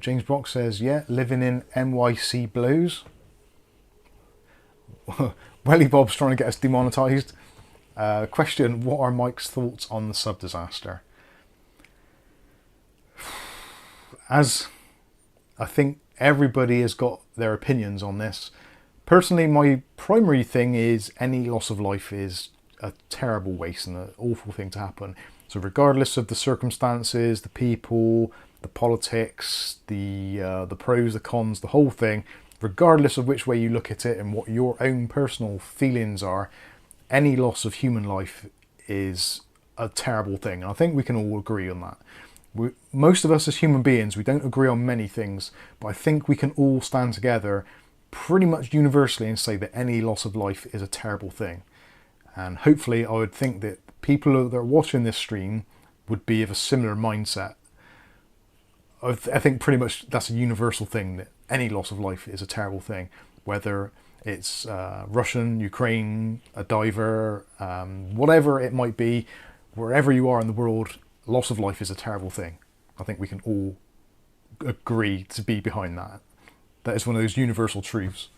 James Brock says, yeah, living in NYC blows. Welly Bob's trying to get us demonetised. Question, what are Mike's thoughts on the sub disaster? As I think everybody has got their opinions on this. Personally, my primary thing is any loss of life is a terrible waste and an awful thing to happen. So regardless of the circumstances, the people, the politics, the pros, the cons, the whole thing, regardless of which way you look at it and what your own personal feelings are, any loss of human life is a terrible thing. And I think we can all agree on that. Most of us as human beings, we don't agree on many things, but I think we can all stand together pretty much universally and say that any loss of life is a terrible thing. And hopefully I would think that people that are watching this stream would be of a similar mindset. I think pretty much that's a universal thing, that any loss of life is a terrible thing, whether it's Russian, Ukraine, a diver, whatever it might be, wherever you are in the world, loss of life is a terrible thing. I think we can all agree to be behind that. That is one of those universal truths.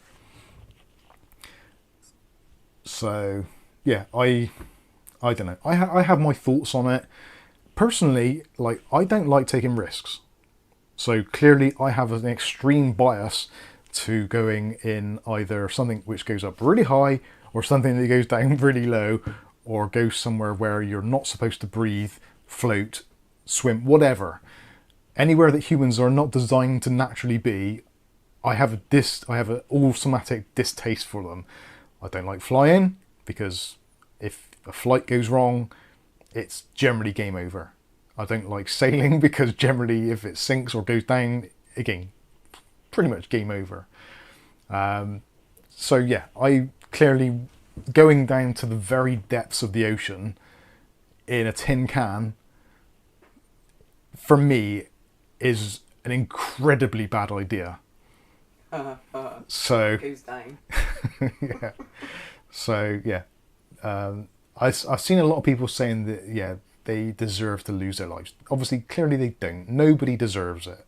So, yeah, I don't know. I have my thoughts on it. Personally, like, I don't like taking risks. So clearly I have an extreme bias to going in either something which goes up really high or something that goes down really low, or goes somewhere where you're not supposed to breathe, float, swim, whatever. Anywhere that humans are not designed to naturally be, I have an automatic distaste for them. I don't like flying because if a flight goes wrong, it's generally game over. I don't like sailing because generally if it sinks or goes down, again, pretty much game over. So yeah, I clearly, going down to the very depths of the ocean in a tin can, for me, is an incredibly bad idea. So goes down. yeah. So yeah, I've seen a lot of people saying that, yeah, they deserve to lose their lives. Obviously, clearly they don't. Nobody deserves it.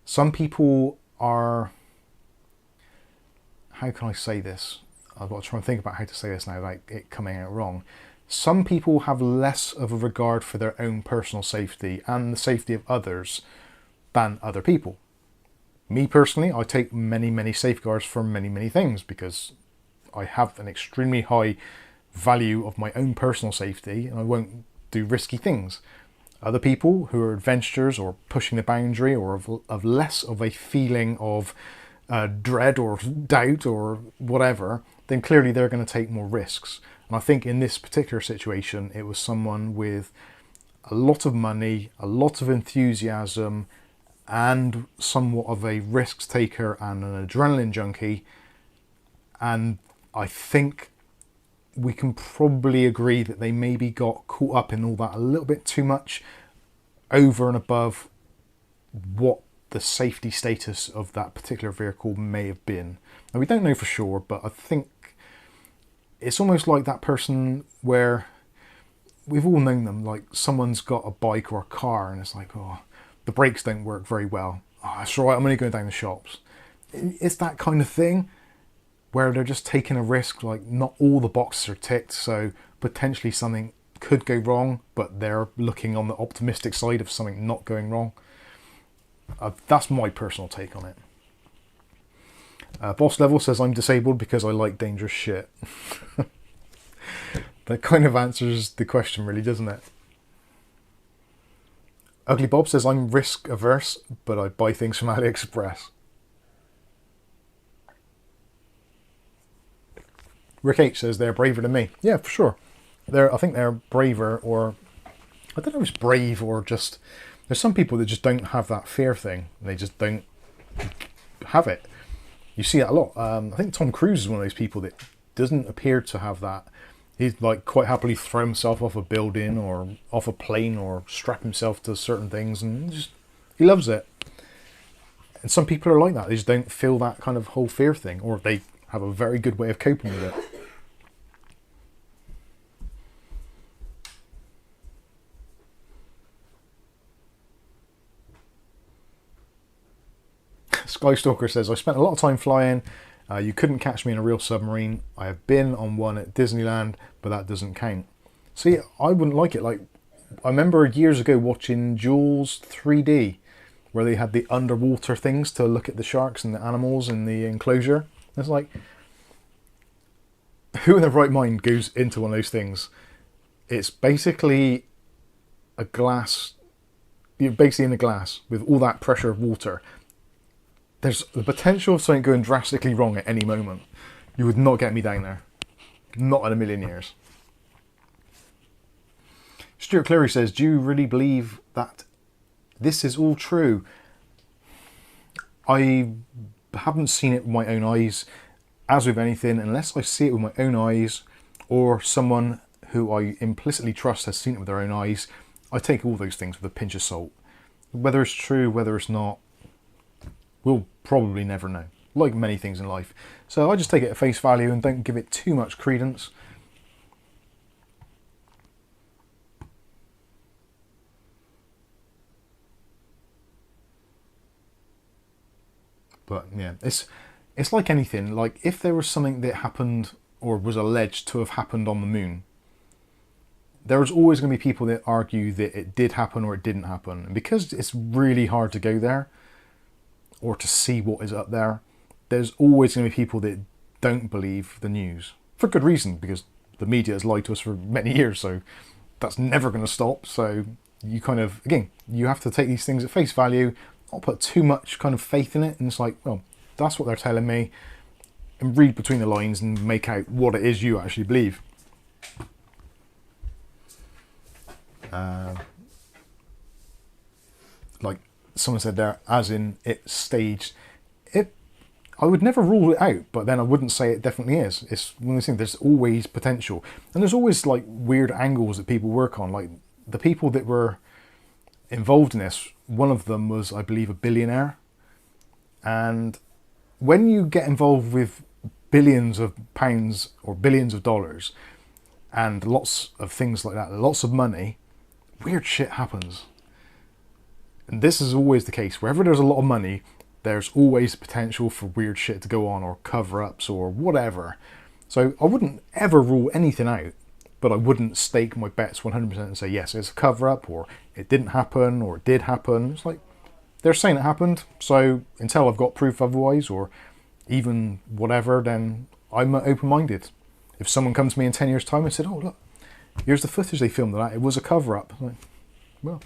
Some people are... How can I say this? I've got to try and think about how to say this now without it coming out wrong. Some people have less of a regard for their own personal safety and the safety of others than other people. Me personally, I take many, many safeguards for many, many things because I have an extremely high value of my own personal safety and I won't do risky things. Other people who are adventurers or pushing the boundary or of less of a feeling of dread or doubt or whatever, then clearly they're going to take more risks. And I think in this particular situation, it was someone with a lot of money, a lot of enthusiasm, and somewhat of a risk taker and an adrenaline junkie. And I think we can probably agree that they maybe got caught up in all that a little bit too much, over and above what the safety status of that particular vehicle may have been. And we don't know for sure, but I think it's almost like that person where we've all known them, like someone's got a bike or a car and it's like, oh, the brakes don't work very well. Oh, that's all right, I'm only going down the shops. It's that kind of thing where they're just taking a risk, like not all the boxes are ticked, so potentially something could go wrong, but they're looking on the optimistic side of something not going wrong. That's my personal take on it. Boss Level says, I'm disabled because I like dangerous shit. That kind of answers the question really, doesn't it? Ugly Bob says, I'm risk averse, but I buy things from AliExpress. Rick H says, they're braver than me. Yeah, for sure. I think they're braver, or I don't know if it's brave or just, there's some people that just don't have that fear thing. They just don't have it. You see that a lot. I think Tom Cruise is one of those people that doesn't appear to have that. He'd like quite happily throw himself off a building or off a plane or strap himself to certain things, and just he loves it. And some people are like that. They just don't feel that kind of whole fear thing, or they have a very good way of coping with it. Skystalker says, I spent a lot of time flying. You couldn't catch me in a real submarine. I have been on one at Disneyland, but that doesn't count. See, I wouldn't like it. Like, I remember years ago watching Jaws 3D, where they had the underwater things to look at the sharks and the animals in the enclosure. It's like, who in their right mind goes into one of those things? It's basically a glass. You're basically in a glass with all that pressure of water. There's the potential of something going drastically wrong at any moment. You would not get me down there. Not in a million years. Stuart Cleary says, do you really believe that this is all true? I haven't seen it with my own eyes. As with anything, unless I see it with my own eyes, or someone who I implicitly trust has seen it with their own eyes, I take all those things with a pinch of salt. Whether it's true, whether it's not, we'll probably never know, like many things in life. So I just take it at face value and don't give it too much credence. But yeah, it's like anything. Like if there was something that happened or was alleged to have happened on the moon, there's always going to be people that argue that it did happen or it didn't happen. And because it's really hard to go there, or to see what is up there, there's always going to be people that don't believe the news. For good reason, because the media has lied to us for many years, so that's never going to stop. So you kind of, again, you have to take these things at face value, not put too much kind of faith in it, and it's like, well, that's what they're telling me, and read between the lines and make out what it is you actually believe. Like someone said there, as in it's staged. I would never rule it out, but then I wouldn't say it definitely is. It's one of those things, there's always potential. And there's always like weird angles that people work on. Like the people that were involved in this, one of them was, I believe, a billionaire. And when you get involved with billions of pounds or billions of dollars and lots of things like that, lots of money, weird shit happens. And this is always the case. Wherever there's a lot of money, there's always potential for weird shit to go on, or cover-ups or whatever. So I wouldn't ever rule anything out, but I wouldn't stake my bets 100% and say, yes, it's a cover-up, or it didn't happen, or it did happen. It's like, they're saying it happened, so until I've got proof otherwise, or even whatever, then I'm open-minded. If someone comes to me in 10 years' time and said, oh, look, here's the footage they filmed of that, it was a cover-up. Like, well,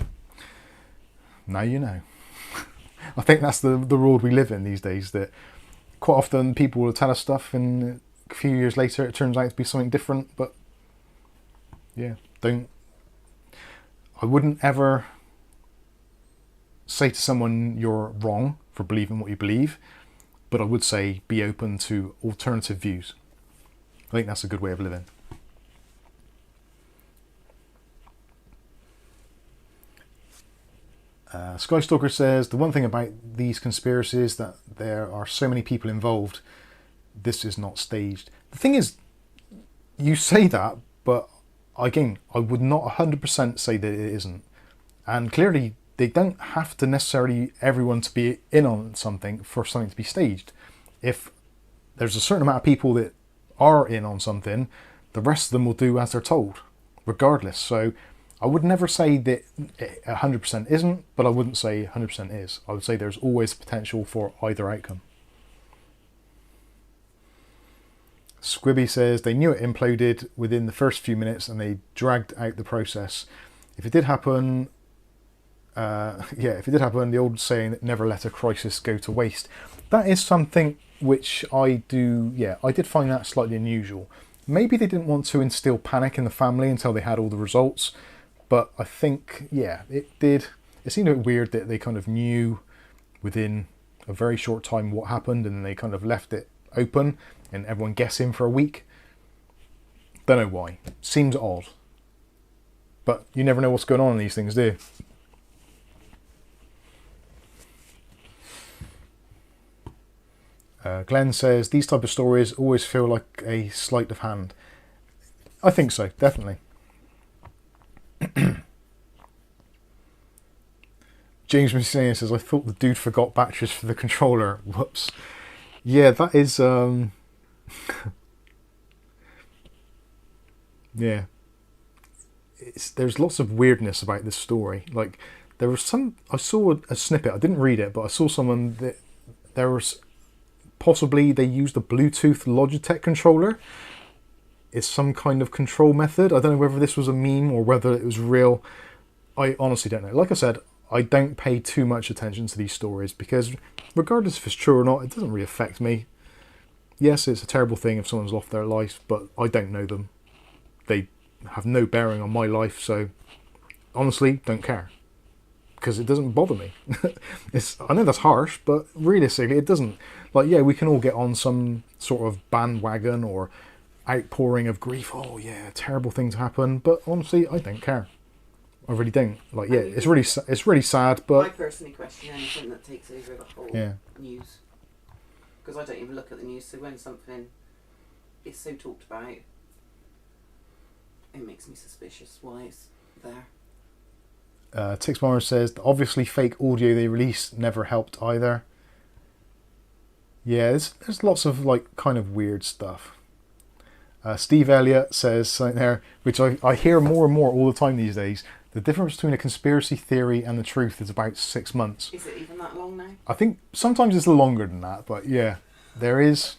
now you know. I think that's the world we live in these days, that quite often people will tell us stuff and a few years later it turns out to be something different. But yeah, I wouldn't ever say to someone you're wrong for believing what you believe, but I would say be open to alternative views. I think that's a good way of living. Skystalker says, the one thing about these conspiracies that there are so many people involved. This is not staged. The thing is, you say that, but again, I would not 100% say that it isn't. And clearly, they don't have to necessarily everyone to be in on something for something to be staged. If there's a certain amount of people that are in on something, the rest of them will do as they're told, regardless. So I would never say that 100% isn't, but I wouldn't say 100% is. I would say there's always potential for either outcome. Squibby says they knew it imploded within the first few minutes and they dragged out the process. If it did happen, if it did happen, the old saying that never let a crisis go to waste. That is something which I did find that slightly unusual. Maybe they didn't want to instill panic in the family until they had all the results, but I think, it did. It seemed a bit weird that they kind of knew within a very short time what happened and they kind of left it open and everyone guessing for a week. Don't know why. Seems odd. But you never know what's going on in these things, do you? Glenn says, these type of stories always feel like a sleight of hand. I think so, definitely. James Messina says, I thought the dude forgot batteries for the controller. Whoops. Yeah, that is... yeah. There's lots of weirdness about this story. Like, there was I saw a snippet, I didn't read it, but I saw someone that there was... Possibly they used a Bluetooth Logitech controller. It's some kind of control method. I don't know whether this was a meme or whether it was real. I honestly don't know. Like I said, I don't pay too much attention to these stories because regardless if it's true or not, it doesn't really affect me. Yes, it's a terrible thing if someone's lost their life, but I don't know them. They have no bearing on my life, so honestly, don't care. Because it doesn't bother me. I know that's harsh, but realistically it doesn't. Like, yeah, we can all get on some sort of bandwagon or outpouring of grief. Oh yeah, terrible things happen. But honestly, I don't care. I really don't. Like, yeah, it's really sad. But I personally question anything that takes over the whole news, because I don't even look at the news. So when something is so talked about, it makes me suspicious. Why it's there. Tixmar says, the obviously fake audio they released never helped either. Yeah, there's lots of like kind of weird stuff. Steve Elliott says something there, which I hear more and more all the time these days. The difference between a conspiracy theory and the truth is about 6 months. Is it even that long now? I think sometimes it's longer than that, but yeah, there is.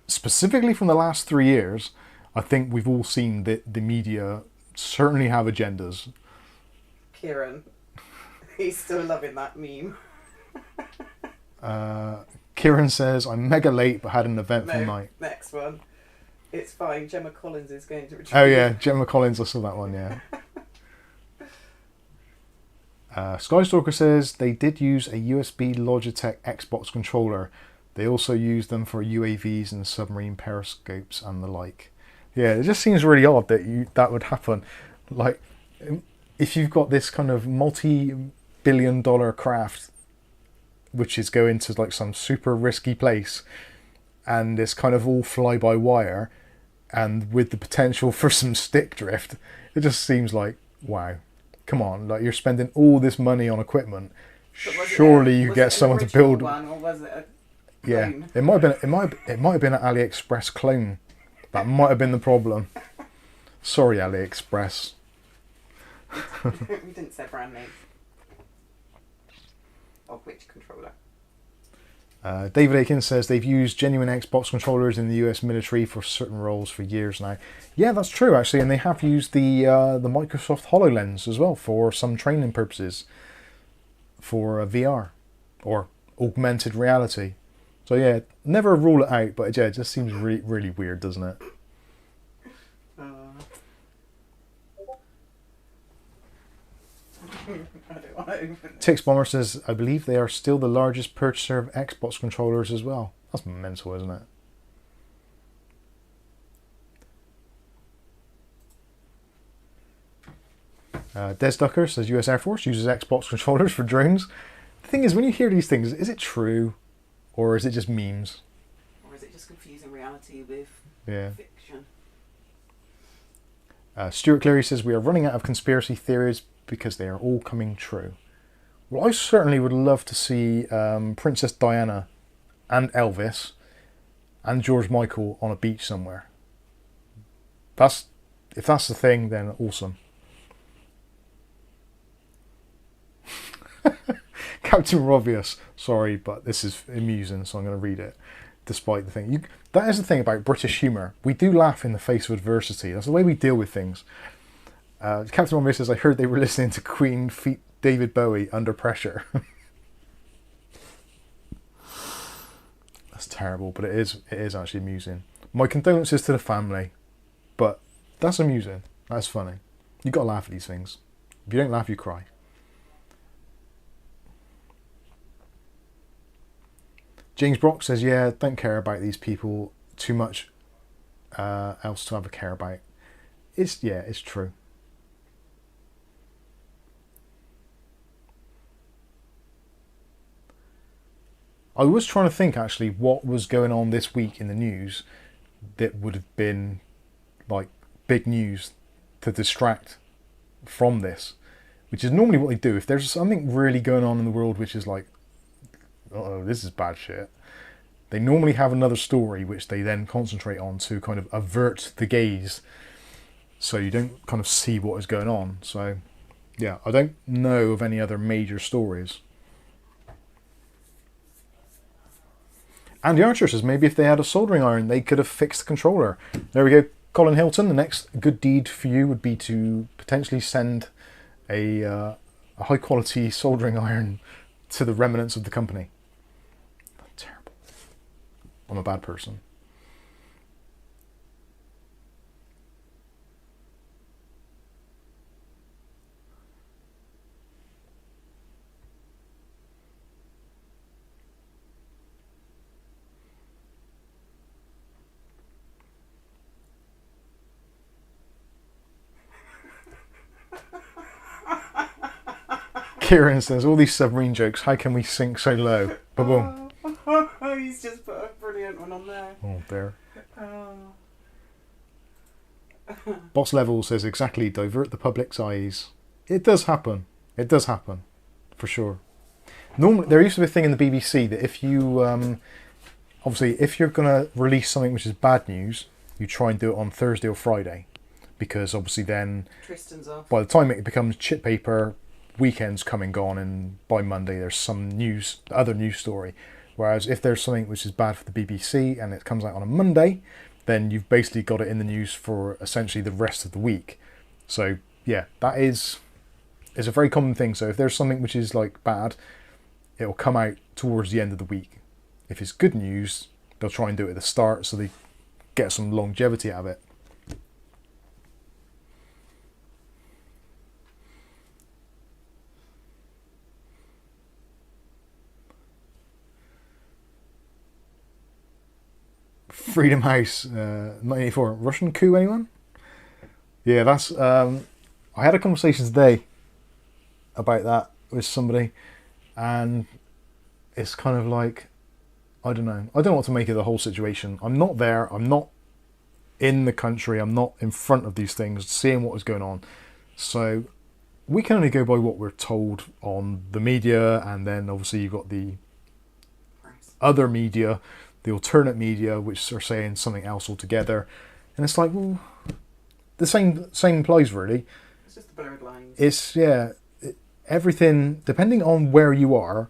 Specifically from the last 3 years, I think we've all seen that the media certainly have agendas. Kieran, he's still loving that meme. Kieran says, I'm mega late but had an eventful night. Next one. It's fine, Gemma Collins is going to retrieve. Oh yeah, Gemma Collins, I saw that one, yeah. Skystalker says they did use a USB Logitech Xbox controller. They also used them for UAVs and submarine periscopes and the like. Yeah, it just seems really odd that that would happen. Like, if you've got this kind of multi-billion-dollar craft which is going to like some super risky place and it's kind of all fly-by-wire and with the potential for some stick drift, it just seems like, wow, come on, like you're spending all this money on equipment. Surely you get someone to build one, or was it a clone? Yeah, it might have been an AliExpress clone. That might have been the problem. Sorry, AliExpress. We didn't say brand name. Of which controller? David Aiken says they've used genuine Xbox controllers in the US military for certain roles for years now. Yeah, that's true actually, and they have used the Microsoft HoloLens as well for some training purposes for VR or augmented reality. So yeah, never rule it out, but yeah, it just seems really weird, doesn't it? Tix Bomber says, I believe they are still the largest purchaser of Xbox controllers as well. That's mental, isn't it? Des Ducker says US Air Force uses Xbox controllers for drones. The thing is, when you hear these things, is it true or is it just memes? Or is it just confusing reality with fiction? Stuart Cleary says we are running out of conspiracy theories because they are all coming true. Well, I certainly would love to see Princess Diana and Elvis and George Michael on a beach somewhere. If that's the thing, then awesome. Captain Robius, sorry, but this is amusing, so I'm going to read it. Despite the thing, that is the thing about British humour. We do laugh in the face of adversity. That's the way we deal with things. Captain Robius says, I heard they were listening to Queen feat David Bowie under pressure. That's terrible, but it is actually amusing. My condolences to the family, but that's amusing. That's funny. You got to laugh at these things. If you don't laugh, you cry. James Brock says, yeah, don't care about these people too much else to have a care about. It's true. I was trying to think actually what was going on this week in the news that would have been like big news to distract from this, which is normally what they do. If there's something really going on in the world which is like, uh-oh, this is bad shit, they normally have another story which they then concentrate on to kind of avert the gaze so you don't kind of see what is going on. So yeah, I don't know of any other major stories. Andy Archer says maybe if they had a soldering iron they could have fixed the controller. There we go. Colin Hilton, the next good deed for you would be to potentially send a high quality soldering iron to the remnants of the company. That's terrible. I'm a bad person. Kieran says, all these submarine jokes, how can we sink so low? Ba-boom. He's just put a brilliant one on there. Oh, there. Boss Level says, exactly, divert the public's eyes. It does happen. It does happen. For sure. Normally, there used to be a thing in the BBC that if you, obviously, if you're going to release something which is bad news, you try and do it on Thursday or Friday. Because obviously then, Tristan's off. By the time it becomes chip paper, weekend's come and gone, and by Monday there's some other news story. Whereas if there's something which is bad for the BBC and it comes out on a Monday, then you've basically got it in the news for essentially the rest of the week. So yeah, that is a very common thing. So if there's something which is like bad, it'll come out towards the end of the week. If it's good news, they'll try and do it at the start so they get some longevity out of it. Freedom House 1984. Russian coup, anyone? Yeah, that's I had a conversation today about that with somebody, and it's kind of like, I don't know what to make of the whole situation. I'm not there, I'm not in the country, I'm not in front of these things seeing what is going on, so we can only go by what we're told on the media, and then obviously you've got the other media, the alternate media, which are saying something else altogether, and it's like, well, the same applies really. It's just the blurred lines. It's everything depending on where you are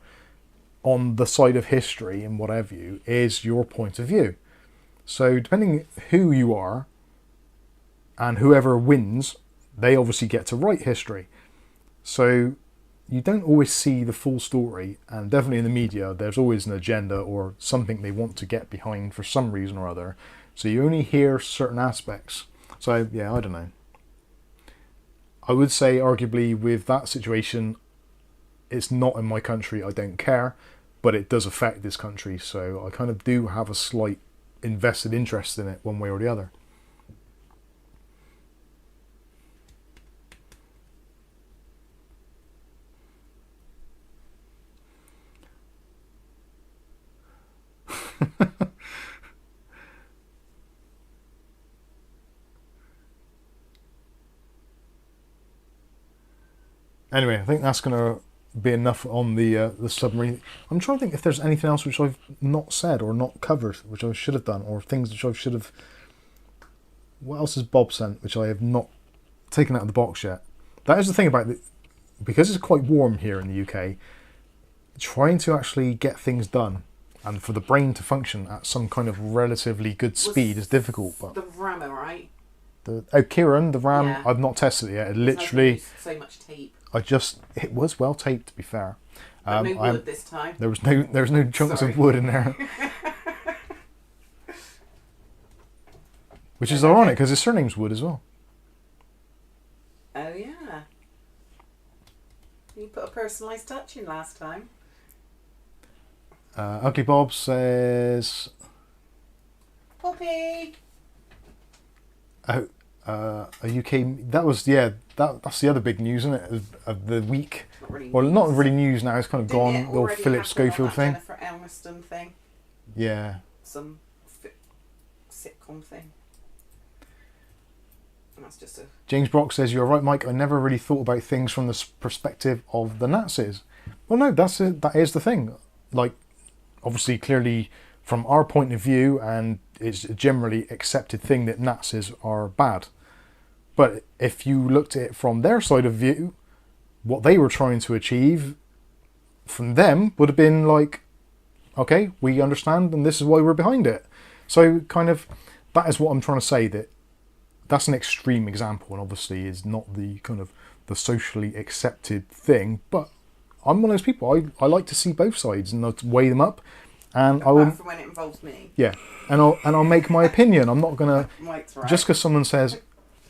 on the side of history and what have you is your point of view. So depending who you are and whoever wins, they obviously get to write history. So you don't always see the full story, and definitely in the media there's always an agenda or something they want to get behind for some reason or other, so you only hear certain aspects. So yeah, I don't know. I would say arguably with that situation, it's not in my country, I don't care, but it does affect this country, so I kind of do have a slight invested interest in it one way or the other. Anyway, I think that's going to be enough on the submarine. I'm trying to think if there's anything else which I've not said or not covered, which I should have done, or things which I should have... What else has Bob sent, which I have not taken out of the box yet? That is the thing about it, because it's quite warm here in the UK, trying to actually get things done and for the brain to function at some kind of relatively good speed is difficult. But the RAM, right? Kieran, the RAM, Yeah. I've not tested it yet. It There's literally, so much tape. it was well taped, to be fair. But no wood this time. There was no chunks Sorry. of wood in there. Which is ironic, because his surname's Wood as well. Oh yeah. You put a personalised touch in last time. Ugly Bob says... Poppy! Oh, a UK... That was, yeah, that's the other big news, isn't it? Of the week. Not really Well, news. not really news now, it's kind of Didn't gone. it The old already Philip happen Schofield on that thing. Jennifer Aniston thing. Yeah. Some sitcom thing. And that's just a... James Brock says, "You're right, Mike. I never really thought about things from the perspective of the Nazis." Well, no, that is the thing. Like, obviously, clearly, from our point of view, and it's a generally accepted thing that Nazis are bad. But if you looked at it from their side of view, what they were trying to achieve from them would have been like, okay, we understand, and this is why we're behind it. So, kind of, that is what I'm trying to say, that that's an extreme example, and obviously is not the kind of the socially accepted thing. But I'm one of those people. I like to see both sides and I'll weigh them up, and I will. Apart from when it involves me. Yeah, and I'll make my opinion. I'm not gonna Mike's right. just because someone says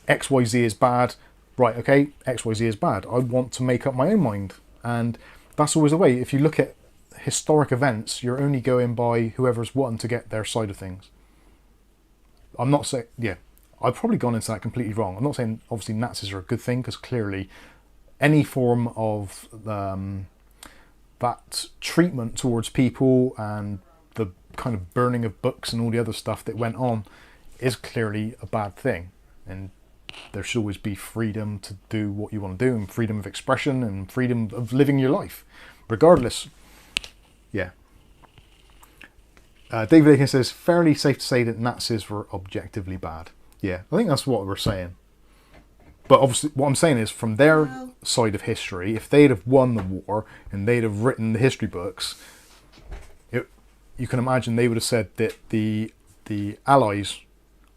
XYZ is bad. Right? Okay, XYZ is bad. I want to make up my own mind, and that's always the way. If you look at historic events, you're only going by whoever's wanting to get their side of things. I'm not saying, yeah, I've probably gone into that completely wrong. I'm not saying obviously Nazis are a good thing, because clearly any form of that treatment towards people and the kind of burning of books and all the other stuff that went on is clearly a bad thing. And there should always be freedom to do what you want to do, and freedom of expression and freedom of living your life, regardless. Yeah. David Aiken says, fairly safe to say that Nazis were objectively bad. Yeah, I think that's what we're saying. But obviously, what I'm saying is, from their side of history, if they'd have won the war and they'd have written the history books, you can imagine they would have said that the Allies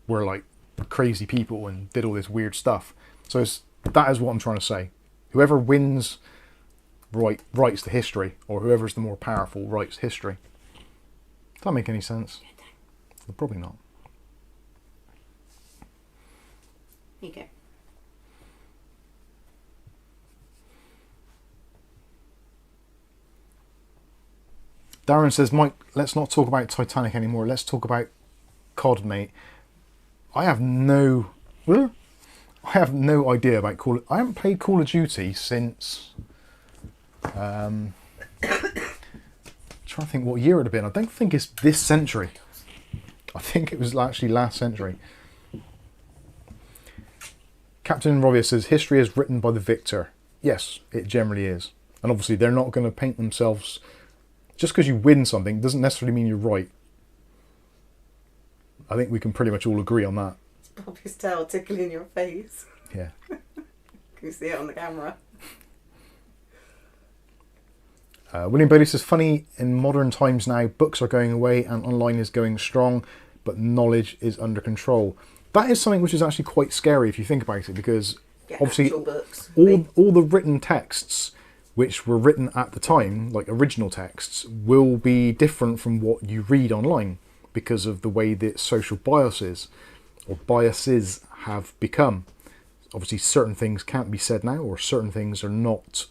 were like crazy people and did all this weird stuff. So that is what I'm trying to say. Whoever wins writes the history, or whoever's the more powerful writes history. Does that make any sense? Well, probably not. Here you go. Darren says, Mike, let's not talk about Titanic anymore. Let's talk about COD, mate. I have no idea about I haven't played Call of Duty since... trying to think what year it would have been. I don't think it's this century. I think it was actually last century. Captain Rovia says, history is written by the victor. Yes, it generally is. And obviously they're not going to paint themselves... Just because you win something doesn't necessarily mean you're right. I think we can pretty much all agree on that. Bobby's tail tickling your face. Yeah. Can you see it on the camera? William Bailey says, funny, in modern times now, books are going away and online is going strong, but knowledge is under control. That is something which is actually quite scary if you think about it, because obviously books, all the written texts which were written at the time, like original texts, will be different from what you read online because of the way that social biases have become. Obviously certain things can't be said now, or certain things are not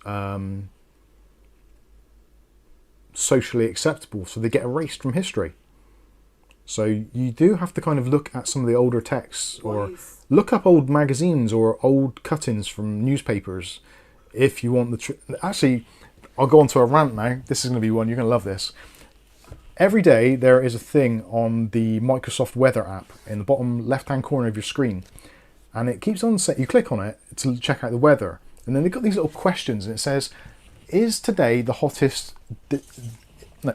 socially acceptable, so they get erased from history. So you do have to kind of look at some of the older texts, or look up old magazines or old cut-ins from newspapers if you want the truth. Actually, I'll go on to a rant now. This is going to be one, you're going to love this. Every day there is a thing on the Microsoft Weather app in the bottom left-hand corner of your screen, and it keeps on saying, you click on it to check out the weather, And then they've got these little questions, and it says, is today the hottest... No.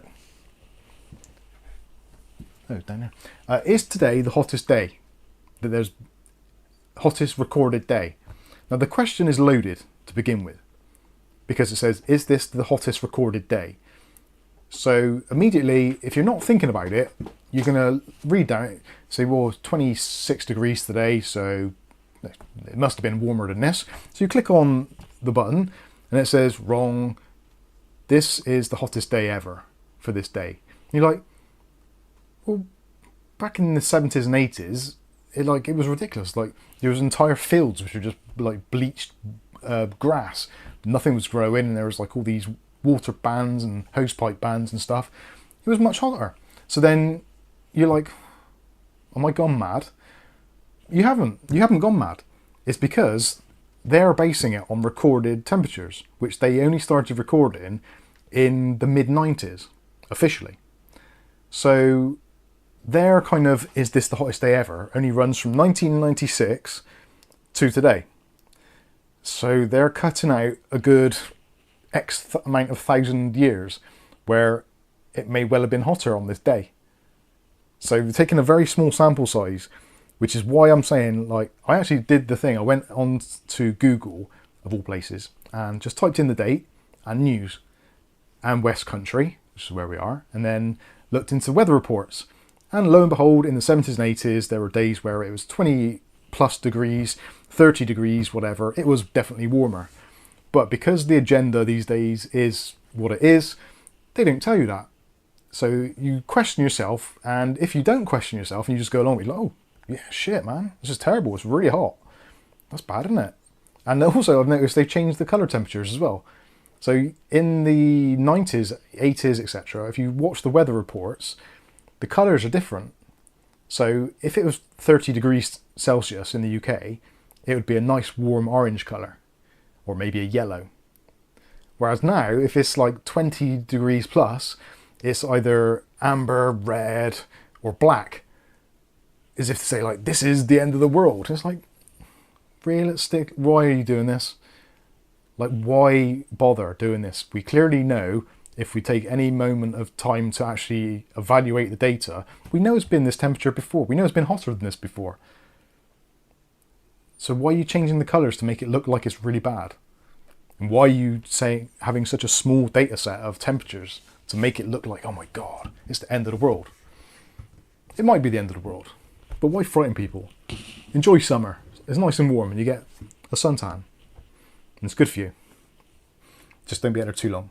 Oh, down there. Is today the hottest day? That there's hottest recorded day. Now the question is loaded to begin with, because it says, is this the hottest recorded day? So immediately, if you're not thinking about it, you're going to read down it, say, well, it's 26 degrees today, so it must have been warmer than this. So you click on the button and it says, wrong, this is the hottest day ever for this day. And you're like, well, back in the 70s and 80s, it was ridiculous. Like, there was entire fields which were just like bleached grass. Nothing was growing, and there was like all these water bans and hosepipe bans and stuff. It was much hotter. So then you're like, am I gone mad? You haven't gone mad. It's because they're basing it on recorded temperatures, which they only started recording in the mid-90s, officially. So their kind of, is this the hottest day ever, only runs from 1996 to today. So they're cutting out a good X amount of thousand years where it may well have been hotter on this day. So they're taking a very small sample size, which is why I'm saying, like, I actually did the thing. I went on to Google, of all places, and just typed in the date and news and West Country, which is where we are, and then looked into weather reports. And lo and behold, in the 70s and 80s, there were days where it was 20 plus degrees, 30 degrees, whatever. It was definitely warmer. But because the agenda these days is what it is, they don't tell you that. So you question yourself, and if you don't question yourself and you just go along with it, like, oh, yeah, shit, man, this is terrible, it's really hot. That's bad, isn't it? And also, I've noticed they've changed the colour temperatures as well. So in the 90s, 80s, etc., if you watch the weather reports, the colours are different. So if it was 30 degrees Celsius in the UK, it would be a nice warm orange colour, or maybe a yellow. Whereas now, if it's like 20 degrees plus, it's either amber, red, or black. As if to say, like, this is the end of the world. It's like, realistic, why are you doing this? Like, why bother doing this? We clearly know, if we take any moment of time to actually evaluate the data, we know it's been this temperature before. We know it's been hotter than this before. So why are you changing the colours to make it look like it's really bad? And why are you saying having such a small data set of temperatures to make it look like, oh my God, it's the end of the world? It might be the end of the world, but why frighten people? Enjoy summer. It's nice and warm and you get a suntan. And it's good for you. Just don't be out there too long.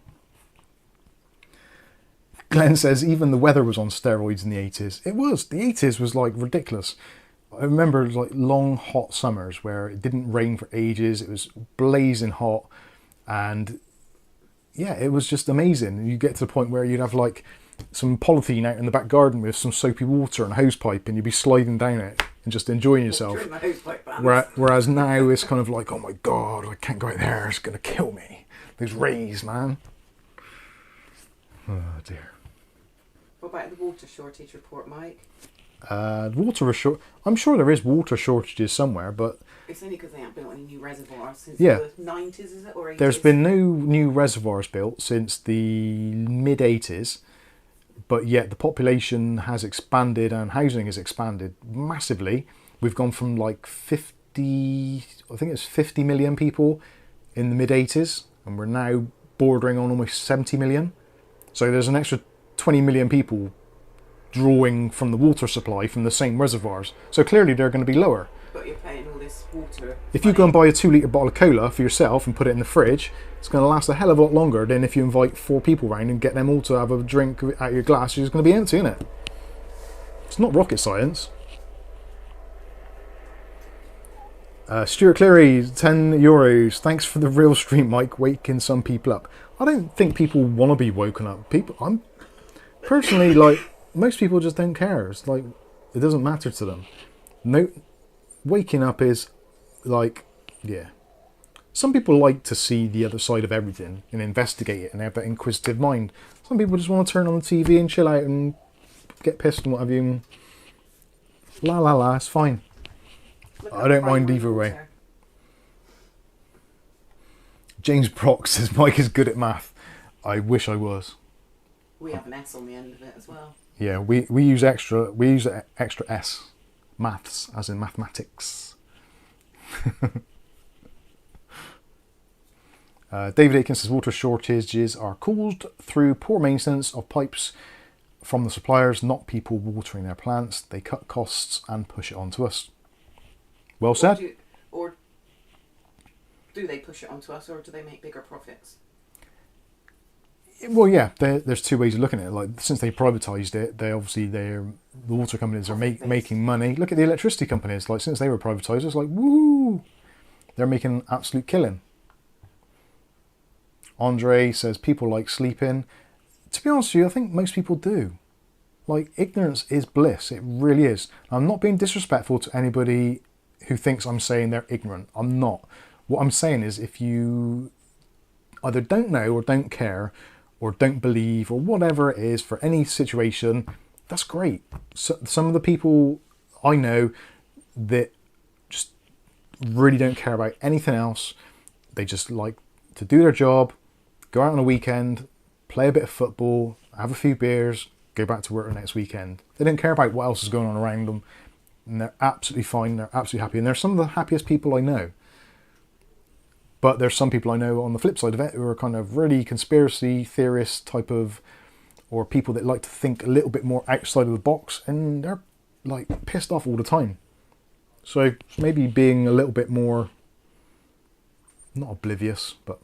Glenn says even the weather was on steroids in the 80s. It was. The 80s was like ridiculous. I remember like long hot summers where it didn't rain for ages. It was blazing hot, and yeah, it was just amazing. You get to the point where you'd have like some polythene out in the back garden with some soapy water and a hose pipe, and you'd be sliding down it and just enjoying yourself. Whereas now it's kind of like, oh my God, I can't go out there. It's gonna kill me. Those rays, man. Oh dear. What about the water shortage report, Mike? I'm sure there is water shortages somewhere, but it's only because they haven't built any new reservoirs since yeah, the 90s, is it, or 80s? There's been no new reservoirs built since the mid 80s, but yet the population has expanded and housing has expanded massively. We've gone from like 50 million people in the mid 80s, and we're now bordering on almost 70 million. So there's an extra 20 million people drawing from the water supply from the same reservoirs. So clearly they're going to be lower. But you're paying all this water. If you go and buy a 2 litre bottle of cola for yourself and put it in the fridge, it's going to last a hell of a lot longer than if you invite 4 people round and get them all to have a drink out of your glass. You're just going to be empty, isn't it? It's not rocket science. Stuart Cleary, €10. Thanks for the real stream, Mike, waking some people up. I don't think people want to be woken up. I'm personally, like, most people just don't care. It's like, it doesn't matter to them. No, waking up is like, yeah. Some people like to see the other side of everything and investigate it and have that inquisitive mind. Some people just want to turn on the TV and chill out and get pissed and what have you. And la la la, it's fine. I don't mind either way. James Brock says Mike is good at math. I wish I was. We have an S on the end of it as well. Yeah, we use extra S, maths, as in mathematics. David Aikens says water shortages are caused through poor maintenance of pipes from the suppliers, not people watering their plants. They cut costs and push it onto us. Well said. Or do they push it onto us, or do they make bigger profits? Well, yeah, there's two ways of looking at it. Like, since they privatised it, the water companies are making money. Look at the electricity companies. Like, since they were privatised, it's like, woo! They're making an absolute killing. Andre says people like sleeping. To be honest with you, I think most people do. Like, ignorance is bliss. It really is. I'm not being disrespectful to anybody who thinks I'm saying they're ignorant. I'm not. What I'm saying is, if you either don't know or don't care or don't believe or whatever it is for any situation, that's great. So, some of the people I know that just really don't care about anything else, they just like to do their job, go out on a weekend, play a bit of football, have a few beers, go back to work the next weekend. They don't care about what else is going on around them, and they're absolutely fine, they're absolutely happy, and they're some of the happiest people I know. But there's some people I know on the flip side of it who are kind of really conspiracy theorist type of, or people that like to think a little bit more outside of the box, and they're like pissed off all the time. So maybe being a little bit more, not oblivious, but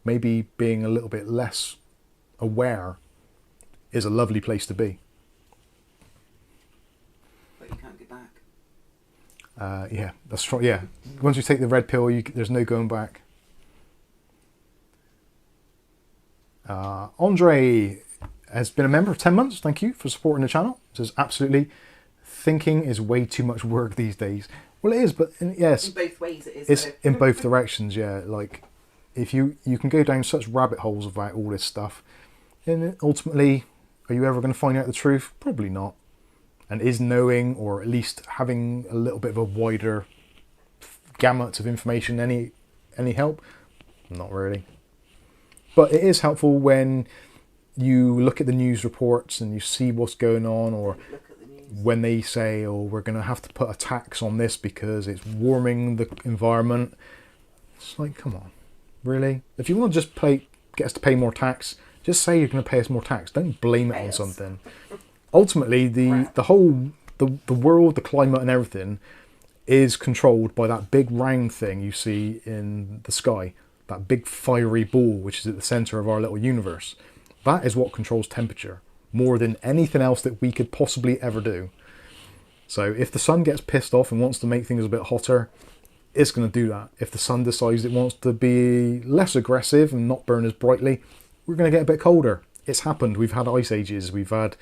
maybe being a little bit less aware is a lovely place to be. But you can't get back. Yeah, that's right. Yeah, once you take the red pill, there's no going back. Andre has been a member of 10 months. Thank you for supporting the channel. Says absolutely, thinking is way too much work these days. Well, it is, but yes, In both ways it is. it's though. in both directions. Yeah, like if you can go down such rabbit holes about all this stuff, and ultimately, are you ever going to find out the truth? Probably not. And is knowing, or at least having a little bit of a wider gamut of information any help? Not really. But it is helpful when you look at the news reports and you see what's going on, or Look at the news. when they say, oh, we're going to have to put a tax on this because it's warming the environment. It's like, come on, really? If you want to just get us to pay more tax, just say you're going to pay us more tax. Don't blame it on something. Ultimately, the whole world, the climate and everything is controlled by that big round thing you see in the sky. That big fiery ball which is at the centre of our little universe. That is what controls temperature more than anything else that we could possibly ever do. So if the sun gets pissed off and wants to make things a bit hotter, it's going to do that. If the sun decides it wants to be less aggressive and not burn as brightly, we're going to get a bit colder. It's happened. We've had ice ages, we've had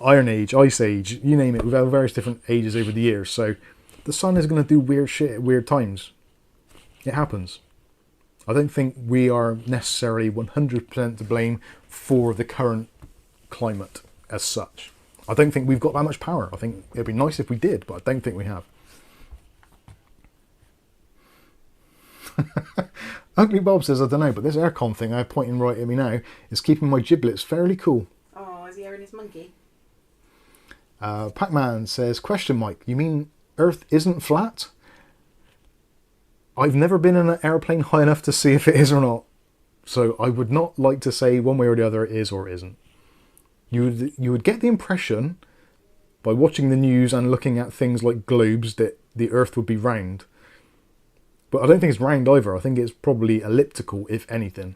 Iron Age, Ice Age, you name it. We've had various different ages over the years. So the sun is going to do weird shit at weird times. It happens. I don't think we are necessarily 100% to blame for the current climate as such. I don't think we've got that much power. I think it'd be nice if we did, but I don't think we have. Ugly Bob says, I don't know, but this aircon thing I'm pointing right at me now is keeping my giblets fairly cool. Oh, is he airing his monkey? Pac-Man says, question Mike, you mean Earth isn't flat? I've never been in an airplane high enough to see if it is or not. So I would not like to say one way or the other it is or isn't. You would get the impression by watching the news and looking at things like globes that the Earth would be round. But I don't think it's round either. I think it's probably elliptical, if anything.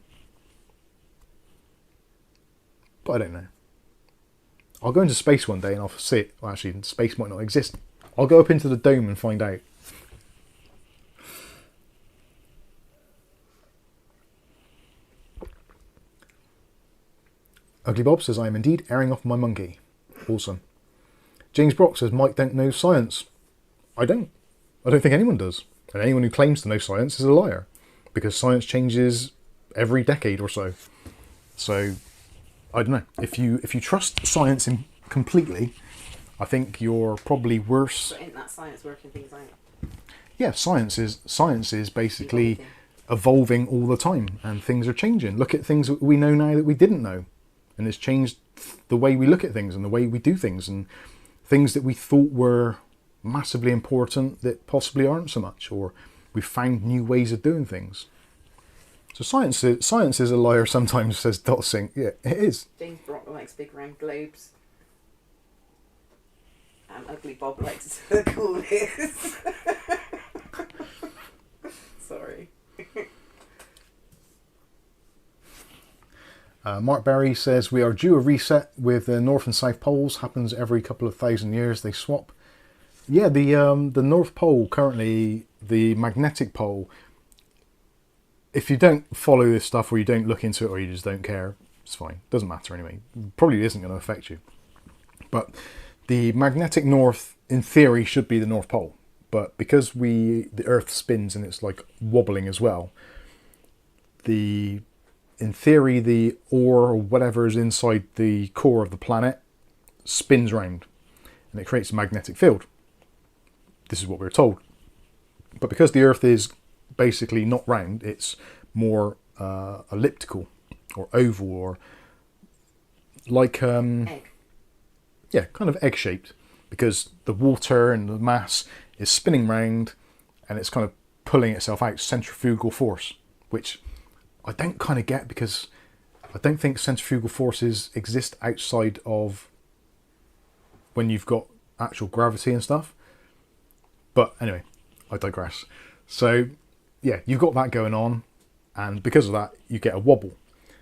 But I don't know. I'll go into space one day and I'll see it. Well, actually, space might not exist. I'll go up into the dome and find out. Ugly Bob says, I am indeed airing off my monkey. Awesome. James Brock says, Mike don't know science. I don't. I don't think anyone does. And anyone who claims to know science is a liar. Because science changes every decade or so. So, I don't know. If you trust science completely, I think you're probably worse. But isn't that science working things out? Yeah, science is basically evolving all the time, and things are changing. Look at things that we know now that we didn't know, and it's changed the way we look at things and the way we do things, and things that we thought were massively important that possibly aren't so much, or we've found new ways of doing things. So science is a liar sometimes, says Dotsink. Yeah, it is. James Brock likes big round globes. And Ugly Bob likes cool ears. Sorry. Mark Berry says, we are due a reset with the North and South Poles. Happens every couple of thousand years. They swap. Yeah, the North Pole currently, the magnetic pole, if you don't follow this stuff, or you don't look into it, or you just don't care, it's fine. Doesn't matter anyway. Probably isn't going to affect you. But the magnetic north, in theory, should be the North Pole. But because the Earth spins and it's like wobbling as well, in theory, the ore or whatever is inside the core of the planet spins round, and it creates a magnetic field. This is what we're told. But because the Earth is basically not round, it's more elliptical or oval, or like Egg. yeah, kind of egg-shaped, because the water and the mass is spinning round, and it's kind of pulling itself out, centrifugal force, which I don't kind of get, because I don't think centrifugal forces exist outside of when you've got actual gravity and stuff. But anyway, I digress. So yeah, you've got that going on, and because of that, you get a wobble.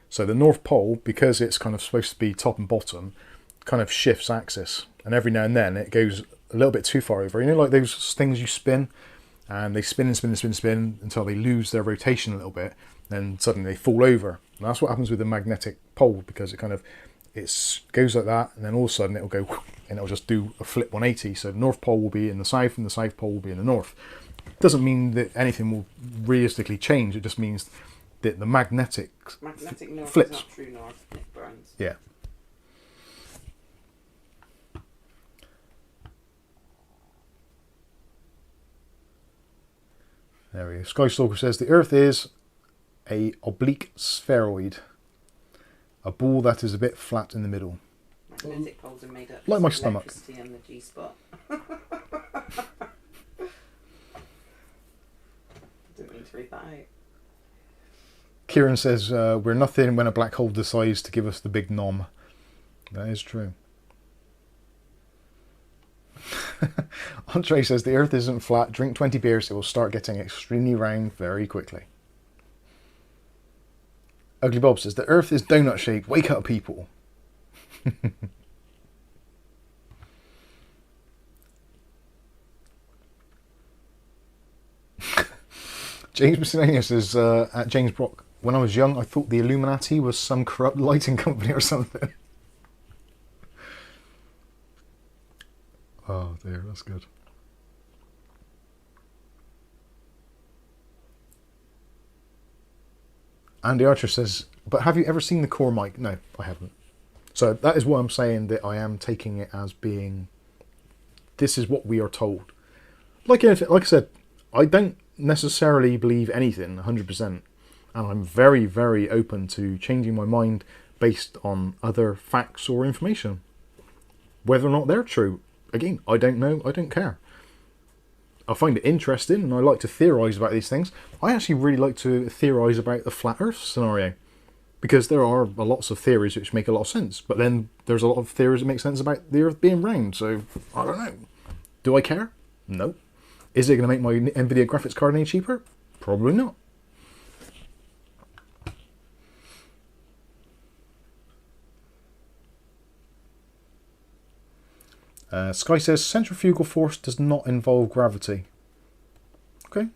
So the North Pole, because it's kind of supposed to be top and bottom, kind of shifts axis, and every now and then it goes a little bit too far over. You know, like those things you spin, and they spin and spin and spin and spin until they lose their rotation a little bit, then suddenly they fall over. And that's what happens with the magnetic pole, because it goes like that, and then all of a sudden it'll go, and it'll just do a flip 180. So the North Pole will be in the south, and the South Pole will be in the north. Doesn't mean that anything will realistically change. It just means that the magnetic north flips. is not true north, Nick Burns. Yeah. There we go. Skystalker says, the Earth is a oblique spheroid, a ball that is a bit flat in the middle. Magnetic poles are made up Like my of stomach. electricity and the G-spot. Didn't mean to read that out. Kieran says, we're nothing when a black hole decides to give us the big nom. That is true. Andre says, the Earth isn't flat. Drink 20 beers, it will start getting extremely round very quickly. Ugly Bob says, the Earth is donut shaped. Wake up, people. James Miscellaneous says, at James Brock, when I was young, I thought the Illuminati was some corrupt lighting company or something. Oh dear, that's good. Andy Archer says, but have you ever seen the core mic? No, I haven't. So that is what I'm saying, that I am taking it as being, this is what we are told. Like I said, I don't necessarily believe anything 100%, and I'm very, very open to changing my mind based on other facts or information. Whether or not they're true, again, I don't know, I don't care. I find it interesting, and I like to theorise about these things. I actually really like to theorise about the flat Earth scenario, because there are lots of theories which make a lot of sense, but then there's a lot of theories that make sense about the Earth being round, so I don't know. Do I care? No. Is it going to make my NVIDIA graphics card any cheaper? Probably not. Sky says, centrifugal force does not involve gravity. Okay.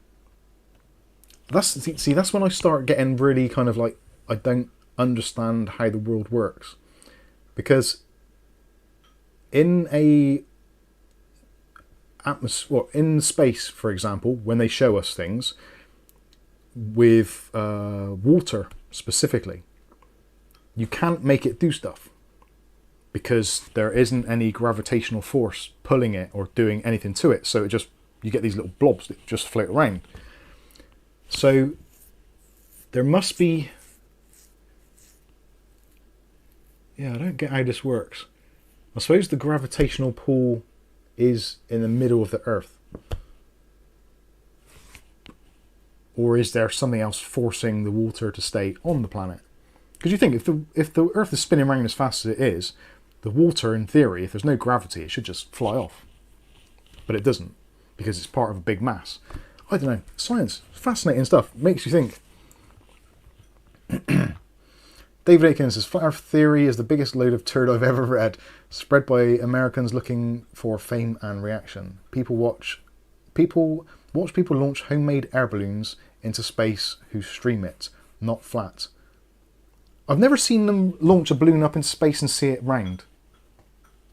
That's when I start getting really kind of like, I don't understand how the world works. Because in in space, for example, when they show us things with water specifically, you can't make it do stuff, because there isn't any gravitational force pulling it or doing anything to it. So you get these little blobs that just float around. So there must be... Yeah, I don't get how this works. I suppose the gravitational pull is in the middle of the Earth. Or is there something else forcing the water to stay on the planet? Because you think, if the Earth is spinning around as fast as it is, the water, in theory, if there's no gravity, it should just fly off. But it doesn't, because it's part of a big mass. I don't know. Science, fascinating stuff. Makes you think. David Aikens says, Flat Earth theory is the biggest load of turd I've ever read, spread by Americans looking for fame and reaction. People watch people launch homemade air balloons into space who stream it, not flat. I've never seen them launch a balloon up into space and see it round.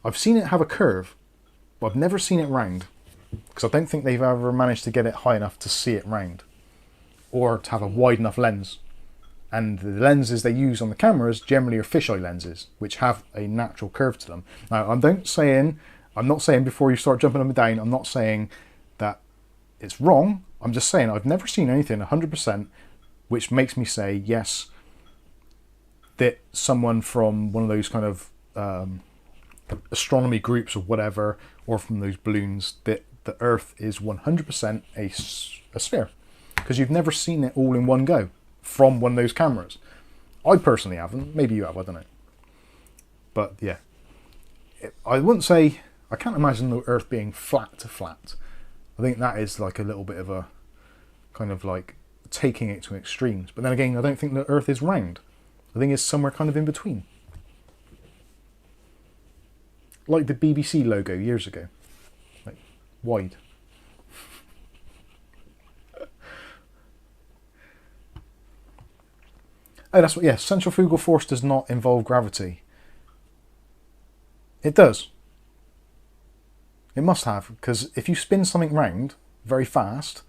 I've seen it have a curve, but I've never seen it round, because I don't think they've ever managed to get it high enough to see it round, or to have a wide enough lens. And the lenses they use on the cameras generally are fisheye lenses, which have a natural curve to them. Now, I'm not saying before you start jumping up and down, I'm not saying that it's wrong. I'm just saying I've never seen anything 100% which makes me say, yes, that someone from one of those kind of astronomy groups or whatever, or from those balloons, that the Earth is 100% a sphere. Because you've never seen it all in one go from one of those cameras. I personally haven't. Maybe you have, I don't know. But yeah, I wouldn't say, I can't imagine the Earth being flat to flat. I think that is like a little bit of a kind of like taking it to extremes. But then again, I don't think the Earth is round. I think it's somewhere kind of in between. Like the BBC logo years ago. Like, wide. Oh, that's what, yeah, centrifugal force does not involve gravity. It does. It must have, because if you spin something round very fast,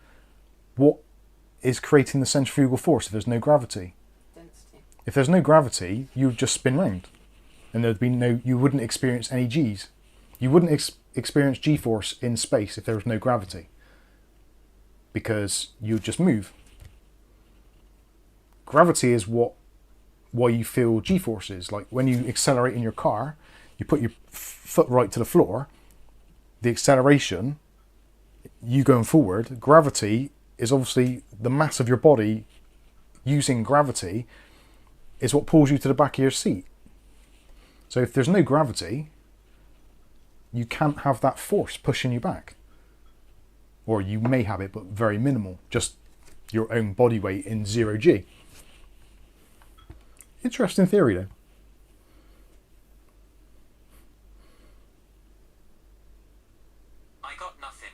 what is creating the centrifugal force if there's no gravity? Density. If there's no gravity, you would just spin round. And there'd be no, you wouldn't experience any G's. You wouldn't experience G-force in space if there was no gravity. Because you'd just move. Gravity is why you feel G-forces. Like when you accelerate in your car, you put your foot right to the floor, the acceleration, you going forward, gravity is obviously the mass of your body using gravity is what pulls you to the back of your seat. So if there's no gravity, you can't have that force pushing you back. Or you may have it, but very minimal. Just your own body weight in 0G. Interesting theory, though. I got nothing.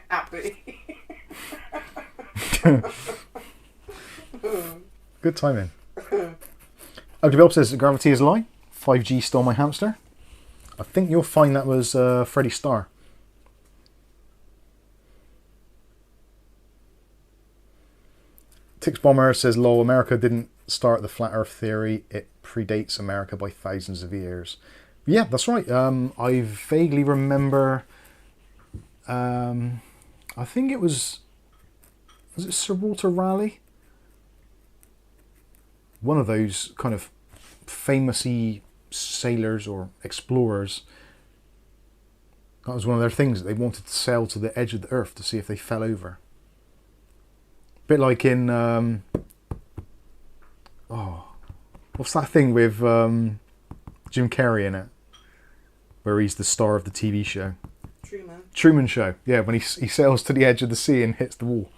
Happy. Good timing. Ugly Bob says that gravity is a lie. 5G stole my hamster. I think you'll find that was Freddie Starr. Tix Bomber says, lol, America didn't start the flat earth theory. It predates America by thousands of years. Yeah, that's right. I vaguely remember, I think it was it Sir Walter Raleigh? One of those kind of famous-y sailors or explorers. That was one of their things, that they wanted to sail to the edge of the earth to see if they fell over. Bit like in, what's that thing with Jim Carrey in it? Where he's the star of the TV show. Truman Show. Yeah, when he sails to the edge of the sea and hits the wall.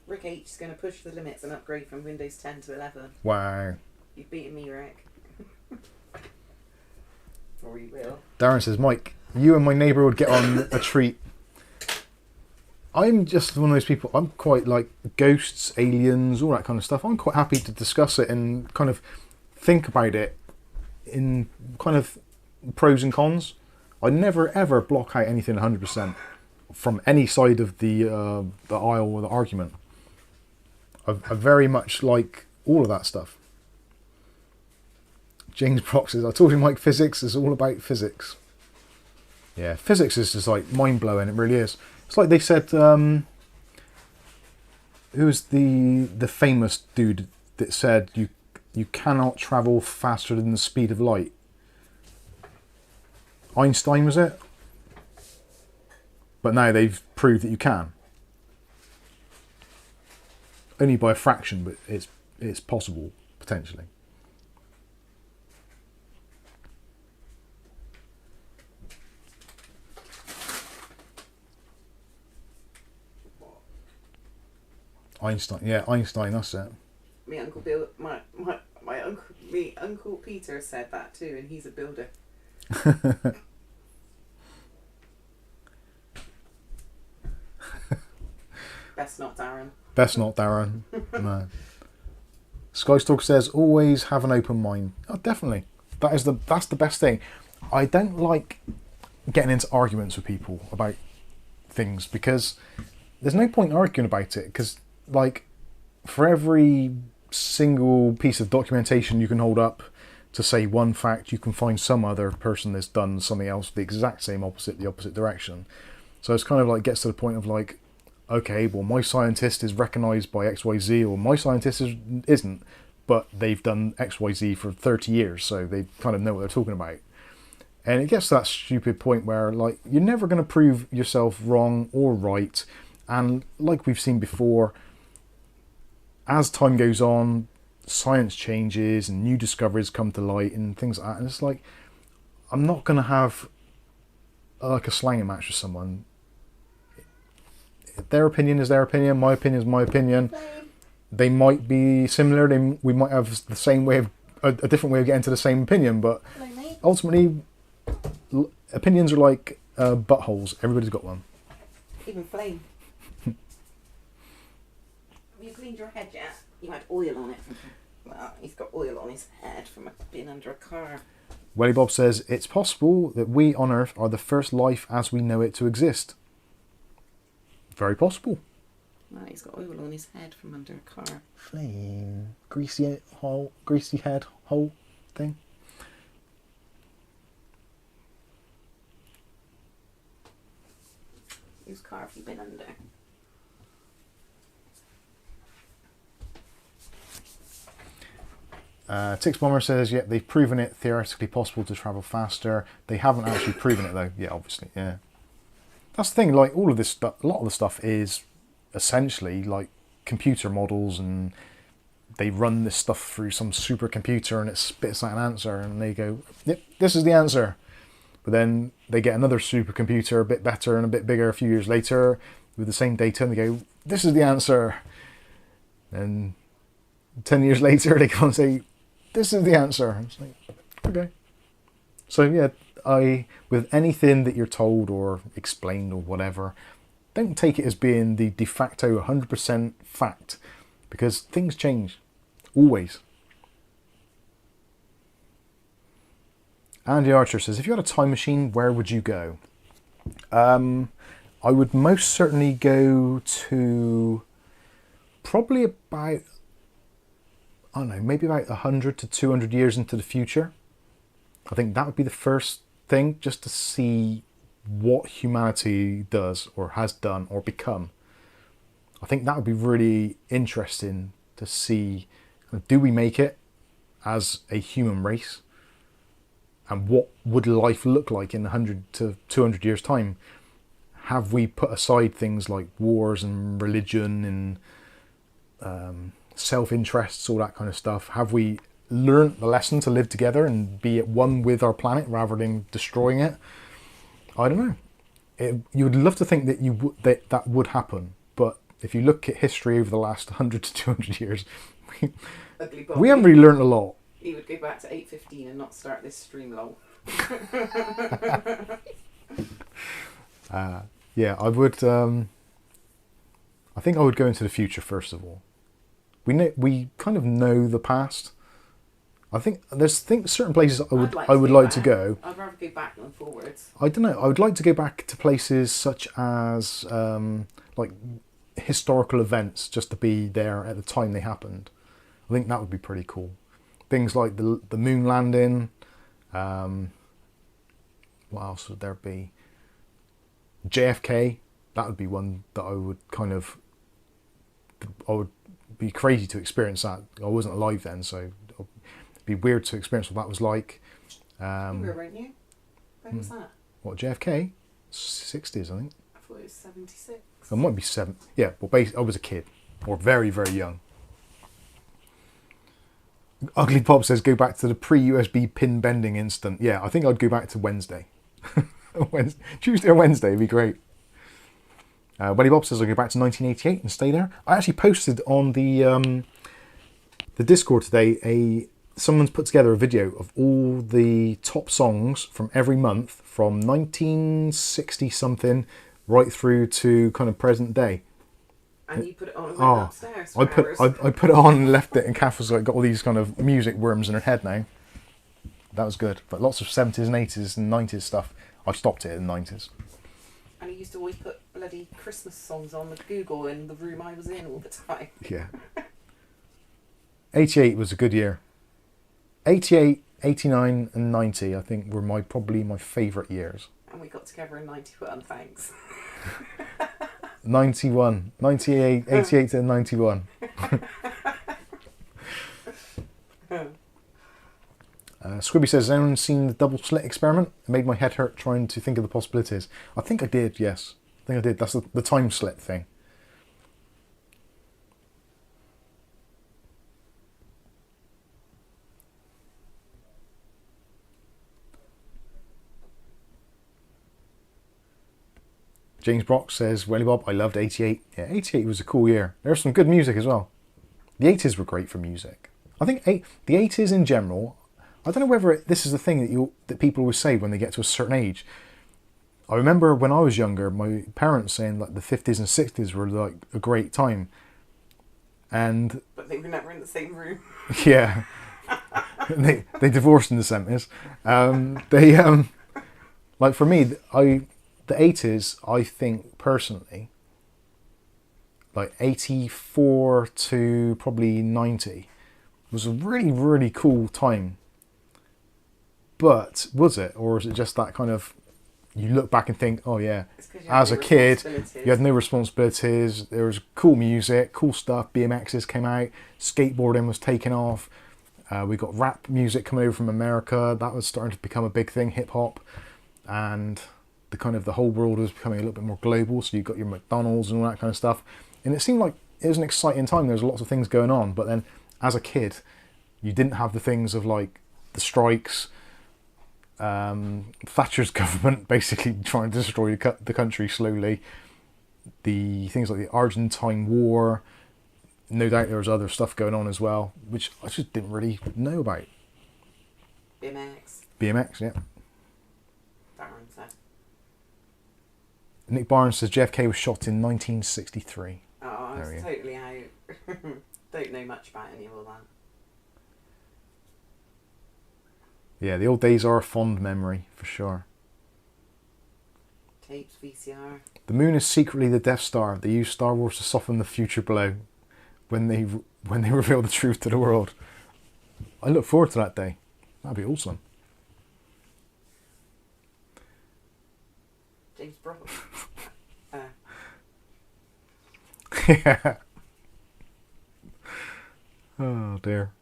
Rick H is going to push the limits and upgrade from Windows 10 to 11. Wow. You've beaten me, Rick. Or you will. Darren says, Mike, you and my neighbour would get on a treat. I'm just one of those people, I'm quite like ghosts, aliens, all that kind of stuff. I'm quite happy to discuss it and kind of think about it in kind of pros and cons. I never ever block out anything 100% from any side of the aisle or the argument. I very much like all of that stuff. James Brock says, I told you, Mike, physics is all about physics. Yeah, physics is just like mind-blowing, it really is. It's like they said, who was the famous dude that said you cannot travel faster than the speed of light? Einstein, was it? But now they've proved that you can. Only by a fraction, but it's possible, potentially. Einstein, yeah, Einstein, that's it. My uncle Uncle Peter said that too, and he's a builder. Best not Darren. Best not Darren. No. Skystalker says always have an open mind. Oh, definitely. That's the best thing. I don't like getting into arguments with people about things because there's no point arguing about it, because like for every single piece of documentation you can hold up to say one fact, you can find some other person that's done something else the exact same the opposite direction. So it's kind of like gets to the point of like, okay, well my scientist is recognised by XYZ, or my scientist isn't, but they've done XYZ for 30 years, so they kind of know what they're talking about. And it gets to that stupid point where like you're never going to prove yourself wrong or right, and like we've seen before, as time goes on, science changes and new discoveries come to light and things like that, and it's like, I'm not going to have like a slanging match with someone. Their opinion is their opinion, my opinion is my opinion. They might be similar, we might have the same way of a different way of getting to the same opinion, but ultimately opinions are like buttholes. Everybody's got one. Even Flame. Have you cleaned your head yet? You had oil on it. Well, he's got oil on his head from being under a car. Welly Bob says it's possible that we on Earth are the first life as we know it to exist. Very possible. Well, he's got oil on his head from under a car. Flame, greasy head hole thing. Whose car have you been under? Tix Bomber says, yeah, they've proven it theoretically possible to travel faster. They haven't actually proven it though. Yeah, obviously, yeah. That's the thing, like all of this stuff, a lot of the stuff is essentially like computer models, and they run this stuff through some supercomputer and it spits out an answer and they go, yep, this is the answer. But then they get another supercomputer a bit better and a bit bigger a few years later with the same data and they go, this is the answer. And 10 years later they come and say, this is the answer. And it's like, okay. So yeah, with anything that you're told or explained or whatever, don't take it as being the de facto 100% fact, because things change, always. Andy Archer says, if you had a time machine, where would you go? I would most certainly go to probably about, I don't know, maybe about 100 to 200 years into the future. I think that would be the first thing, just to see what humanity does or has done or become. I think that would be really interesting to see, do we make it as a human race? And what would life look like in 100 to 200 years time? Have we put aside things like wars and religion and self-interests, all that kind of stuff? Have we learned the lesson to live together and be at one with our planet rather than destroying it? I don't know. You would love to think that that would happen, but if you look at history over the last 100 to 200 years, we haven't really learned a lot. He would go back to 8:15 and not start this stream long. Yeah, I would. I think I would go into the future first of all. We kind of know the past. I think there's certain places I would like to go. I'd rather go back than forwards. I don't know. I would like to go back to places such as like historical events, just to be there at the time they happened. I think that would be pretty cool. Things like the moon landing. What else would there be? JFK, that would be one that I would be crazy to experience that. I wasn't alive then, so it'd be weird to experience what that was like. You were, weren't you? When was that? What, JFK? 60s, I think. I thought it was 76. It might be 7. Yeah, well, I was a kid, or very, very young. Ugly Pop says, go back to the pre-USB pin bending instant. Yeah, I think I'd go back to Wednesday. Tuesday or Wednesday would be great. Welly Bob says, I'll go back to 1988 and stay there. I actually posted on the Discord today, someone's put together a video of all the top songs from every month from 1960 something right through to kind of present day. And you put it on and went upstairs for hours. I put it on and left it, and Kath was like, got all these kind of music worms in her head now. That was good. But lots of 70s and 80s and 90s stuff. I stopped it in the 90s. And I used to always put bloody Christmas songs on with Google in the room I was in all the time. Yeah. 88 was a good year. 88, 89 and 90 I think were probably my favourite years. And we got together in 91, thanks. 91, 98, 88 to 91. Squibby says, has anyone seen the double slit experiment? It made my head hurt trying to think of the possibilities. I think I did, yes. I think I did. That's the time slit thing. James Brock says, Welly Bob, I loved 88. Yeah, 88 was a cool year. There was some good music as well. The 80s were great for music. I think the 80s in general, I don't know whether this is the thing that people always say when they get to a certain age. I remember when I was younger, my parents saying like the 50s and 60s were like a great time. But they were never in the same room. Yeah. they divorced in the 70s. Like for me, the 80s, I think personally, like 84 to probably 90 was a really, really cool time. But was it? Or is it just that kind of, you look back and think, oh yeah, as a kid, you had no responsibilities, there was cool music, cool stuff, BMXs came out, skateboarding was taking off, we got rap music coming over from America, that was starting to become a big thing, hip hop, and the whole world was becoming a little bit more global, so you got your McDonald's and all that kind of stuff. And it seemed like it was an exciting time, there was lots of things going on, but then as a kid, you didn't have the things of like the strikes, Thatcher's government basically trying to destroy the country slowly, the things like the Argentine War, no doubt there was other stuff going on as well, which I just didn't really know about. BMX, yeah. Nick Barnes says JFK was shot in 1963. Oh, I was totally out. Don't know much about any of all that. Yeah, the old days are a fond memory, for sure. Tapes, VCR. The moon is secretly the Death Star. They use Star Wars to soften the future blow when they reveal the truth to the world. I look forward to that day. That'd be awesome. James Brock. Yeah. Oh dear.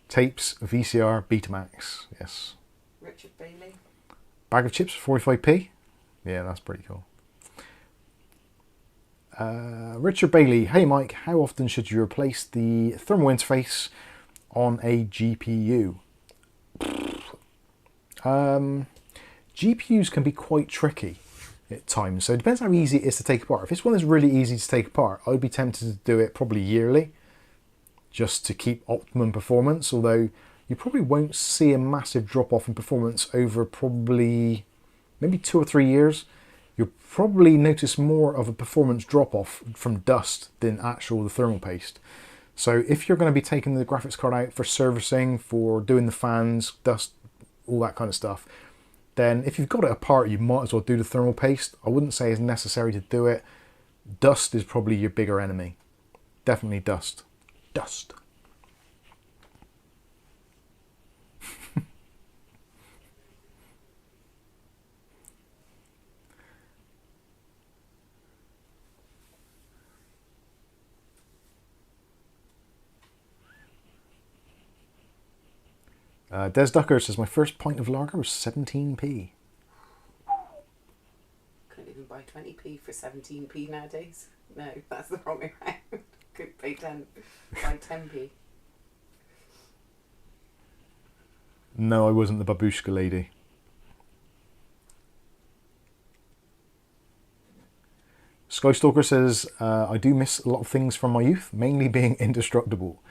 Tapes, VCR, Betamax. Yes. Richard Bailey. Bag of chips for 45p. Yeah, that's pretty cool. Richard Bailey. Hey Mike, how often should you replace the thermal interface on a GPU? GPUs can be quite tricky at times, so it depends how easy it is to take apart. If it's one that's really easy to take apart, I would be tempted to do it probably yearly, just to keep optimum performance, although you probably won't see a massive drop off in performance over probably maybe 2 or 3 years. You'll probably notice more of a performance drop off from dust than the thermal paste. So if you're going to be taking the graphics card out for servicing, for doing the fans, dust, all that kind of stuff, then if you've got it apart, you might as well do the thermal paste. I wouldn't say it's necessary to do it. Dust is probably your bigger enemy. Definitely dust. Dust. Des Ducker says, my first pint of lager was 17p. Couldn't even buy 20p for 17p nowadays. No, that's the wrong way around. Could pay 10, buy 10p. No, I wasn't the babushka lady. Skystalker says, I do miss a lot of things from my youth, mainly being indestructible.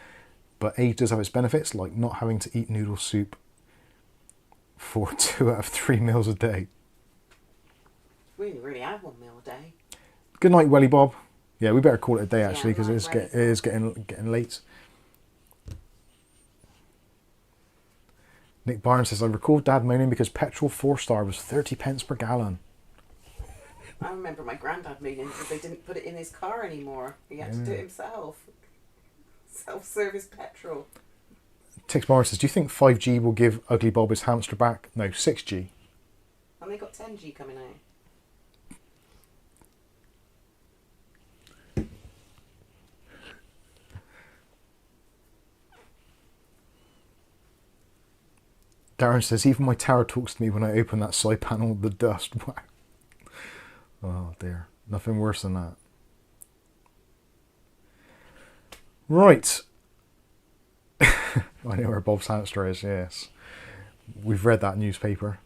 But age does have its benefits, like not having to eat noodle soup for 2 out of 3 meals a day. We only really have 1 meal a day. Good night, Welly Bob. Yeah, we better call it a day actually, because right, it is getting late. Nick Barnes says, I recall Dad moaning because petrol 4-star was 30 pence per gallon. I remember my granddad moaning because they didn't put it in his car anymore. He had to do it himself. Self-service petrol. Tix Morris says, do you think 5G will give Ugly Bob his hamster back? No, 6G. And they got 10G coming out. Darren says, even my tower talks to me when I open that side panel of the dust. Wow. Oh dear. Nothing worse than that. Right. I know where Bob's hamster is, yes. We've read that newspaper.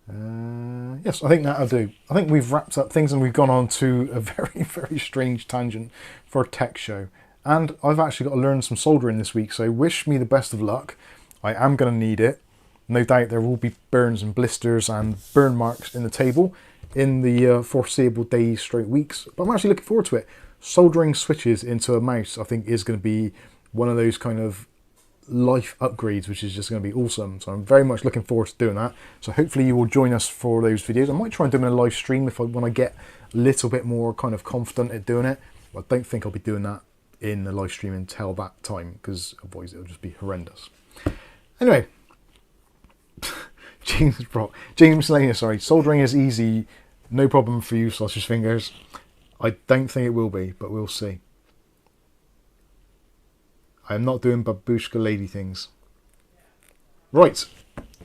Yes, I think that'll do. I think we've wrapped up things and we've gone on to a very, very strange tangent for a tech show. And I've actually got to learn some soldering this week, so wish me the best of luck. I am going to need it. No doubt there will be burns and blisters and burn marks in the table in the foreseeable days, straight weeks. But I'm actually looking forward to it. Soldering switches into a mouse, I think, is going to be one of those kind of life upgrades, which is just going to be awesome. So I'm very much looking forward to doing that. So hopefully you will join us for those videos. I might try and do them in a live stream when I get a little bit more kind of confident at doing it. But I don't think I'll be doing that in the live stream until that time, because otherwise it'll just be horrendous. Anyway, James Selenia, sorry, soldering is easy, no problem for you, sausage fingers. I don't think it will be, but we'll see. I am not doing babushka lady things. Right,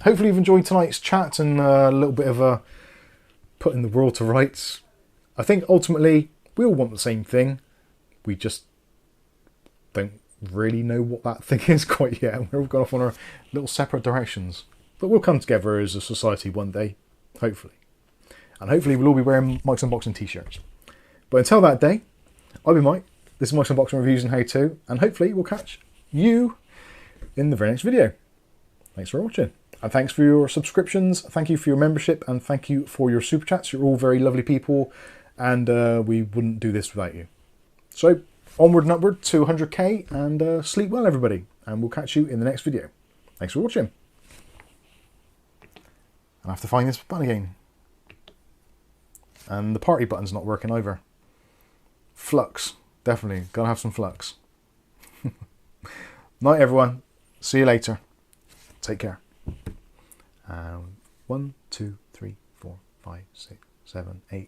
hopefully you've enjoyed tonight's chat and a little bit of a putting the world to rights. I think ultimately we all want the same thing. We just don't really know what that thing is quite yet. We've all gone off on our little separate directions. But we'll come together as a society one day, hopefully. And hopefully we'll all be wearing Mike's Unboxing t-shirts. But until that day, I've been Mike. This is Mike's Unboxing Reviews and How To. And hopefully we'll catch you in the very next video. Thanks for watching. And thanks for your subscriptions. Thank you for your membership. And thank you for your super chats. You're all very lovely people. And we wouldn't do this without you. So, onward and upward to 100k, and sleep well, everybody. And we'll catch you in the next video. Thanks for watching. I have to find this button again. And the party button's not working either. Flux. Definitely. Gotta have some flux. Night, everyone. See you later. Take care. 1, 2, 3, 4, 5, 6, 7, 8,